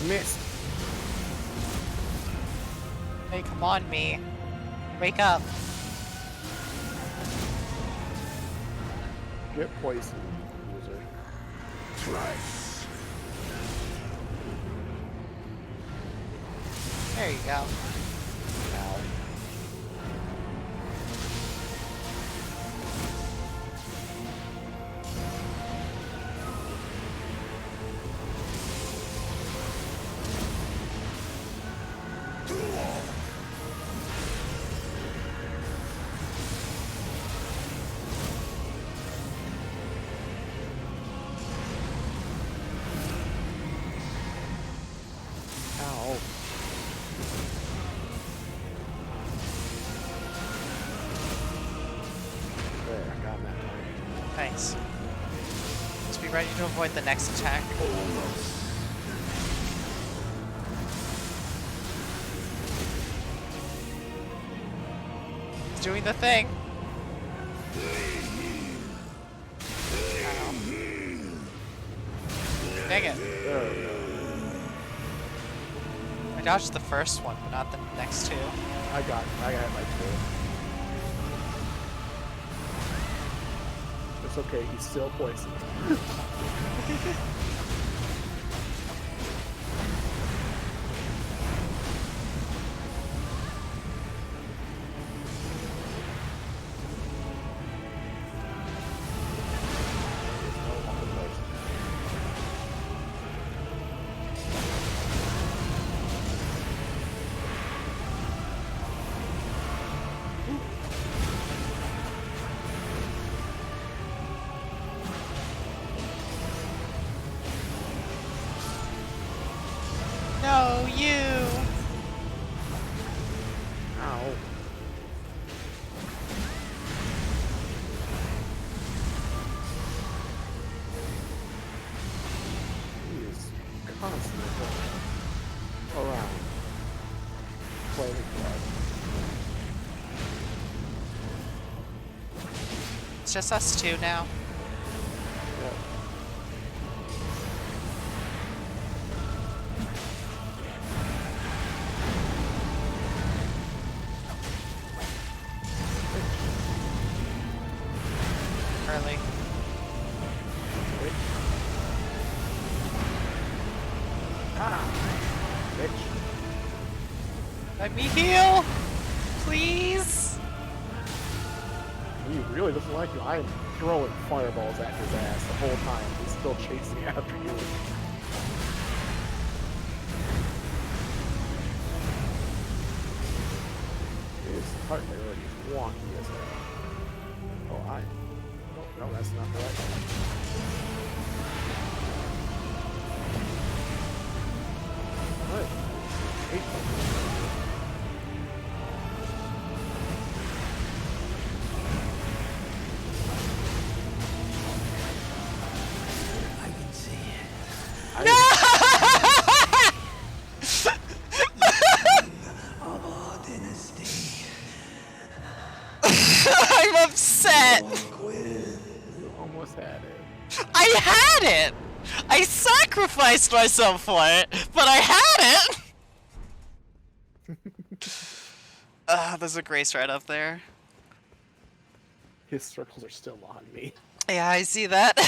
Missed. Hey, come on, me. Wake up. Get poisoned, loser. Thrice. There you go. Ow. Ow. There, I got that time. Nice. Just be ready to avoid the next attack. It's doing the thing. Ow. Dang it. There we go. I dodged the first one, but not the next two. I got it like two. It's okay, he's still poisoned. No, you! Ow. He is constantly going around. Playing blood. It's just us two now. Yep. Early. Wait. Ah! Bitch. Let me heal! Please! He really doesn't like you. I am throwing fireballs at his ass the whole time. He's still chasing after you. His heart rate already is wonky as hell. Oh, no, that's not the right one. What? 8 points. I can see it. Of our dynasty. I'm upset! You almost had it. I had it! I sacrificed myself for it, but I had it! There's a grace right up there. His circles are still on me. Yeah, I see that.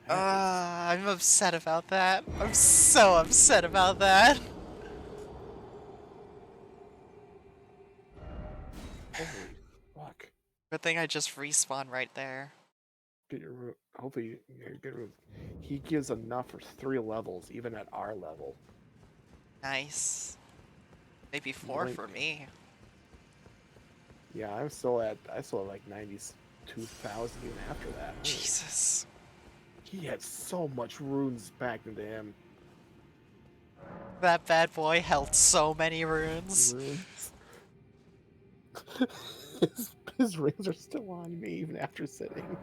I'm upset about that. I'm so upset about that. Holy fuck. Good thing I just respawn right there. Get your hopefully you get he gives enough for 3 levels, even at our level. Nice. Maybe 4 Blink. for me. Yeah, I still at like 92,000 even after that. Holy. Jesus. He had so much runes packed into him. That bad boy held so many runes. Runes. his rings are still on me even after sitting.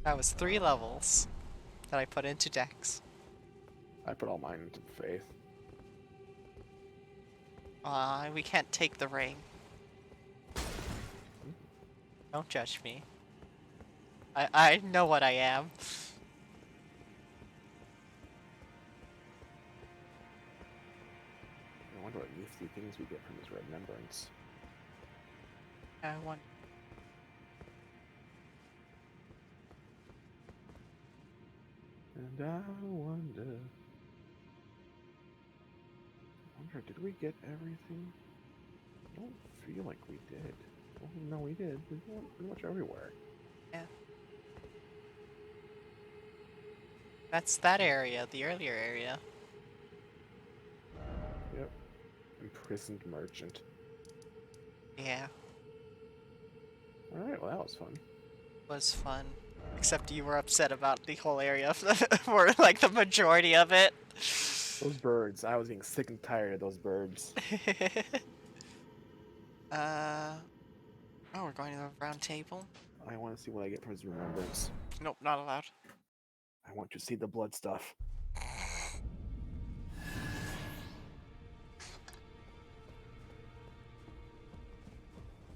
That was 3 levels that I put into Dex. I put all mine into faith. We can't take the ring. Don't judge me. I know what I am. I wonder what nifty things we get from his remembrance. I want. And I wonder, did we get everything? I don't feel like we did. Well, no, we did. We went pretty much everywhere. Yeah. That's that area, the earlier area. Yep. Imprisoned merchant. Yeah. Alright, well that was fun. Was fun. Except you were upset about the whole area for like the majority of it. Those birds. I was getting sick and tired of those birds. Oh, we're going to the round table? I want to see what I get from his remembrance. Nope, not allowed. I want to see the blood stuff.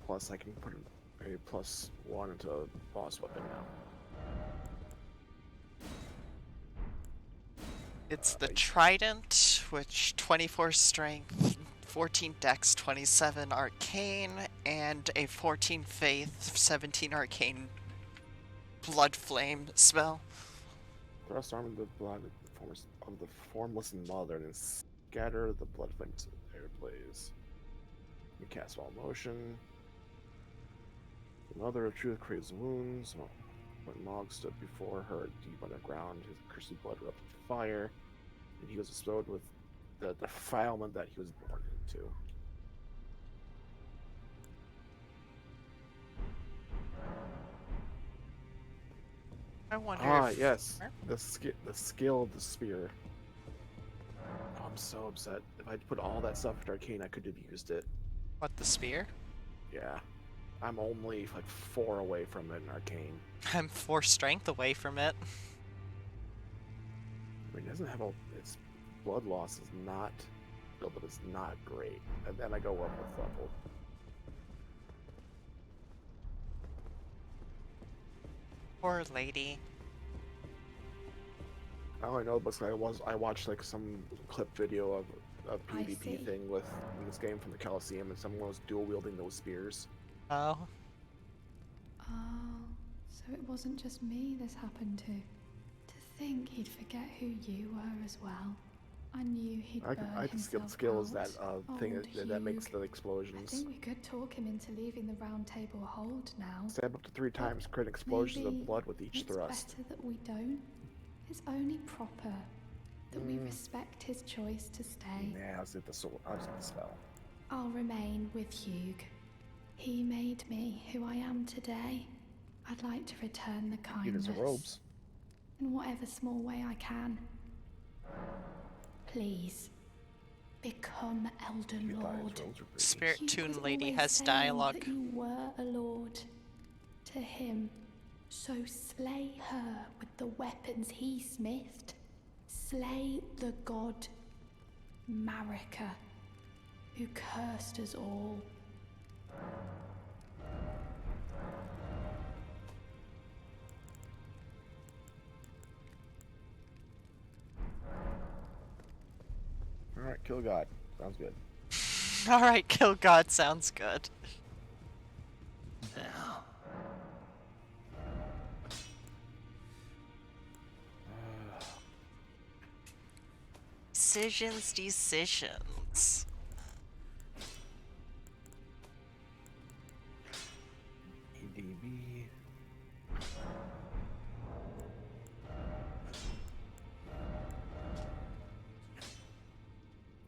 Plus, I can put a +1 into a boss weapon now. It's the Trident, which 24 strength, 14 dex, 27 arcane, and a 14 faith, 17 arcane blood flame spell. Thrust arm into the blood of the formless mother and scatter the blood flames in air blaze. You cast all motion. The mother of truth craves wounds. When Mog stood before her deep underground, his cursed blood erupted fire, and he was exploded with the defilement that he was born into. I wonder if... Yes. The skill of the spear. Oh, I'm so upset. If I'd put all that stuff into arcane, I could have used it. What, the spear? Yeah. I'm only like 4 away from it in arcane. I'm 4 strength away from it. I mean, it doesn't have its blood loss is not good, but it's not great. And then I go up with level. Poor lady. All I know is I watched like some clip video of a I PvP see. thing with in this game from the Coliseum, and someone was dual wielding those spears. Oh. Oh, so it wasn't just me this happened to. To think he'd forget who you were as well. I knew he'd burn I can himself skill is that out. thing Old that makes Hugh. the I explosions. think we could talk him into leaving the round table hold now. Stab up to 3 times, crit explosions Maybe of blood with each it's thrust. better that we don't. It's only proper that we respect his choice to stay. Yeah, I was at the sword. I was at the spell. I'll remain with Hugh. He made me who I am today. I'd like to return the He kindness does the robes. in whatever small way I can. Please, become Elden He thought his Lord. robes were pretty. Spirit Hugh Toon was Lady always has saying dialogue. that you were a lord to him. So slay her with the weapons he smithed. Slay the god Marika, who cursed us all. Alright, kill God. Sounds good. Alright, kill God sounds good. Now, Decisions. EDB.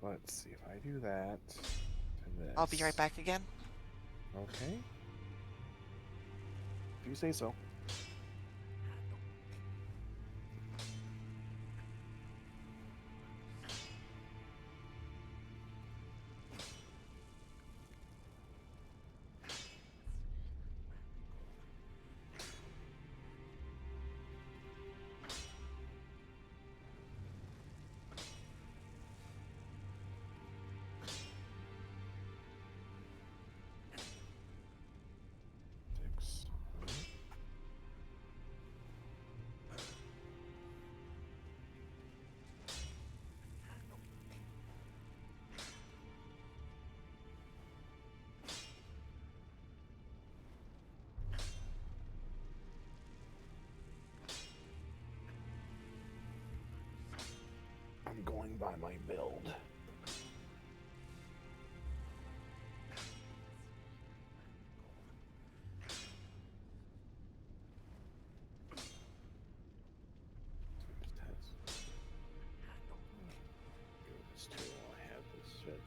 Let's see if I do that to this. I'll be right back again. Okay. If you say so. Six. I'm going by my build. This too, I have this shit.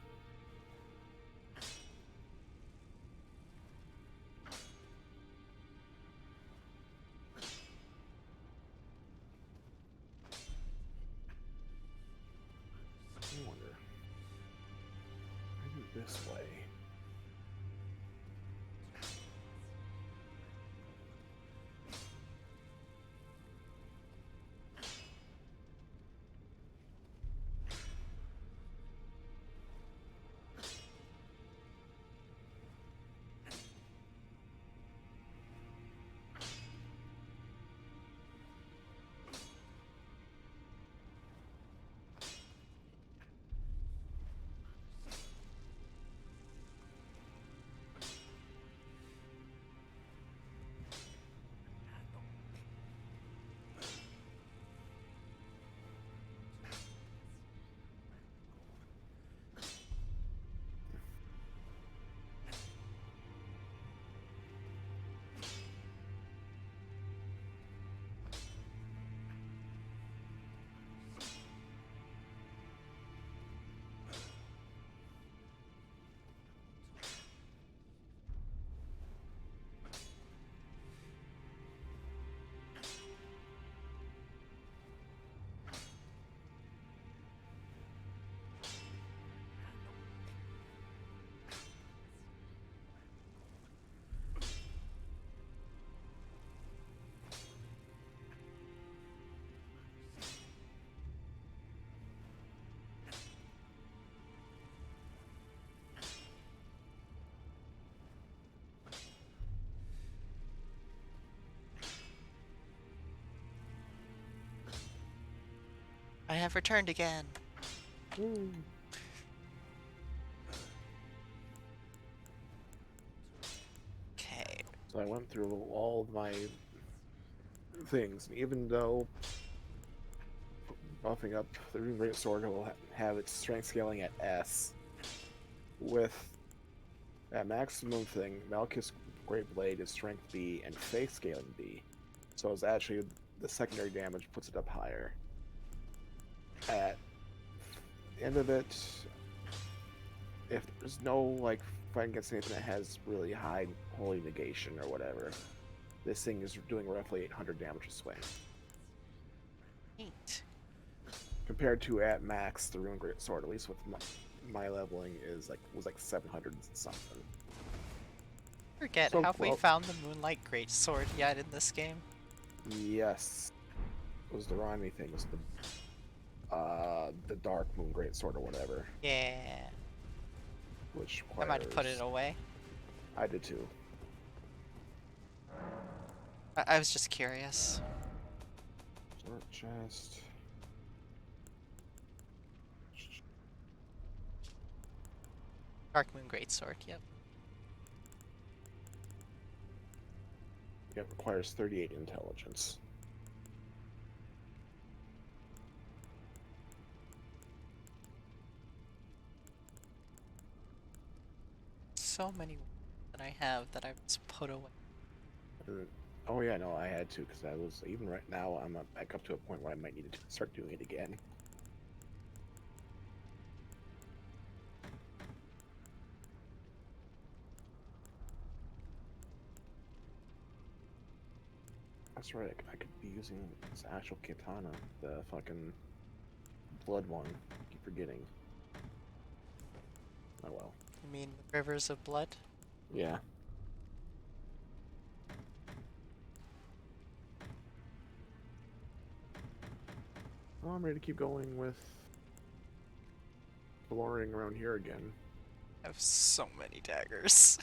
I wonder. Maybe this way. I have returned again. Okay. So I went through all of my things, and even though buffing up the Rune Great Sword will have its strength scaling at S, with that maximum thing, Malkuth's Great Blade is strength B and faith scaling B. So it's actually the secondary damage puts it up higher. At the end of it, if there's no like fighting against anything that has really high holy negation or whatever, this thing is doing roughly 800 damage a swing. Neat. Compared to at max, the Rune Great Sword, at least with my leveling, was like 700 something. Forget, So, have we well- found the Moonlight Greatsword yet in this game? Yes, it was the rhymey thing. It was the Dark Moon Great Sword or whatever, Yeah. which I might have put it requires- away. I did too. I was just curious. Sword chest. Dark Moon Greatsword, yep. It requires 38 intelligence. So many that I have that I've just put away. Oh yeah, no, I had to because I was even right now. I'm back up to a point where I might need to start doing it again. That's right. I could be using this actual katana, the fucking blood one. Keep forgetting. Oh well. You mean the Rivers of Blood? Yeah. Well, I'm ready to keep going with exploring around here again. I have so many daggers.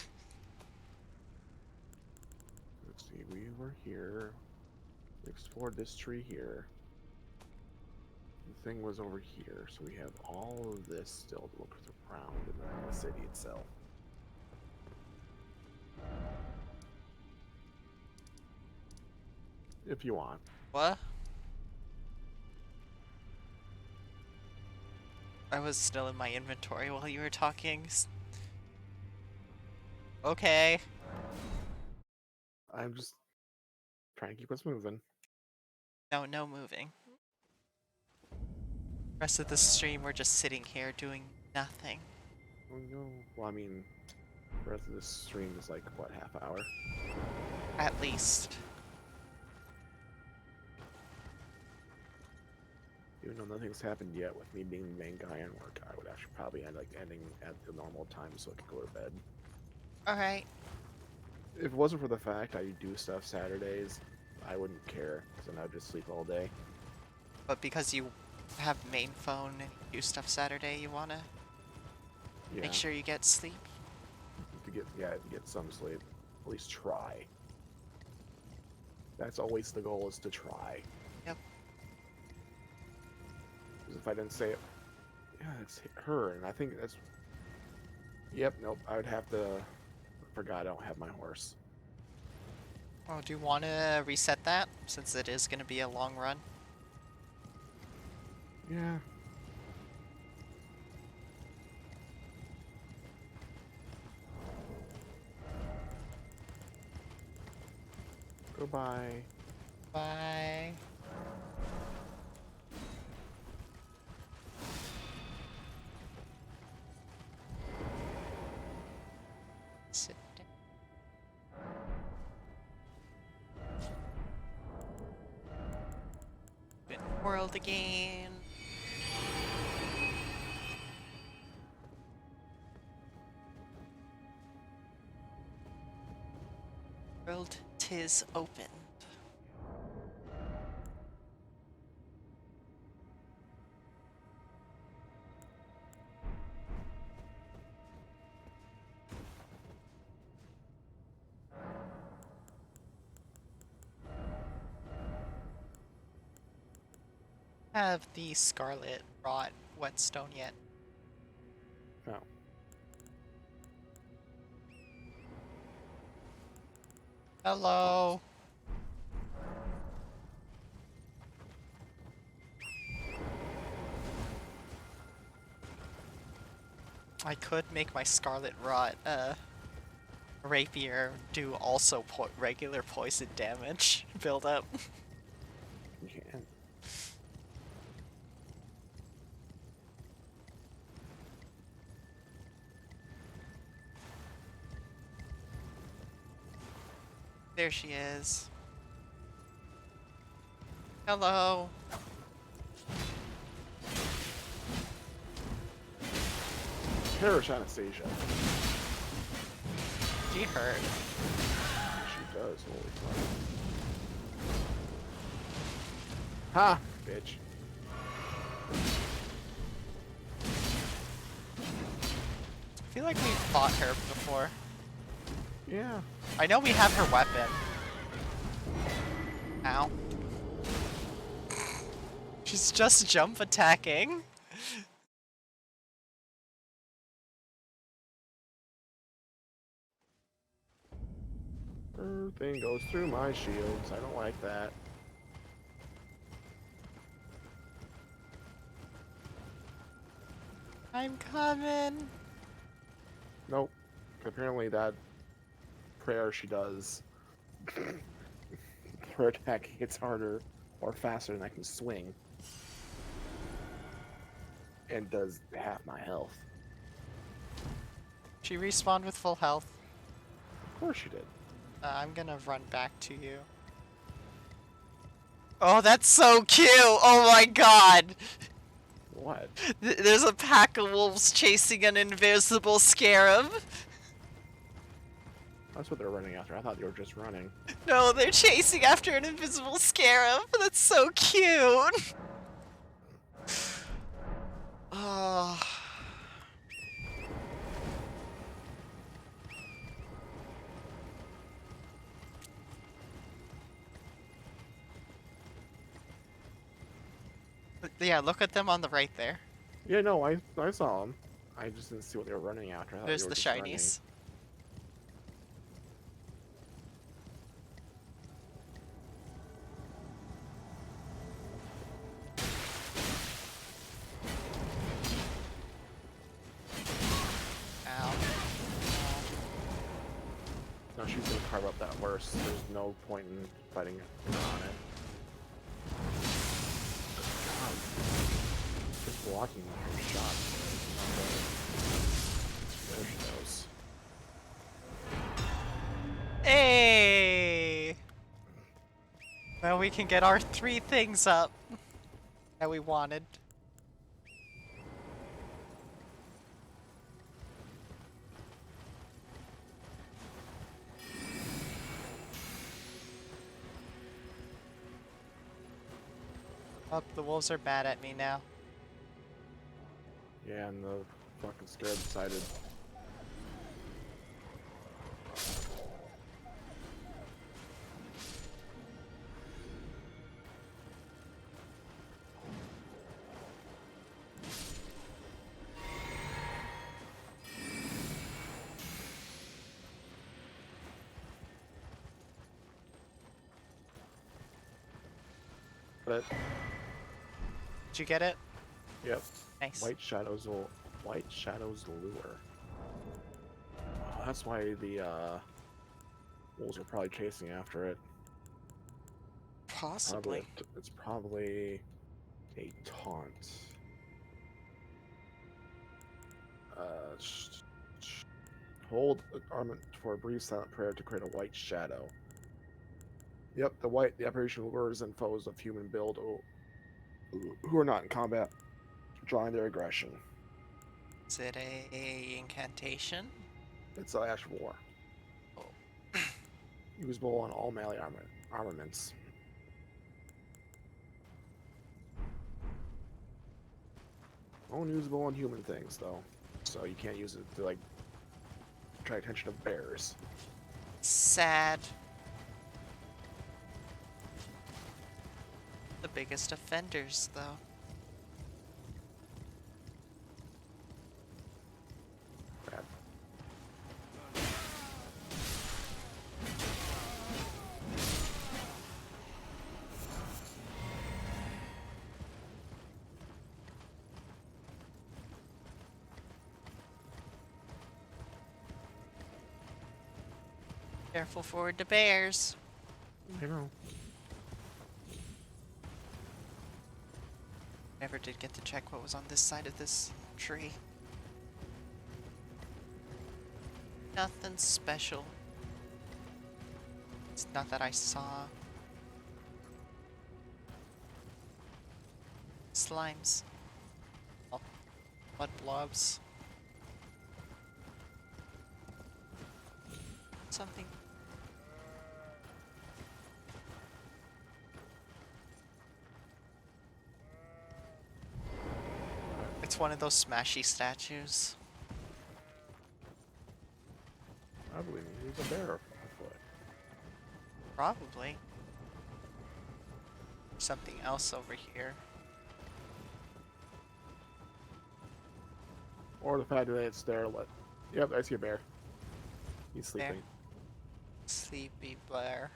Let's see, we were here. We explored this tree here. The thing was over here, so we have all of this still to look around in the city itself. If you want. What? I was still in my inventory while you were talking. Okay. I'm just trying to keep us moving. No, no moving. Rest of the stream, we're just sitting here doing nothing. Oh no. Well, I mean, the rest of this stream is like, what, half hour? At least. Even though nothing's happened yet with me being the main guy in work, I would actually probably end like ending at the normal time so I could go to bed. Alright. If it wasn't for the fact I do stuff Saturdays, I wouldn't care, because then I'd just sleep all day. But because you have main phone and you do stuff Saturday, you wanna Yeah, make sure you get sleep? to get some sleep. At least try. That's always the goal, is to try. Yep. Because if I didn't say it, yeah, it's her, and I think that's. Yep, nope. I would have to. I forgot I don't have my horse. Oh, do you wanna reset that? Since it is gonna be a long run? Yeah. Goodbye. Bye. Sit down. Open world again. World 'tis opened. Have the Scarlet Rot whetstone yet? No. Hello. I could make my Scarlet Rot rapier do also regular poison damage build up. You can't. There she is. Hello. Perish Anastasia. She hurt. She does, holy fuck. Ha! Bitch. I feel like we've fought her before. Yeah. I know we have her weapon. Ow. She's just jump attacking. Everything goes through my shields. I don't like that. I'm coming. Nope. Apparently that prayer she does, her attack hits harder or faster than I can swing. And does half my health. She respawned with full health. Of course she did. I'm gonna run back to you. Oh, that's so cute! Oh my god! What? There's a pack of wolves chasing an invisible scarab. That's what they're running after. I thought they were just running. No, they're chasing after an invisible scarab. That's so cute. Oh. Yeah, look at them on the right there. Yeah, no, I saw them. I just didn't see what they were running after. I thought There's they were the just running. shinies. Ow. No, she's gonna carve up that horse. There's no point in fighting her on it. God. Just blocking her shots. There she goes. Hey! Now we can get our 3 things up that we wanted. Oh, the wolves are mad at me now. Yeah, and the fucking scarab decided. But Did you get it? yep. Nice. White Shadows lure. Oh, that's why the wolves are probably chasing after it. Possibly. It's probably a taunt. Hold armament for a brief silent prayer to create a white shadow. Yep, the apparition lures and foes of human build who are not in combat, drawing their aggression. Is it a incantation? It's a Ash of War. Oh. Usable on all melee armaments. Only usable on human things, though. So you can't use it to, like, attract attention of bears. Sad. The biggest offenders, though. Bad. Careful forward to bears. I know. Never did get to check what was on this side of this tree. Nothing special. It's not that I saw. Slimes. Oh, blood blobs. Something. It's one of those smashy statues. I believe there's a bear afoot. Probably. Something else over here. Or the fact that it's there. Yep, I see a bear. He's There. sleeping. Sleepy Bear.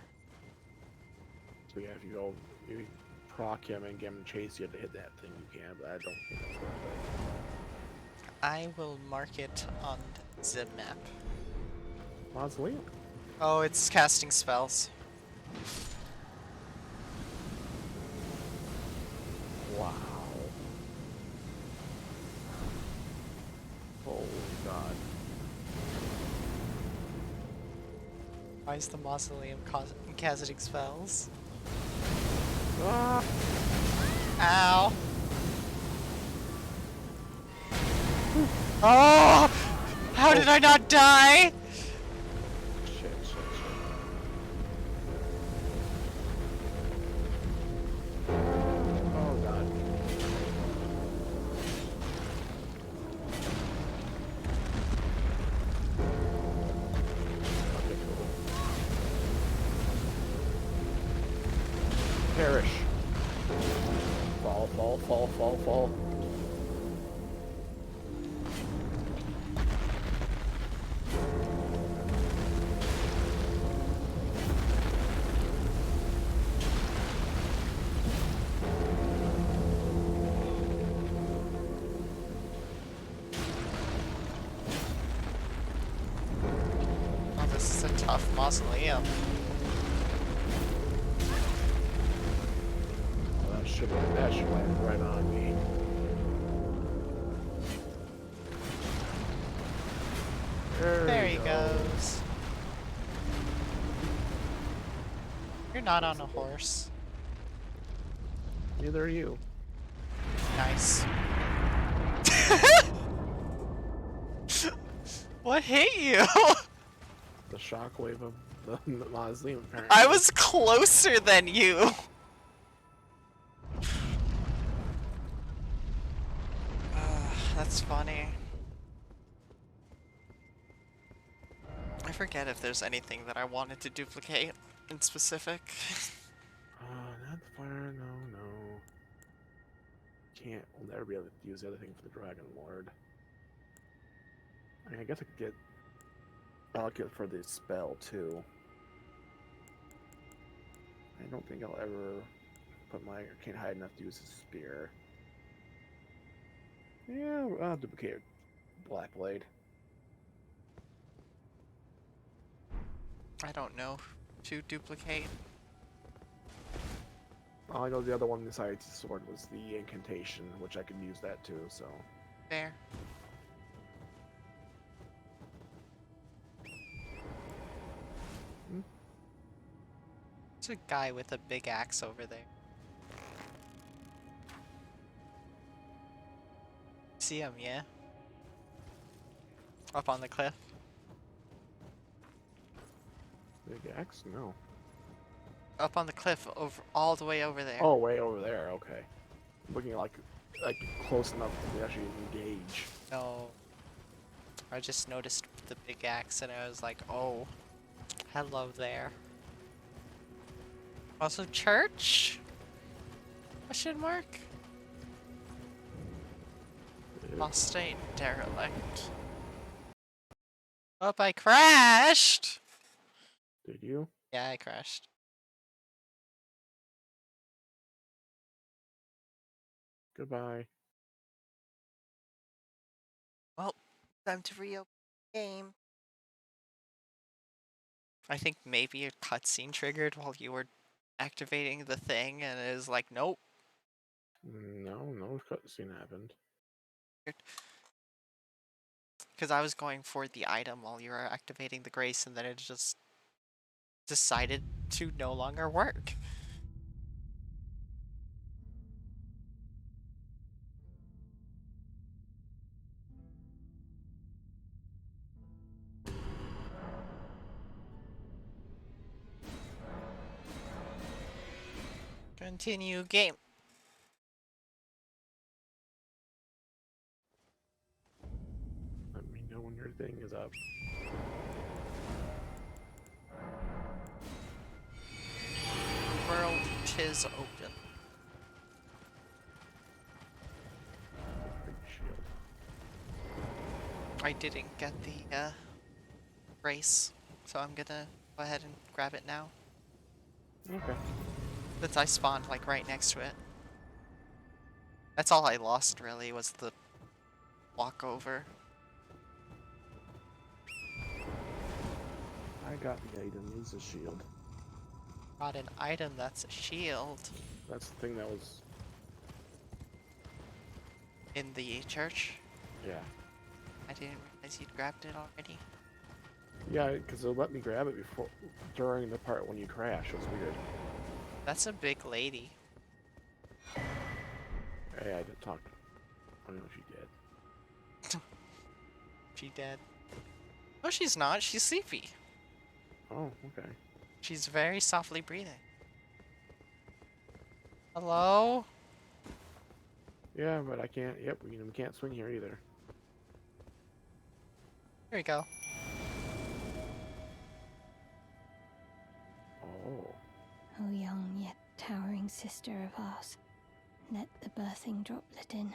So yeah, if you go, you proc him and get him to chase you to hit that thing, you can, but I don't think that's worth it. I will mark it on the map. Mausoleum. Oh, it's casting spells. Wow. Holy God. Why is the mausoleum casting spells? Ah! Ow! Oh! How did I not die? Shit. Oh God. Okay, cool. Perish. Fall. Oh, this is a tough mausoleum. Well, that should land right on me. There he go. goes. You're not on a horse. Neither are you. Nice. What hit you? The shockwave of the mausoleum, apparently. I was closer than you. That's funny. I forget if there's anything that I wanted to duplicate in specific. Not the fire, no. We'll never be able to use the other thing for the Dragon Lord. I mean, I guess I could get Valkyrie for the spell, too. I don't think I'll ever put my Arcane Hide enough to use his spear. Yeah, I'll duplicate Black Blade. I don't know to duplicate. I know the other one besides the sword was the incantation, which I could use that too, so. Fair. There's a guy with a big axe over there. See him, yeah? Up on the cliff. Big axe? No. Up on the cliff, over all the way over there. Oh, way over there, okay. I'm looking like close enough to actually engage. No. I just noticed the big axe and I was like, oh, hello there. Also, church? Question mark? Apostate derelict. Oh, I crashed! Did you? Yeah, I crashed. Goodbye. Well, time to reopen the game. I think maybe a cutscene triggered while you were activating the thing, and it was like, nope. No cutscene happened. Because I was going for the item while you were activating the grace, and then it just decided to no longer work. Continue game. Let me know when your thing is up. World tis open. Big shield. I didn't get the grace, so I'm gonna Go ahead and grab it now. Okay. Since I spawned like right next to it. That's all I lost really was the walk over. I got the item. Use a shield. Got an item that's a shield That's the thing that was. in the church. Yeah. I didn't realize you'd grabbed it already. Yeah, because it let me grab it before during the part when you crash. It was weird. That's a big lady. Hey, I did talk. I don't know if you did. She dead. Oh, she's not. She's sleepy. Oh, okay. She's very softly breathing. Hello? Yeah, but I can't. Yep, we can't swing here either. Here we go. Oh. O young yet towering sister of ours, let the birthing droplet in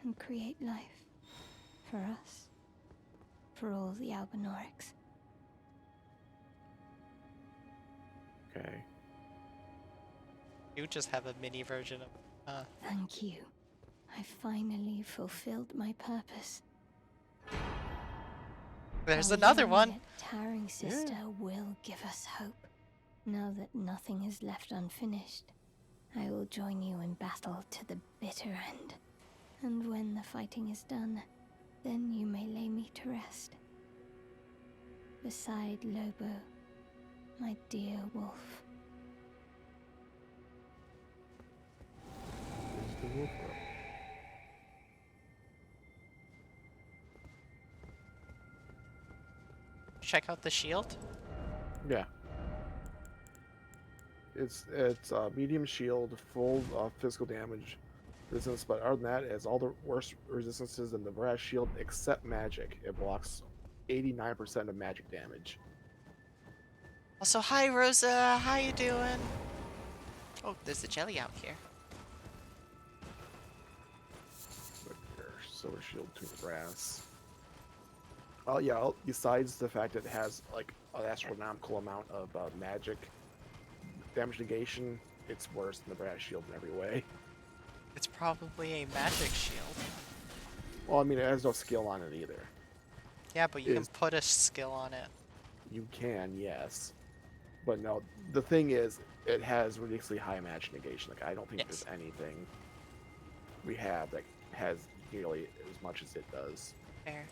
and create life. For us. For all the Albinorics. Okay. You just have a mini version of Thank you. I finally fulfilled my purpose. There's Our another young one. yet towering sister will give us hope. Now that nothing is left unfinished, I will join you in battle to the bitter end. And when the fighting is done, then you may lay me to rest. Beside Lobo, my dear wolf. There's the wolf rope. Check out the shield. Yeah. It's medium shield, full physical damage resistance, but other than that, it has all the worst resistances in the brass shield except magic. It blocks 89% of magic damage. Also, hi Rosa. How you doing? Oh, there's a jelly out here. But your silver shield to brass. Oh yeah. Besides the fact that it has like an astronomical amount of magic damage negation, it's worse than the brass shield in every way. It's probably a magic shield. Well, I mean, it has no skill on it either. Yeah, but you can Is- put a skill on it. You can, yes. But no, the thing is, it has ridiculously high magic negation. Like, I don't think Yes. there's anything we have that has nearly as much as it does. Fair.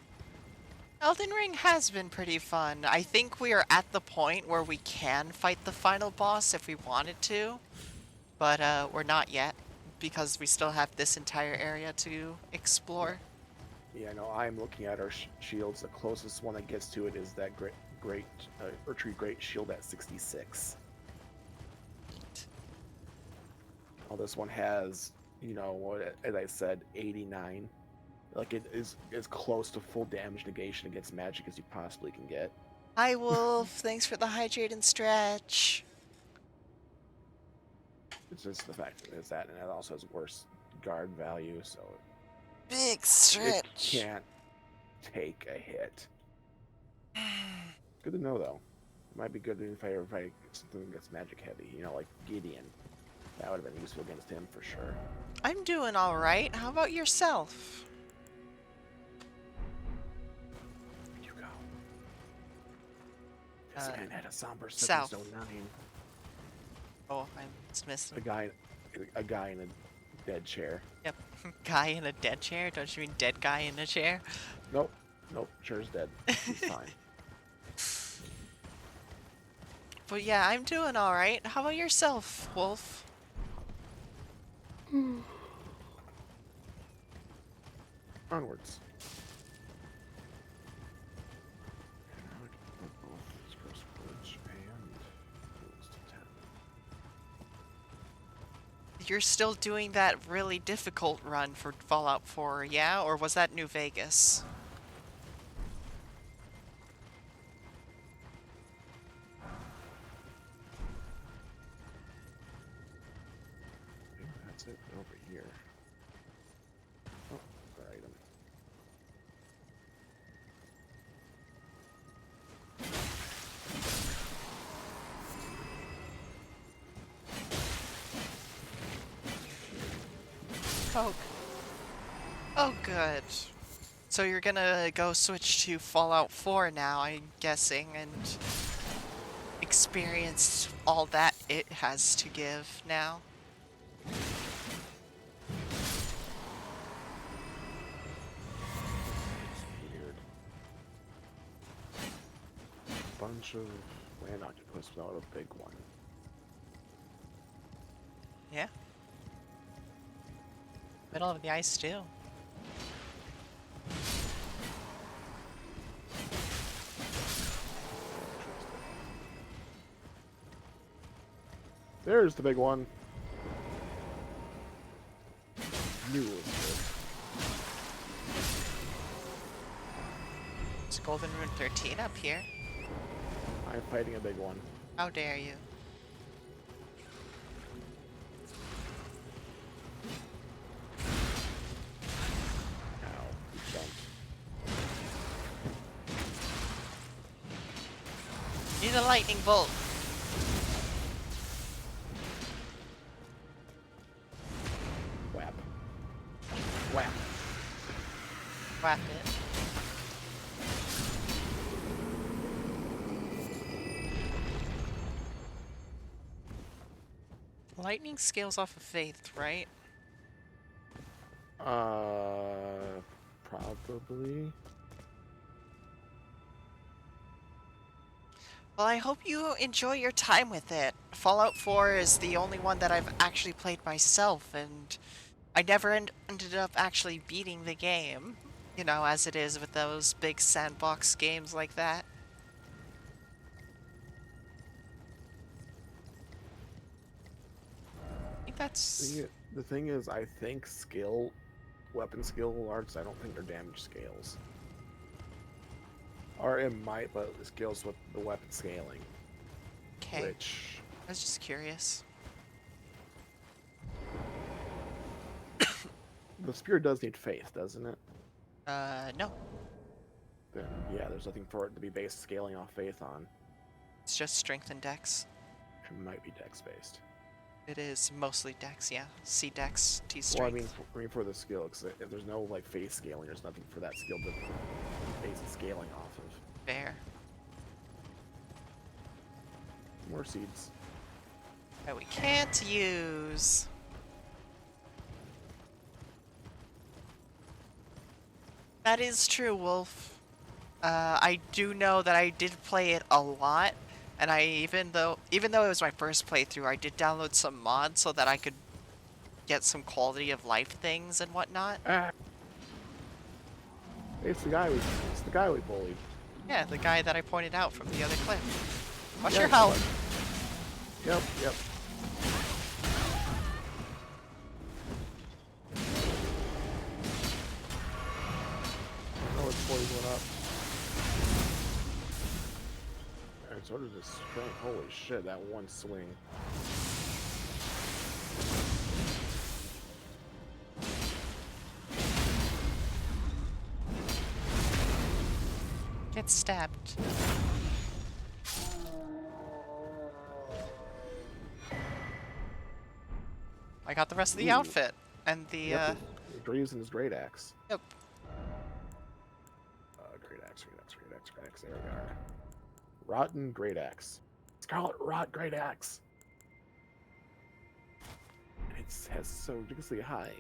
Elden Ring has been pretty fun. I think we are at the point where we can fight the final boss if we wanted to, but we're not yet because we still have this entire area to explore. Yeah, no, I'm looking at our shields. The closest one that gets to it is that retreat great shield at 66. Well, this one has, what, as I said, 89. Like, it is as close to full damage negation against magic as you possibly can get. Hi Wolf, thanks for the hydrate and stretch. It's just the fact that it's that, and it also has worse guard value, so Big it stretch. can't take a hit. Good to know, though. It might be good if I ever fight something that's magic heavy, like Gideon. That would have been useful against him for sure. I'm doing alright. How about yourself? Where'd you go? This man had a somber south. 709. Oh, I'm missing. A guy in a dead chair. Yep. Guy in a dead chair? Don't you mean dead guy in a chair? Nope. Chair's dead. He's fine. But yeah, I'm doing alright. How about yourself, Wolf? Onwards. You're still doing that really difficult run for Fallout 4, yeah? Or was that New Vegas? I think that's it over here. Oh, the item. Oh, oh, good. So you're gonna go switch to Fallout 4 now, I'm guessing, and experience all that it has to give now. Weird. Bunch of land octopus without a big one. Yeah. Middle of the ice too. There's the big one. Knew it was good. It's Golden Rune 13 up here. I'm fighting a big one. How dare you? Ow, he jumped. Need a lightning bolt. Whap. Whap. Wrap it. Lightning scales off of faith, right? Probably. Well, I hope you enjoy your time with it. Fallout 4 is the only one that I've actually played myself, and I never ended up actually beating the game. You know, as it is with those big sandbox games like that. I think that's... The thing is, I think weapon skill arts, I don't think they're damage scales. Or it might, but the skills with the weapon scaling. Okay. Which... I was just curious. The spear does need faith, doesn't it? No. Then, yeah, there's nothing for it to be based scaling off faith on. It's just strength and dex. It might be dex-based. It is mostly dex, yeah. C dex, T Well, strength. I mean for the skill, because if there's no, like, faith scaling, there's nothing for that skill to base scaling off of. Fair. More seeds. That we can't use. That is true, Wolf. I do know that I did play it a lot, and even though it was my first playthrough, I did download some mods so that I could get some quality of life things and whatnot. Ah! It's the guy we bullied. Yeah, the guy that I pointed out from the other cliff. Watch Yeah, your health. Yep. Oh, it's poison up. And so did his strength. Holy shit, that one swing. Get stabbed. I got the rest of the Ooh. outfit and the Yep, using his great axe. Yep. Great axe. There we are. Rotten great axe. Scarlet Rot great axe. It has so ridiculously high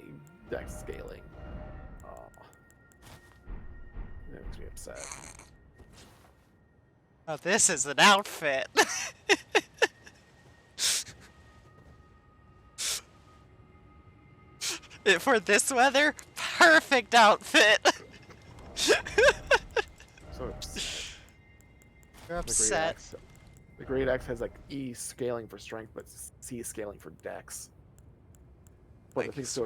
dex scaling. Oh, that makes me upset. Oh, this is an outfit. For this weather, perfect outfit. So upset. You're upset. The great axe has like E scaling for strength, but C scaling for dex. But the thing still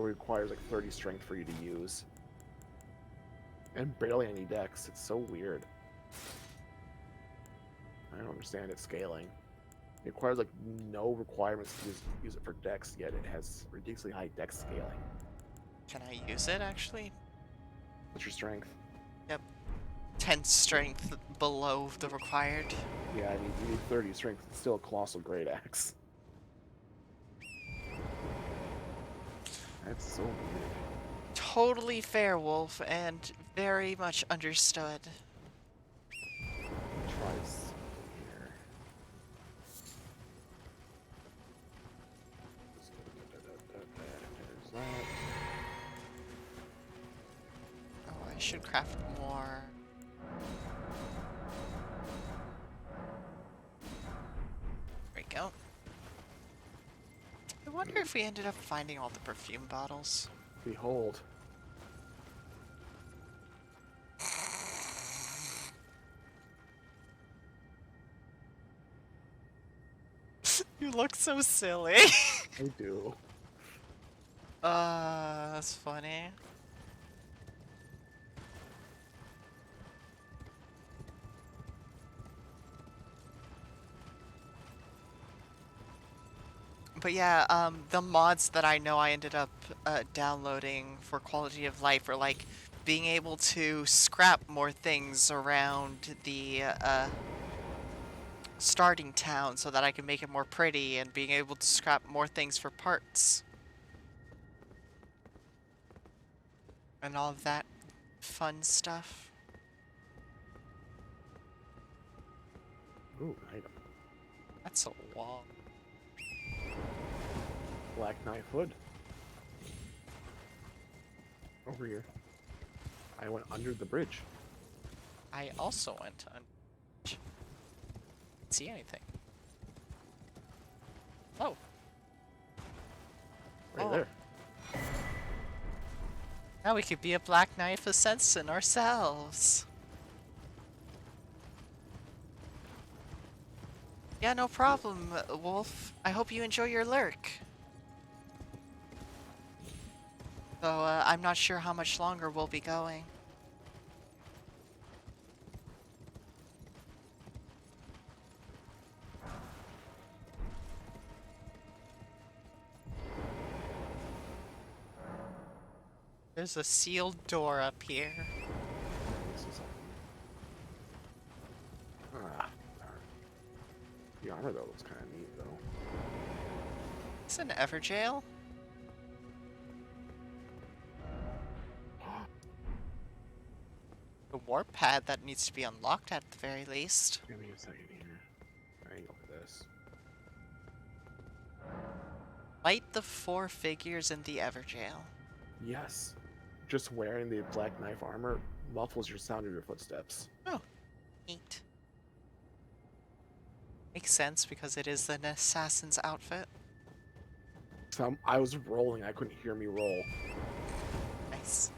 requires like 30 strength for you to use, and barely any dex. It's so weird. I don't understand its scaling. It requires like no requirements to use it for dex, yet it has ridiculously high dex scaling. Can I use it actually? What's your strength? Yep. 10 strength below the required. Yeah, you need 30 strength. It's still a colossal great axe. That's so weird. Totally fair, Wolf, and very much understood. Try something here. There's that. Oh, I should craft more. There we go. I wonder if we ended up finding all the perfume bottles. Behold. You look so silly. I do. That's funny. But yeah, the mods that I know I ended up downloading for quality of life are like being able to scrap more things around the starting town so that I can make it more pretty, and being able to scrap more things for parts. And all of that fun stuff. Ooh, item. That's a wall. Black knife hood. Over here. I went under the bridge. I also went on. Didn't see anything. Oh. Right Oh. there. Now we could be a Black Knife Assassin ourselves. Yeah, no problem, Wolf. I hope you enjoy your lurk. Though, I'm not sure how much longer we'll be going. There's a sealed door up here. This is something. Ah, darn. The armor though looks kind of neat though. It's an Everjail? The warp pad that needs to be unlocked at the very least. Give me a second here. I ain't over this. Light the 4 figures in the Everjail. Yes. Just wearing the black knife armor muffles your sound of your footsteps. Oh, neat. Makes sense because it is an assassin's outfit. So I was rolling, I couldn't hear me roll. Nice.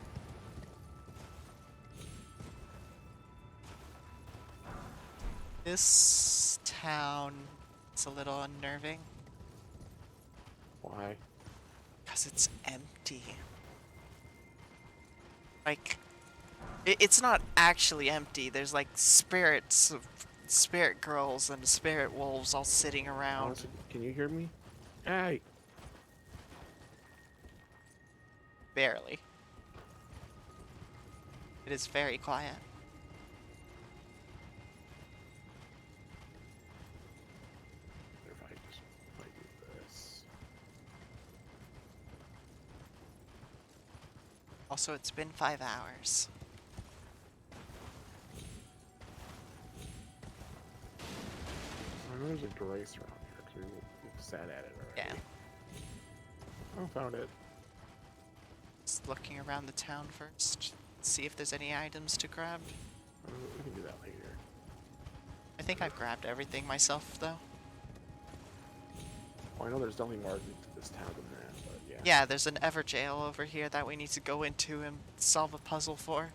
This town is a little unnerving Why? because it's empty. Like, it's not actually empty. There's like spirits of spirit girls and spirit wolves all sitting around. Honestly, can you hear me? Hey! Barely. It is very quiet. If I do this. Also, it's been 5 hours. I know there's a grace around here because we've sat at it already. Yeah. Oh, found it. Just looking around the town first. See if there's any items to grab. We can do that later. I think I've grabbed everything myself, though. Oh, I know there's definitely more to this town than that, but yeah. Yeah, there's an Everjail over here that we need to go into and solve a puzzle for.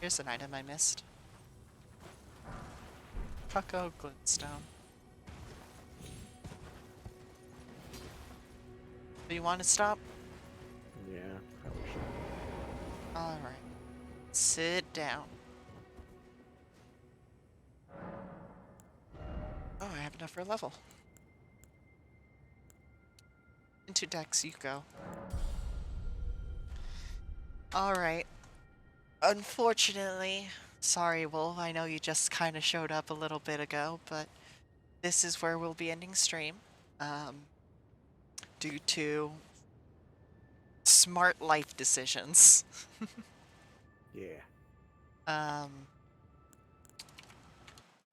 Here's an item I missed. Pucko Glintstone. Do you want to stop? Yeah, probably should. Alright. Sit down. Oh, I have enough for a level. Into Dex you go. Alright. Unfortunately, Sorry, Wolf, I know you just kind of showed up a little bit ago, but this is where we'll be ending stream. Due to smart life decisions. Yeah.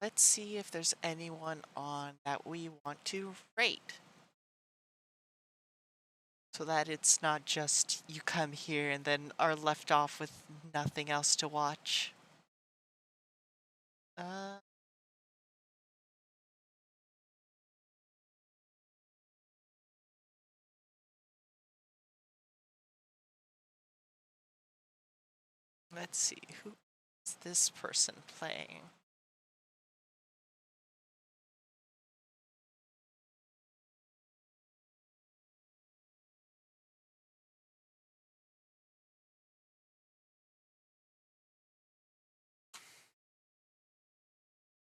Let's see if there's anyone on that we want to rate. So that it's not just you come here and then are left off with nothing else to watch. Let's see, who is this person playing?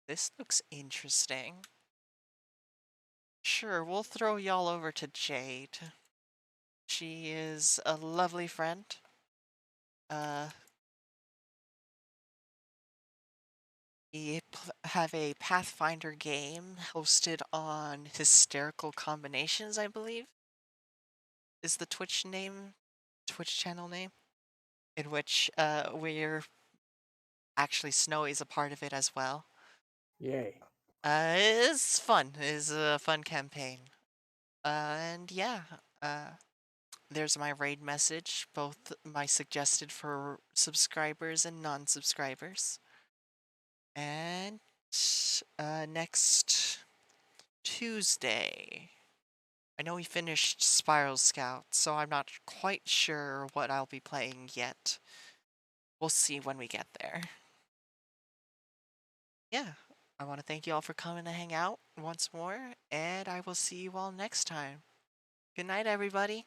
This looks interesting. Sure, we'll throw y'all over to Jade. She is a lovely friend. We have a Pathfinder game hosted on Hysterical Combinations, I believe, is the Twitch channel name, in which we're actually Snowy's a part of it as well. Yay. It's fun. It's a fun campaign. And yeah, there's my raid message, both my suggested for subscribers and non-subscribers. And next Tuesday, I know we finished Spiral Scout, so I'm not quite sure what I'll be playing yet. We'll see when we get there. Yeah, I want to thank you all for coming to hang out once more, and I will see you all next time. Good night, everybody.